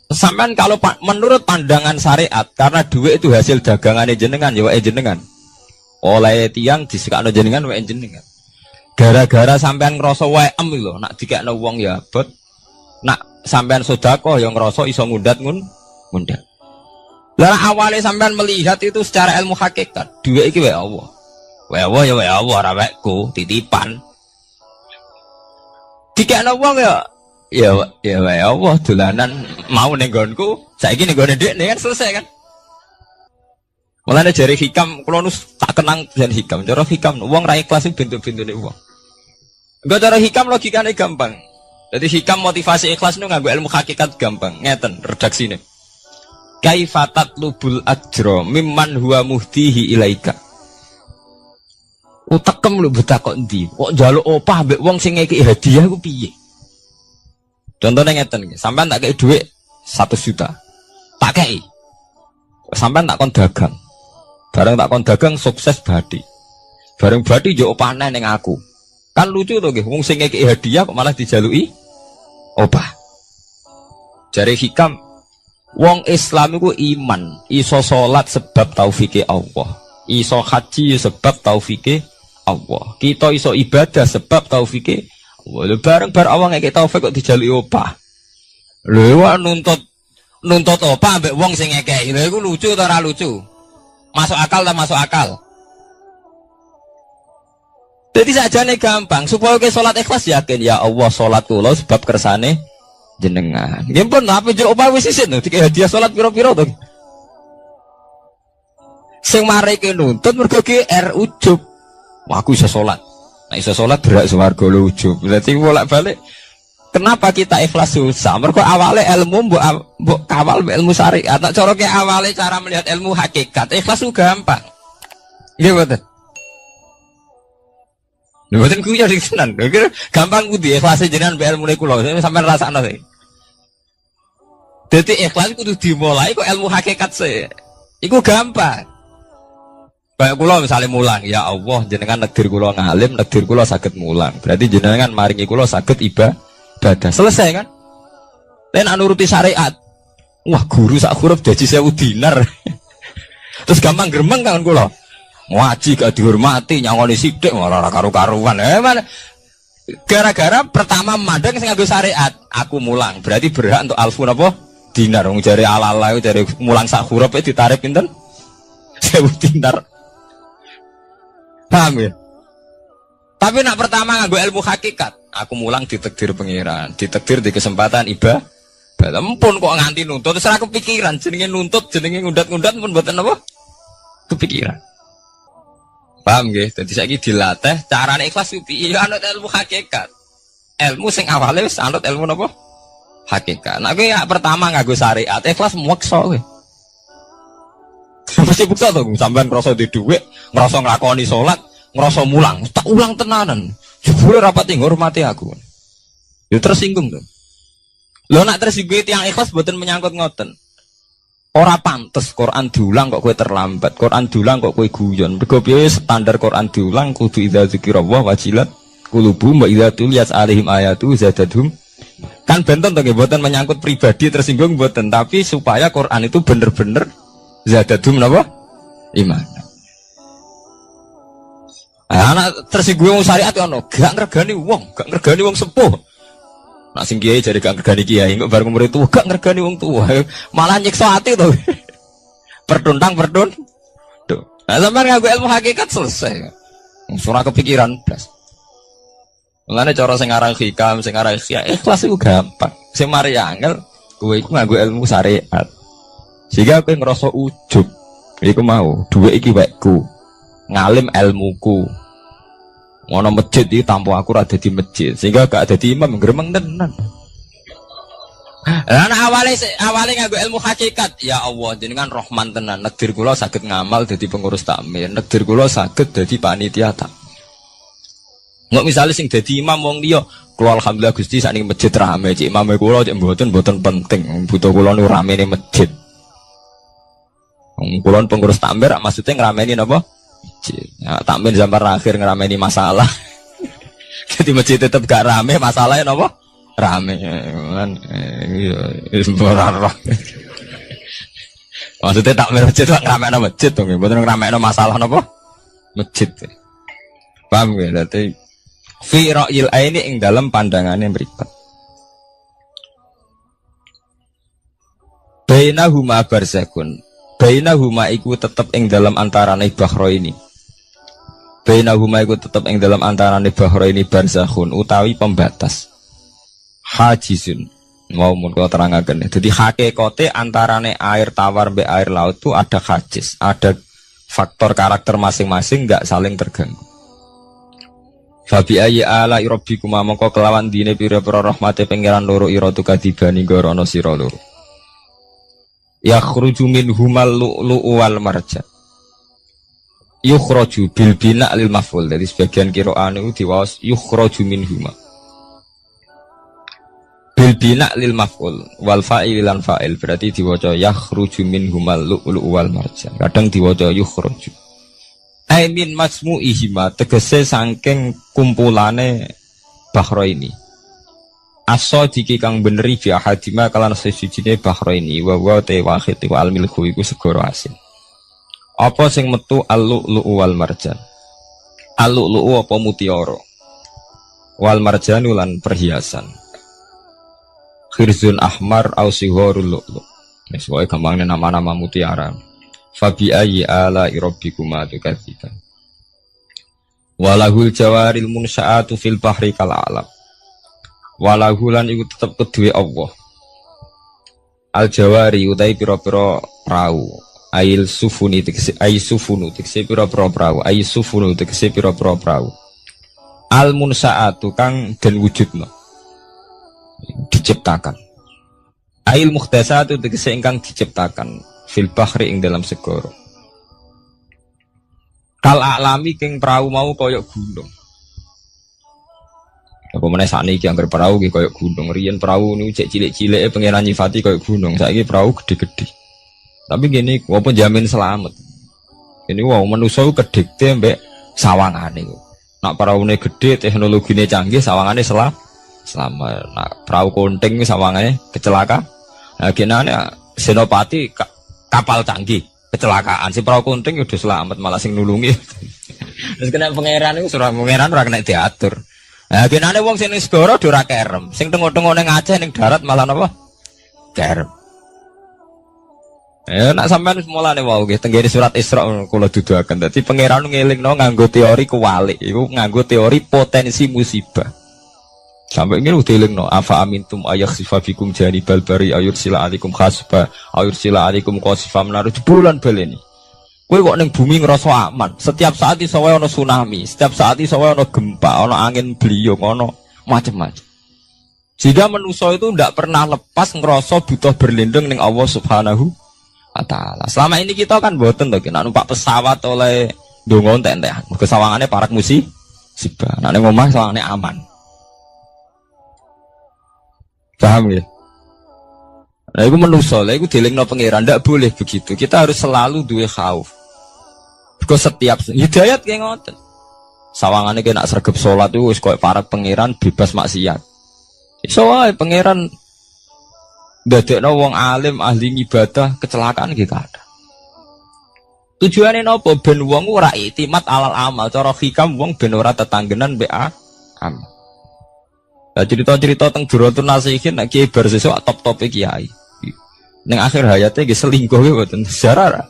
Sampai kalau menurut pandangan syariat, karena duit itu hasil dagangan jenengan, ya wae jenengan. Oleh tiang disekakno jenengan, wae jenengan. Gara-gara sampean ngerasa wae lho, nak dikekno wong ya abot. Nak sampean sedekah yang ngerasa iso ngundat ngundat. Lah awalnya sampean melihat itu secara ilmu hakikat, duit iki wae Allah. Wae Allah ya wae Allah, ora waeku, titipan. Dikekno wong ya wae Allah dolanan mau ning nggonku, saiki ning nggone dhekne kan selesai kan. Mulane jare hikam kula nu tak kenang jan hikam. Cara hikam wong ra ikhlas bentuk-bentune wong. Enggak cara hikam logikane gampang. Jadi hikam motivasi ikhlas nu nganggo ilmu hakikat gampang. Ngeten redaksine. Kaifatat lubul ajra mimman huwa muhtihi ilaika. Utekem lho buta kok ndi? Kok njaluk opah mbek wong sing ngeki hadiah ku piye? Contohnya ngeten iki, sampean tak kei dhuwit 1 juta. Tak kei. Sampean tak kon dagang. Bareng tak kon dagang sukses badi. Bareng badi yo opahne ning aku. Kan lucu to nggih, wong sing ngeki hadiah kok malah dijaluki opah. Jare hikam wong Islam iku iman, iso salat sebab taufike Allah. Iso haji sebab taufike Allah. Kita iso ibadah sebab taufike Allah. Bareng awang ngeke taufik kok dijaluki opah. Lho wak nuntut opah mbek wong sing ngekeki. Lha iku lucu ta ora lucu? Masuk akal ta masuk akal? Jadi sajane gampang supaya ke salat ikhlas yakin ya Allah salat kula sebab kersane jenengan. Nggih pun apa jero opah wis isin lho dikek hadiah salat pira-pira to. Sing mareke nuntut mergo GR ujub. Wah, aku iso salat. Nek iso salat berak swarga lho ujub. Berarti bolak-balik kenapa kita ikhlas susah? Mergo awale ilmu mbok kawal mbek ilmu syariat. Nek cara ke awale cara melihat ilmu hakikat, ikhlas ku gampang. Nggih mboten. Lha mboten ku ya tenan. Gampang ku di ikhlas jenengan mbek ilmune kula. Sampeyan rasakno sih. Dadi ikhlas kudu dimulai kok ilmu hakikat sih. Iku gampang. Kayak kula misalnya mulang, ya Allah jenengan negdir kula ngalim, negdir kula saged mulang. Berarti jenengan maringi kula saged ibadah. Selesai kan? Nek nuruti syariat. Wah, guru sak huruf dadi 1000 dinar. Terus gampang gremeng kan kula. Ngaji gak dihormati, nyangoni sithik ora karu-karuan. Mana? Gara-gara pertama mandang sing nganggo syariat, aku mulang. Berarti berhak untuk alfu napa? Dinar. Wong jare ala-ala jare mulang sak huruf ditarik pinten? 1000 dinar. Paham ya? Tapi nak pertama nganggo ilmu hakikat, aku mulang ditakdir pengiran, ditakdir di kesempatan ibadah. Ampun kok nganti nuntut, terus aku pikiran jenenge nuntut, jenenge ngundat-ngundat pun mboten apa? Kepikiran. Paham nggih? Dadi saiki dilatih carane ikhlas piye anut ilmu hakikat. Ilmu sing awale wis anut ilmu napa? Hakikat. Nek kowe pertama nganggo syariat, ikhlas meksa kowe. Mesti bukti to, sampean ngrasa di dhuwit, ngrasa nglakoni salat, ngrasa mulang, tak ulang tenanan. Jebule rapat ngurmati aku. Ya tersinggung to. Lho nak tersinggung tiyang ikhlas mboten menyangkut ngoten. Ora pantes Quran diulang kok kowe terlambat, Quran diulang kok kowe guyon. Mergo piye standar Quran diulang kudu idza dzikrullah wajilat qulubuhum wa idza tuliyat alaihim ayatu zadadhum. Kan benten to nggih mboten menyangkut pribadi tersinggung mboten, tapi supaya Quran itu bener-bener zadadhum napa? Iman. Anak tersinggung syariat ono, gak ngregani wong, gak ngregani wong sepuh. Nak sing kiai jadi gak ngergani kiai, kok bareng umur itu gak ngergani wong tua, malah nyiksa hati tuh. Tuh. Nah, sampai ngaku ilmu hakikat selesai. Surah kepikiran blas. Mulane cara sing aran hikam, sing aran ikhlas itu gampang. Sing mari angel, kowe iku ngaku ilmu syariat. Sehingga kowe ngerasa ujub. Iku mau, dhuwit iki wekku. Ngalim ilmuku. Ngono masjid iki tanpa aku ora dadi masjid, sehingga gak dadi imam gremeng tenan. Lah awale nganggo ilmu hakikat, ya Allah jenengan Rahman tenan. Negdir kula saged ngamal dadi pengurus takmir, negdir kula saged dadi panitia tak. Nggak misalnya sing dadi imam wong liya, kula alhamdulillah Gusti sakniki masjid rame, cik imame kula cik mboten penting, butuh kula nu ramene masjid. Wong kula pengurus takmir maksudnya ngrameni napa? Ya, takmir zaman akhir ngerameni masalah. Jadi masjid tetap gak rame, masalahnya apa? Rame kan. Maksudnya takmir masjid itu ngerameni masjid tuh, bukan ngerameni masalah apa? Masjid. Paham ya? Berarti fi ra'yil aini ing dalam pandangannya mripat. Bainahuma barzakun. Bainahuma iku tetep ing dalam antarane bahro ini. Bainahuma iku tetep ing dalam antarane bahro ini barzakhun utawi pembatas. Hajizun. Mau mun kula terangaken. Jadi hakikate antarane air tawar mbek air laut itu ada hajiz, ada faktor karakter masing-masing enggak saling terganggu. Fabi ayyi ala rabbikum mongko kelawan dine pira-pira rahmate pangeran loro ira tu kadibani gorono sira loro. Yakhruju minhumal lu'lu'u wal marjan. Yukhraju bil bina' lil maf'ul. Jadi sebagian qira'an itu diwaos yukhraju minhuma. Bil bina' lil maf'ul wal fa'il lan fa'il berarti diwaca yakhruju minhumal lu'lu'u wal marjan. Kadang diwaca yukhraju. Ai min majmu'ihima tegese saking kumpulane bahro ini. Aso jiki kang beneri bi ahadima kalan sesujine bahro ini wa te wahid wa al milhu iku segoro asin. Apa sing metu al-lu'lu'u wal marjan? Al-lu'lu'u apa mutiara? Wal marjan lan perhiasan. Khirzun ahmar au sigharul lu'lu'. Wis wae gampangnya nama-nama mutiara. Fabi ayyi ala rabbikuma tukadziban. Walahul jawaril munsha'atu fil bahri kal alam. Walahulan iku tetep kedue Allah. Al jawari utai pira-pira prau. Ail sufuni tegese ai sufunu tegese pira-pira prau. Ai sufunu tegese pira-pira prau. Al munsaatu kang den wujudna. Diciptakan. Ail mukhtasatu tegese ingkang diciptakan fil bahri ing dalam segara. Kal alami king prau mau kaya gunung. Apa meneh sakniki anggere perahu iki koyo gunung. Riyen perahu niku cek cilik-cilike pengenan nyifati koyo gunung. Saiki perahu gede-gede. Tapi gini, apa jamin selamat. Ini wow manusa ku kedhekte mbek sawangane. Nak peraune gede, teknologine canggih, sawangane selamat. Nak perahu konting sawangane kecelakaan. Nah genane Senopati kapal canggih kecelakaan si perahu kunting udah selamat malah sing nulungi. Terus kena pangeran itu surah pangeran ora kena diatur. Nah, genane wong sing ning segara ora kerem, sing tengok-tengok ning Aceh ning darat malah napa? Kerem. Ya nak sampean mulane wae nggih tenggene surat Isra kula duduaken. Dadi pangeran ngelingno nganggo teori kewalik, iku nganggo teori potensi musibah. Sampai ini udah dilingno afa amintum ayakhsifa bikum janibal bari ayursila alaikum khasba ayursila alaikum qasifa menaruh bulan baleni. Kowe kok ning bumi ngerasa aman. Setiap saat iso wae ana tsunami, setiap saat iso wae ana gempa, ana angin beliung, ana macam-macam. Jika manusia itu tidak pernah lepas ngerasa butuh berlindung ning Allah Subhanahu wa taala. Selama ini kita kan boten to nek numpak pesawat oleh ndonga entek-entekan. Mergo sawangane parak musibah. Nek ning omah sawangane aman. Paham ya? Nah, itu manusia, itu dilingno pangeran, tidak boleh begitu. Kita harus selalu duwe khauf. Kau setiap hidayat kayak ngoten. Sawangannya kena sergap sholat itu, kau para pangeran bebas maksiat. Soalnya pangeran dadekno wong alim ahli ibadah kecelakaan gitu ada. Tujuannya nopo ben wong ora itimat alal amal, cara hikam wong ben ora tetanggenan be amal. Nah, cerita-cerita tentang Duratun Nasihin nek kiai bar sesuk top-top kiai. Ning akhir hayate nggih selingkuh nggih mboten sejarah.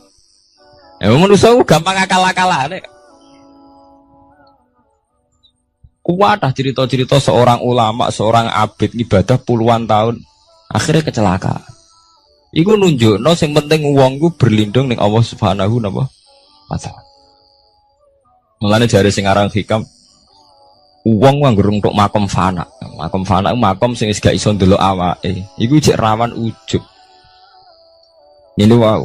Ya manusa gampang akal-akalane. Kuat cerita-cerita seorang ulama, seorang abid ibadah puluhan tahun akhirnya kecelakaan. Iku nunjukno sing penting wong ku berlindung ning Allah Subhanahu wa taala. Mulane jare sing aran hikam wong nganggo untuk makom fana. Makom fana makom sing wis gak iso ndelok awake. Iku cek rawan ujub. Ini wow.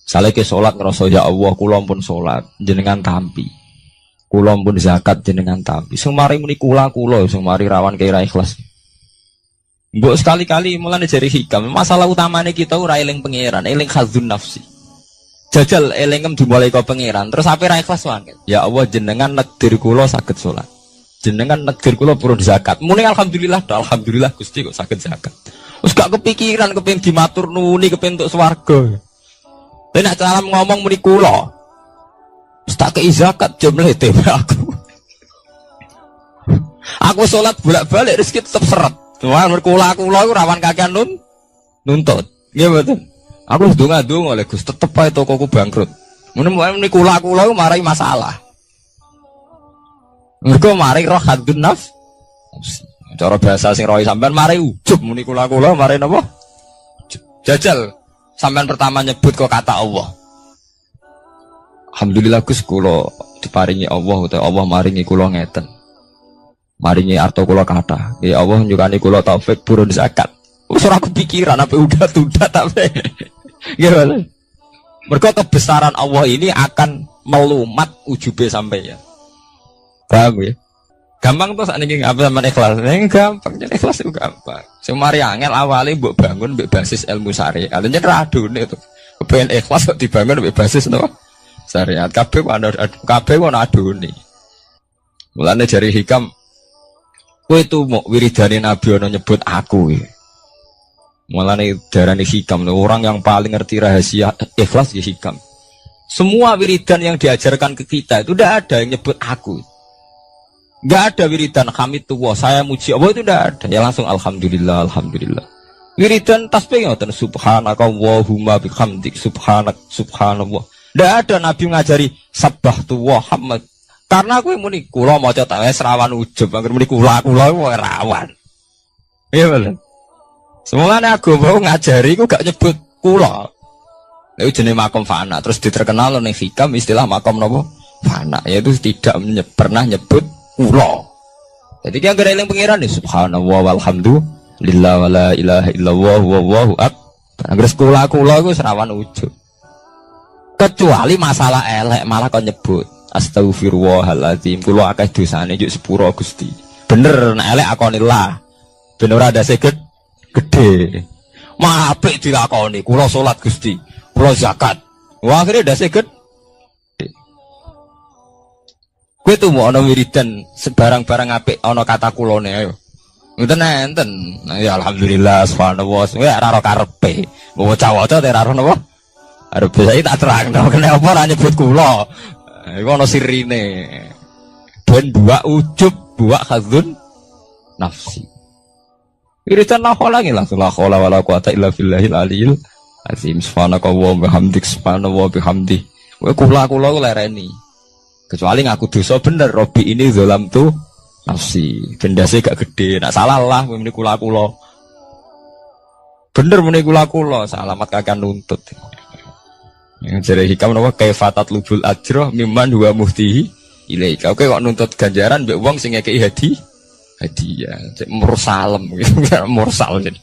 Saleke salat ngrasa ya Allah kula pun salat jenengan tampi. Kula pun zakat jenengan tampi. Sumari muni kula sumari rawan kira ikhlas. Mbok sekali-kali mulane jari hikam. Masalah utamane kita ora eling pangeran, eling khadzun nafsi. Jajal elingem dimulai ka pangeran, terus ape ra ikhlas wae. Ya Allah jenengan nekdir kula saged salat. Jenengan negeri kula purun zakat. Muni alhamdulillah Gusti kok saged zakat. Wis gak kepikiran kepengin dimatur nuni kepengin entuk swarga. Lah nek cara ngomong muni kula. Wis tak kei zakat jemlete aku. Aku salat bolak-balik rezeki tetep seret. Tuhan kula iku rawan kakean nuntut. Nggih mboten. Aku ndonga-ndonga oleh Gus tetep ae tokoku bangkrut. Muni kula marai masalah. Mergo mari roh hadun nafs. Cara bahasa sing rohi sampean mari ujub muni kula mari napa? Jajal sampean pertama nyebut kok kata Allah. Alhamdulillah Gus kula diparingi Allah utawa Allah maringi kula ngeten. Maringi arto kula kathah. Ya Allah nyukani kula taufik purun zakat. Wis ora kepikiran apa udah tapi. Gimana? Mergo kebesaran Allah ini akan melumat ujube sampeyan. Paham ya? Gampang tuh saat ini apa sama ikhlas? Gampang, jadi ikhlas itu gampang. Semari angel awalnya buat bangun basis ilmu syariat. Artinya radun itu. Kepengen ikhlas kok dibangun basis no syariat. Kabeh wana aduni. Mulanya dari hikam, kowe itu mau wiridani Nabi ono nyebut aku. Mulanya darani hikam, orang yang paling ngerti rahasia ikhlas ya hikam. Semua wiridan yang diajarkan ke kita itu udah ada yang nyebut aku. Gak ada wiridan hamidullah saya muji Allah itu tidak ada. Ya langsung alhamdulillah. Wiridan tasbih ngoten subhanaka wallahumma bihamdik subhanallah. Tidak ada Nabi ngajari sabbahtu Muhammad. Karena aku muni kula maca tak wis rawan ujub, anggere muni kula wae rawan. Iya bener. Semuanya agama ngajari ku gak nyebut kula. Lha jenenge makom fana terus diterkenal ning hikam istilah makom napa? Fana yaitu tidak pernah nyebut kula. Jadi dia nggak eling pangeran nih subhanallah walhamdulillah wala ilaha illallah wallahu akbar. Anggere kula iku serawan ujug. Kecuali masalah elek malah kau nyebut astagfirullahaladzim kula akeh dosane juk sepuro Gusti. Bener nek elek akonillah. Ben ora ndase gede. Mah apik dilakoni kula salat Gusti, kula zakat. Wah akhire ndase gede. Kowe tuh mau ana wiridan sebarang-barang apik ana kata kulone ayo. Ngoten enten. Nah, ya alhamdulillah subhanallah. Ya ora karepe. Bawa waca te ora napa? Arep saya tak terangno kena apa ora nyebut kula. Iku ana sirine. Ben dua ujub, dua khadzun nafsi. Iritan la khola la khola wala quwata illa billahil aliyil azim. Subhanaka wa bihamdik subhanallah bihamdi. Kowe kula lereni. Kecuali ngaku dosa bener Robi ini zalam tuh nafsi. Gendase gak gede. Nak salah lah muni kula. Bener muni kula salamat kakak nuntut. Yang jare hikam napa kaifatat lubul ajroh mimman huwa muhtihi ilaika. Oke kok nuntut ganjaran mbek wong sing ngekeki hadiah. Cek mursalem gitu. Mursal jadi.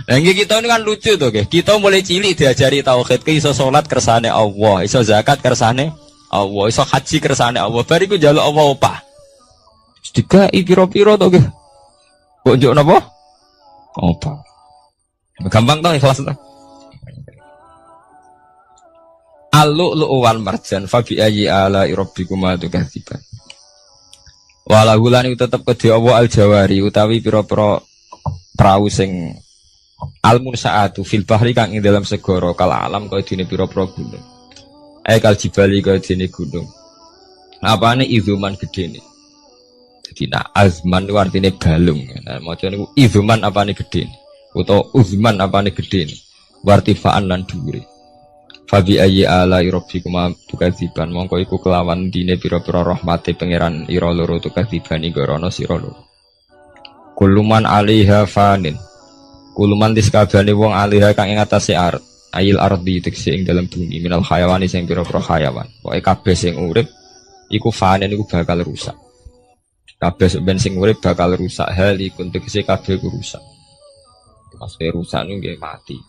Nah, kita ini kan lucu tuh, kita mulai cilik diajari tauhid, iso salat kersane Allah, iso zakat kersane Allah, iso haji kersane Allah. Bariku njaluk Allah opah. Dikai piro-piro tuh, kok njuk napa? Opah. Gampang tuh ikhlas tuh. Al-lu'lu'u wal marjan fa bi ayyi ala'i rabbikuma tukadziban. Walau lan tetep kedhe Allah al-jawari utawi pira-pira prau sing al-munsaatu fil bahri kang ing dalam segara kal alam kaya dene pira-pira gunung. Kal jibali kaya dene gunung. Apane izuman gedene. Dadi nak azman ku artine balung. Nah maca niku izuman apane gedene utawa uzman apane gedene. Wartifaan lan dhuwure. Fabi ayyi ala rabbikuma tukadziban mongko iku kelawan dine pira-pira rahmate pangeran ira loro tukadziban igorono sira loro. Kuluman alaiha fanin. Kuluman diskabane wong alaiha kang ing atase art. Ayil ardi tekse ing dalam bumi minal hayawani sing pira-pira hayawan. Pokoke kabeh sing urip iku fanin iku bakal rusak. Kabeh ben sing urip bakal rusak hal iku tekse kabeh ku rusak. Pas rusak niku nggih mati.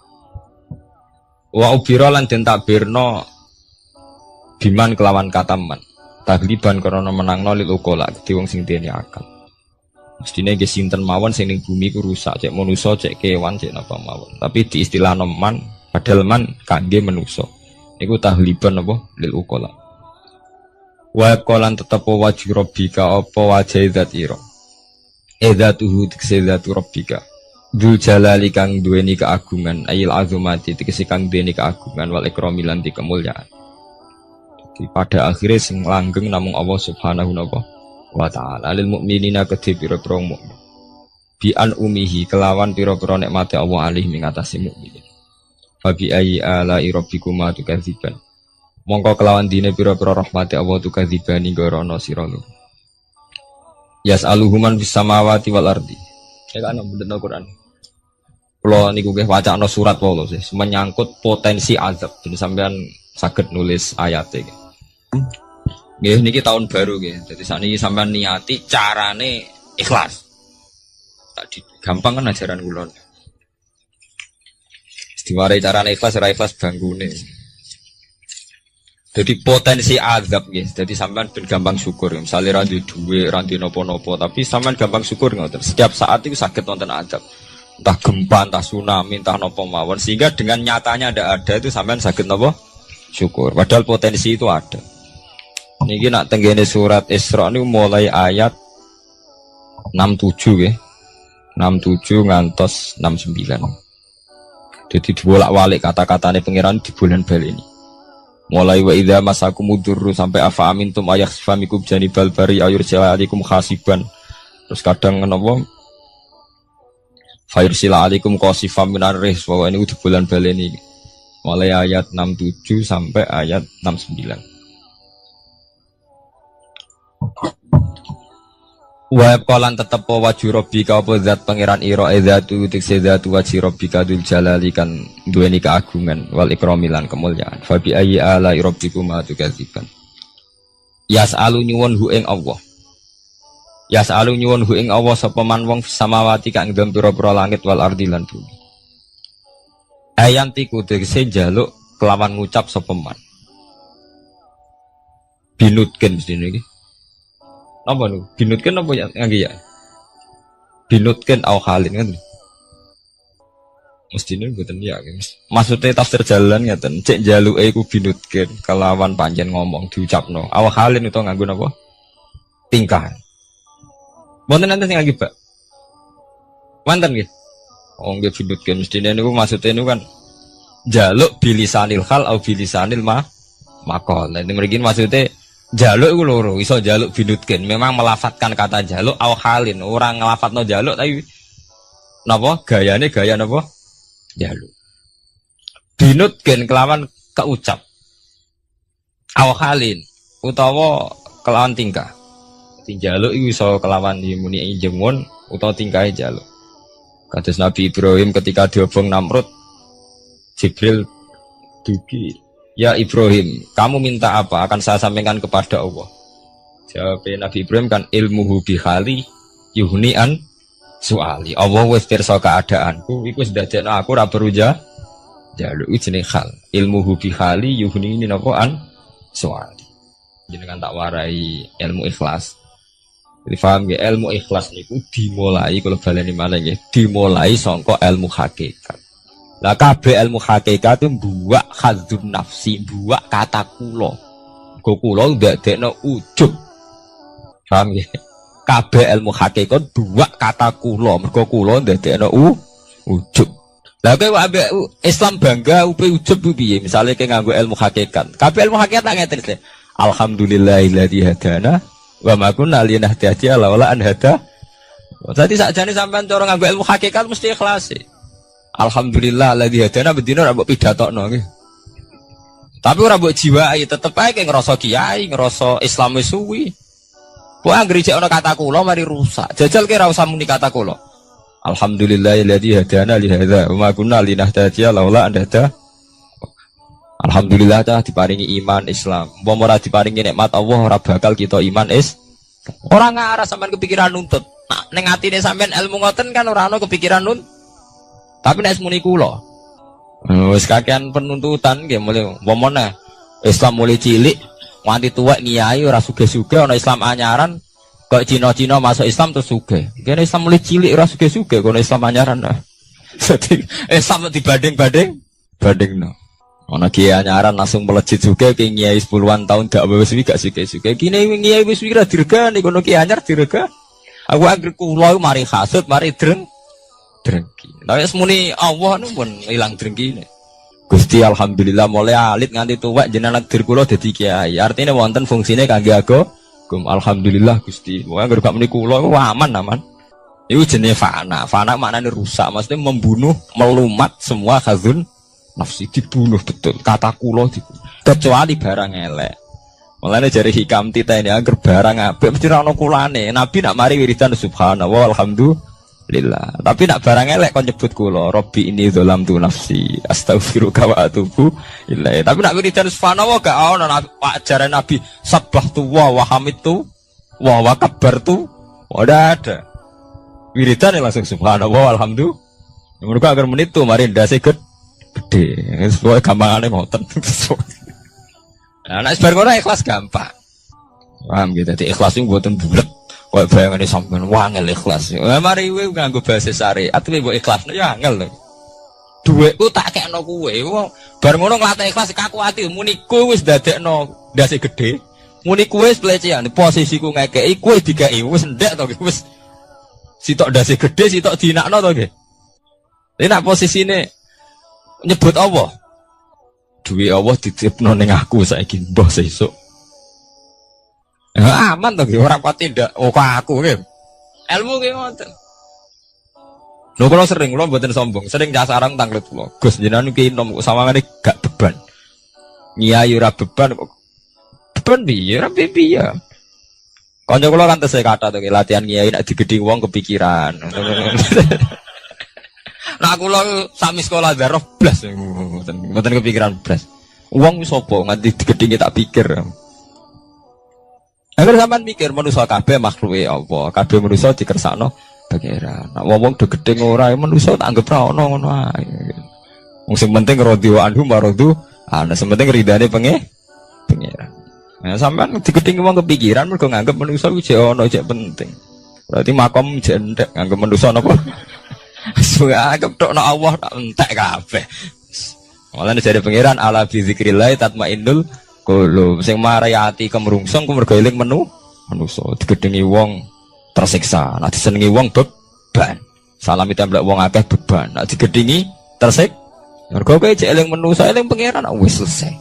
Wa ubira lan den takbirno biman kelawan kataman tagliban karena menangno lil ukola di wong sing dene akal mestine nggih sinten mawon sing ning bumi ku rusak cek manusa cek kewan cek napa mawon tapi di istilah man padahal man kangge manusa niku tagliban apa lil ukola wa qalan tetep wajhi rabbika apa wajhi zat ira edzatuhu tiksezatu rabbika Dzul jalali kang duweni keagungan ayil azumati tegese kang duweni keagungan wal ikrami lan kemuliaan. Jadi pada akhirnya sing langgeng namung Allah Subhanahu wa taala lil mukminina kedhe pira-pira mukmin. Bi an umihi kelawan pira-pira nikmate Allah alih ing atase mukmin. Fa bi ayyi ala rabbikuma tukadziban. Mongko kelawan dine pira-pira rahmate Allah tukadzibani gorono sira lu. Yas'aluhuman fis samawati wal ardi. Ya kan bener Quran. Kalau niku nggih wacana surat wae sih menyangkut potensi azab. Jadi sampean saged nulis ayate nggih. Nggih niki tahun baru nggih. Jadi sakniki sampean niati carane ikhlas. Tadi gampang kan ajaran kula. Diwarai carane ikhlas ora ikhlas banggune. Jadi potensi azab nggih. Jadi sampean ben gampang syukur. Misalnya ra duwe dhuwit, ra ndek napa-napa, tapi sampean gampang syukur ngoten. Setiap saat itu saged wonten azab. Entah gempa, entah tsunami, entah nopo mawon, sehingga dengan nyatanya ada itu sampean saged nopo syukur. Padahal potensi itu ada. Niki nak tenggene surat Isra niku mulai ayat 67 ya. 67 ngantos 69. Jadi dibolak-balik kata-katane pangeran di bulan bal ini. Mulai wa idza masakumudurru sampai afa amintum ayakhfamikum janibal bari ayurja'alikum khasiban. Terus kadang napa Fairsila alikum qasifam minar rih. Bahwa ini udah bulan baleni mulai ayat 67 sampai ayat 69. Wa qalan tetep wajhu rabbika apa zat pangeran ira zatu tikse zatu wajhi rabbika dzul jalali kan duweni keagungan wal ikrami lan kemuliaan. Fa bi ayyi ala rabbikuma tukadziban. Yas'alu nyuwun hu ing Allah. Ya sa'alu nyuwun hu ing Allah sapa man wong samawati kang ing pira-pira langit wal ardi lan bumi. Ayanti tegese njaluk kelawan ngucap sapa man. Binutken mestine iki. Napa niku? Binutken napa ya ngangge ya? Binutken au halin kan. Mestine mboten ya. Maksudnya tafsir jalan ngeten, cek njaluke iku binutken kelawan panjen ngomong diucapno. Au halin itu nganggo napa? Tingkah. Mboten nanti sing lagi, Pak. Wonten nggih. Oh nggih bindutkeun mestine niku maksudnya niku kan jaluk bilisanil hal au bilisanil maqal. Nanti mriki maksudnya jaluk iku loro, iso jaluk bindutkeun. Memang melafatkan kata jaluk au halin, orang ngelafatno jaluk tapi napa gayane gaya napa? Jaluk. Binutkeun kelawan keucap. Au halin utawa kelawan tingkah. Jaluk iku iso kelawan muni jengun utawa tingkahe jaluk. Kados Nabi Ibrahim ketika diobong Namrud, Jibril dugi, ya Ibrahim, kamu minta apa? Akan saya sampaikan kepada Allah. Jawab Nabi Ibrahim kan ilmuhu bihali yuhnian soali. Allah wis pirsa keadaanku, iku wis dadekno aku ora perlu jaluk iki jenenge hal. Ilmuhu bihali yuhni ini napa an soali. Jenengan tak warai ilmu ikhlas. Jadi paham ya, ilmu ikhlas niku dimulai kalau baleni mana ya, dimulai sangka ilmu hakikat. Lah kabeh ilmu hakikat itu buak khadzun nafsi, buak kata kula. Go kula ndadekno ujub. Paham ya? Kabeh ilmu hakikat buak kata kula, mergo kula ndadekno ujub. Lah kowe ambek Islam bangga upe ujub piye? Misale kowe nganggo ilmu hakikat. Kabeh ilmu hakikat tak ngeten. Alhamdulillahilladzi hadana wa ma kunna linahtadiya laula an hada. Dadi sakjane sampean cara nganggo ilmu hakikat mesti ikhlas. Alhamdulillah alladzi hadana bedino ora mbok pidatokno nggih. Tapi ora mbok jiwai, tetep ae ngrasa kiai, ngrasa Islam wis suwi. Kok anggere jek ana kata kula mari rusak. Jajal ki ora usah muni kata kula. Alhamdulillah alladzi hadana li hadza wa ma kunna linahtadiya laula an hada. Alhamdulillah dah diparingi iman Islam. Umpama ora diparingi nikmat Allah ora bakal kita iman ora ngarah sampean kepikiran nuntut. Nah, ning atine sampean ilmu ngoten kan ora ana kepikiran nuntut. Tapi nek muni kula wis kakean penuntutan nggih mulai umpama Islam mulai cilik nganti tuwek ngiyai ora sugih-sugih ana Islam anyaran kok Cina-Cina masuk Islam terus sugih. Kene Islam mulai cilik ora sugih-sugih kono Islam anyaran. Dadi Islam bandingno. Ana kiai anyaran langsung melejit juga ke kiai 10-an tahun gak wis gak suke-suke. Kene kiai wis kira dirgani kono kiai anyar dirga. Aku anggere kula mari hasud, mari drengki. Lah wis muni Allah nu pun ilang drengkine. Gusti alhamdulillah mulai alit nganti tuwek jenengan dir kula dadi kiai. Artine wonten fungsine kangge agama. Alhamdulillah Gusti. Wong anggere gak muni kula aman. Iku jenenge fana. Fana maknane rusak, maksudnya membunuh, melumat semua khazun nafsi dibunuh betul, kata kulo dibunuh. Kecuali barang elek. Mulane jari hikam tita ini agar barang apik mesti ra ono kulane. Nabi nak mari wiridan subhanallah walhamdulillah. Tapi nak barang elek kon nyebut kulo, Robbi ini dzalamtu nafsi, astaghfiruka wa atubu ilaih. Tapi nak wiridan subhanallah gak ono ajaran Nabi sabbahtu wa hamidtu wa kabbartu. Ora ada. Wiridan langsung subhanallah walhamdulillah. Mergo agar menit tuh mari ndase gede, sesuai gampangane ngoten. Nah, nek bar ngono ikhlas gampang. Paham gitu, dadi ikhlas iku mboten bulet. Kok bayangane sampean wangel ikhlas. Lah mari kowe nganggo bahasa syariat kowe mbok ikhlasno ya angel lho. Dhuwitku tak kekno kowe. Bar ngono nglatih ikhlas kaku ati muni kowe wis dadekno ndase gede. Muni kowe wis pelecehan, posisiku ngekeki kowe dikeki wis ndek to wis. Sitok ndase gede, sitok dinakno to nggih. Lha nek posisine nyebut Allah, duwe Allah dititipno ning aku saiki mbah sesuk. Aman to nggih ora pati ndak aku nggih. Ilmu ki ngoten. Lho kula sering kula mboten sombong, sering casarang tanglet kula. Gus jenengan iki nom sawangane gak beban. Nyai ora beban kok. Beban piye ora piye. Kanca kula kan tesih kata to latihan nyai nek digedhi wong kepikiran. Nah aku lo sami sekolah darah blas, mboten kepikiran blas. Uang wis sapa nganti digedhinge tak pikir. Agar sampean mikir manusa kabeh makhluke apa? Kabeh manusa dikersakno pangeran. Nek wong do gedhe ora manusa tak anggap ra ono ngono ae. Wong sing penting radhiwa anhu maradu, ana sing penting ridane pangeran. Nah sampean digedhinge wong kepikiran mergo nganggep manusa ku jek ono jek penting. Berarti makom jek ndek nganggep manusa napa? Anggap tok no Allah tak entek kabeh. Malah dari pangeran ala bi zikrillah tatmainnul qulub. Sing marai ati kemrungsung ku mergo eling manusa digedhengi wong tersiksa. Nek disenengi wong beban. Salam ditembak wong akeh beban. Nek digedhingi tersik. Mergo kowe cek eling manusa eling pangeran wis selesai.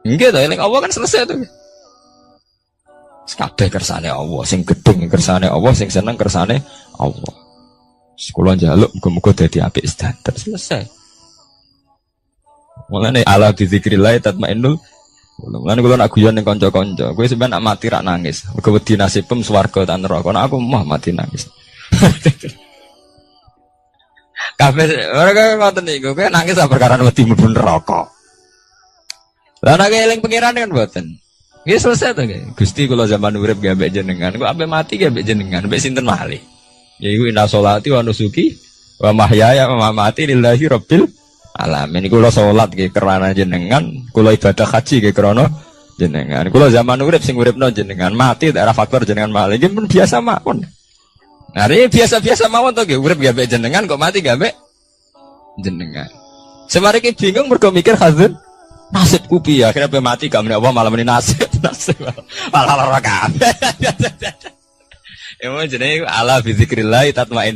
Nggih to eling Allah kan selesai to. Kabeh kersane Allah, sing gedeng kersane Allah, sing seneng kersane Allah. Sekolah njaluk muga-muga dadi apik sedanten selesai. Mulane ala bizikrillah tatmainnul. Mulane kula nak guyon ning kanca-kanca, kowe sampeyan nak mati rak nangis. Mergo wedi nasibem swarga ta neraka. Nek aku mah mati nangis. Kabeh ora ngoten niku, kowe nangis perkara wedi mlebu neraka. Lah nek eling pangeran kan mboten. Nggih selesai to nggih. Gusti kula zaman urip nggih ambek jenengan, kok ambek mati nggih ambek jenengan, ambek sinten malih. Yaiku inna sholati wa nusuki wa mahyaya wa mamati lillahi rabbil alamin. Kula salat nggih krana jenengan, kula ibadah haji nggih krana jenengan. Kula zaman urip sing uripno jenengan, mati daerah faktor jenengan malih. Nggih pun biasa mawon. Nah, ini biasa-biasa mawon to nggih, urip nggih ambek jenengan kok mati nggih ambek jenengan. Semari ki bingung mergo mikir hazun nasibku piye akhirnya pe mati gak meneh Allah malah meni nasib malah lara kabeh. Ya jenenge ala bizikrillah tatmainnul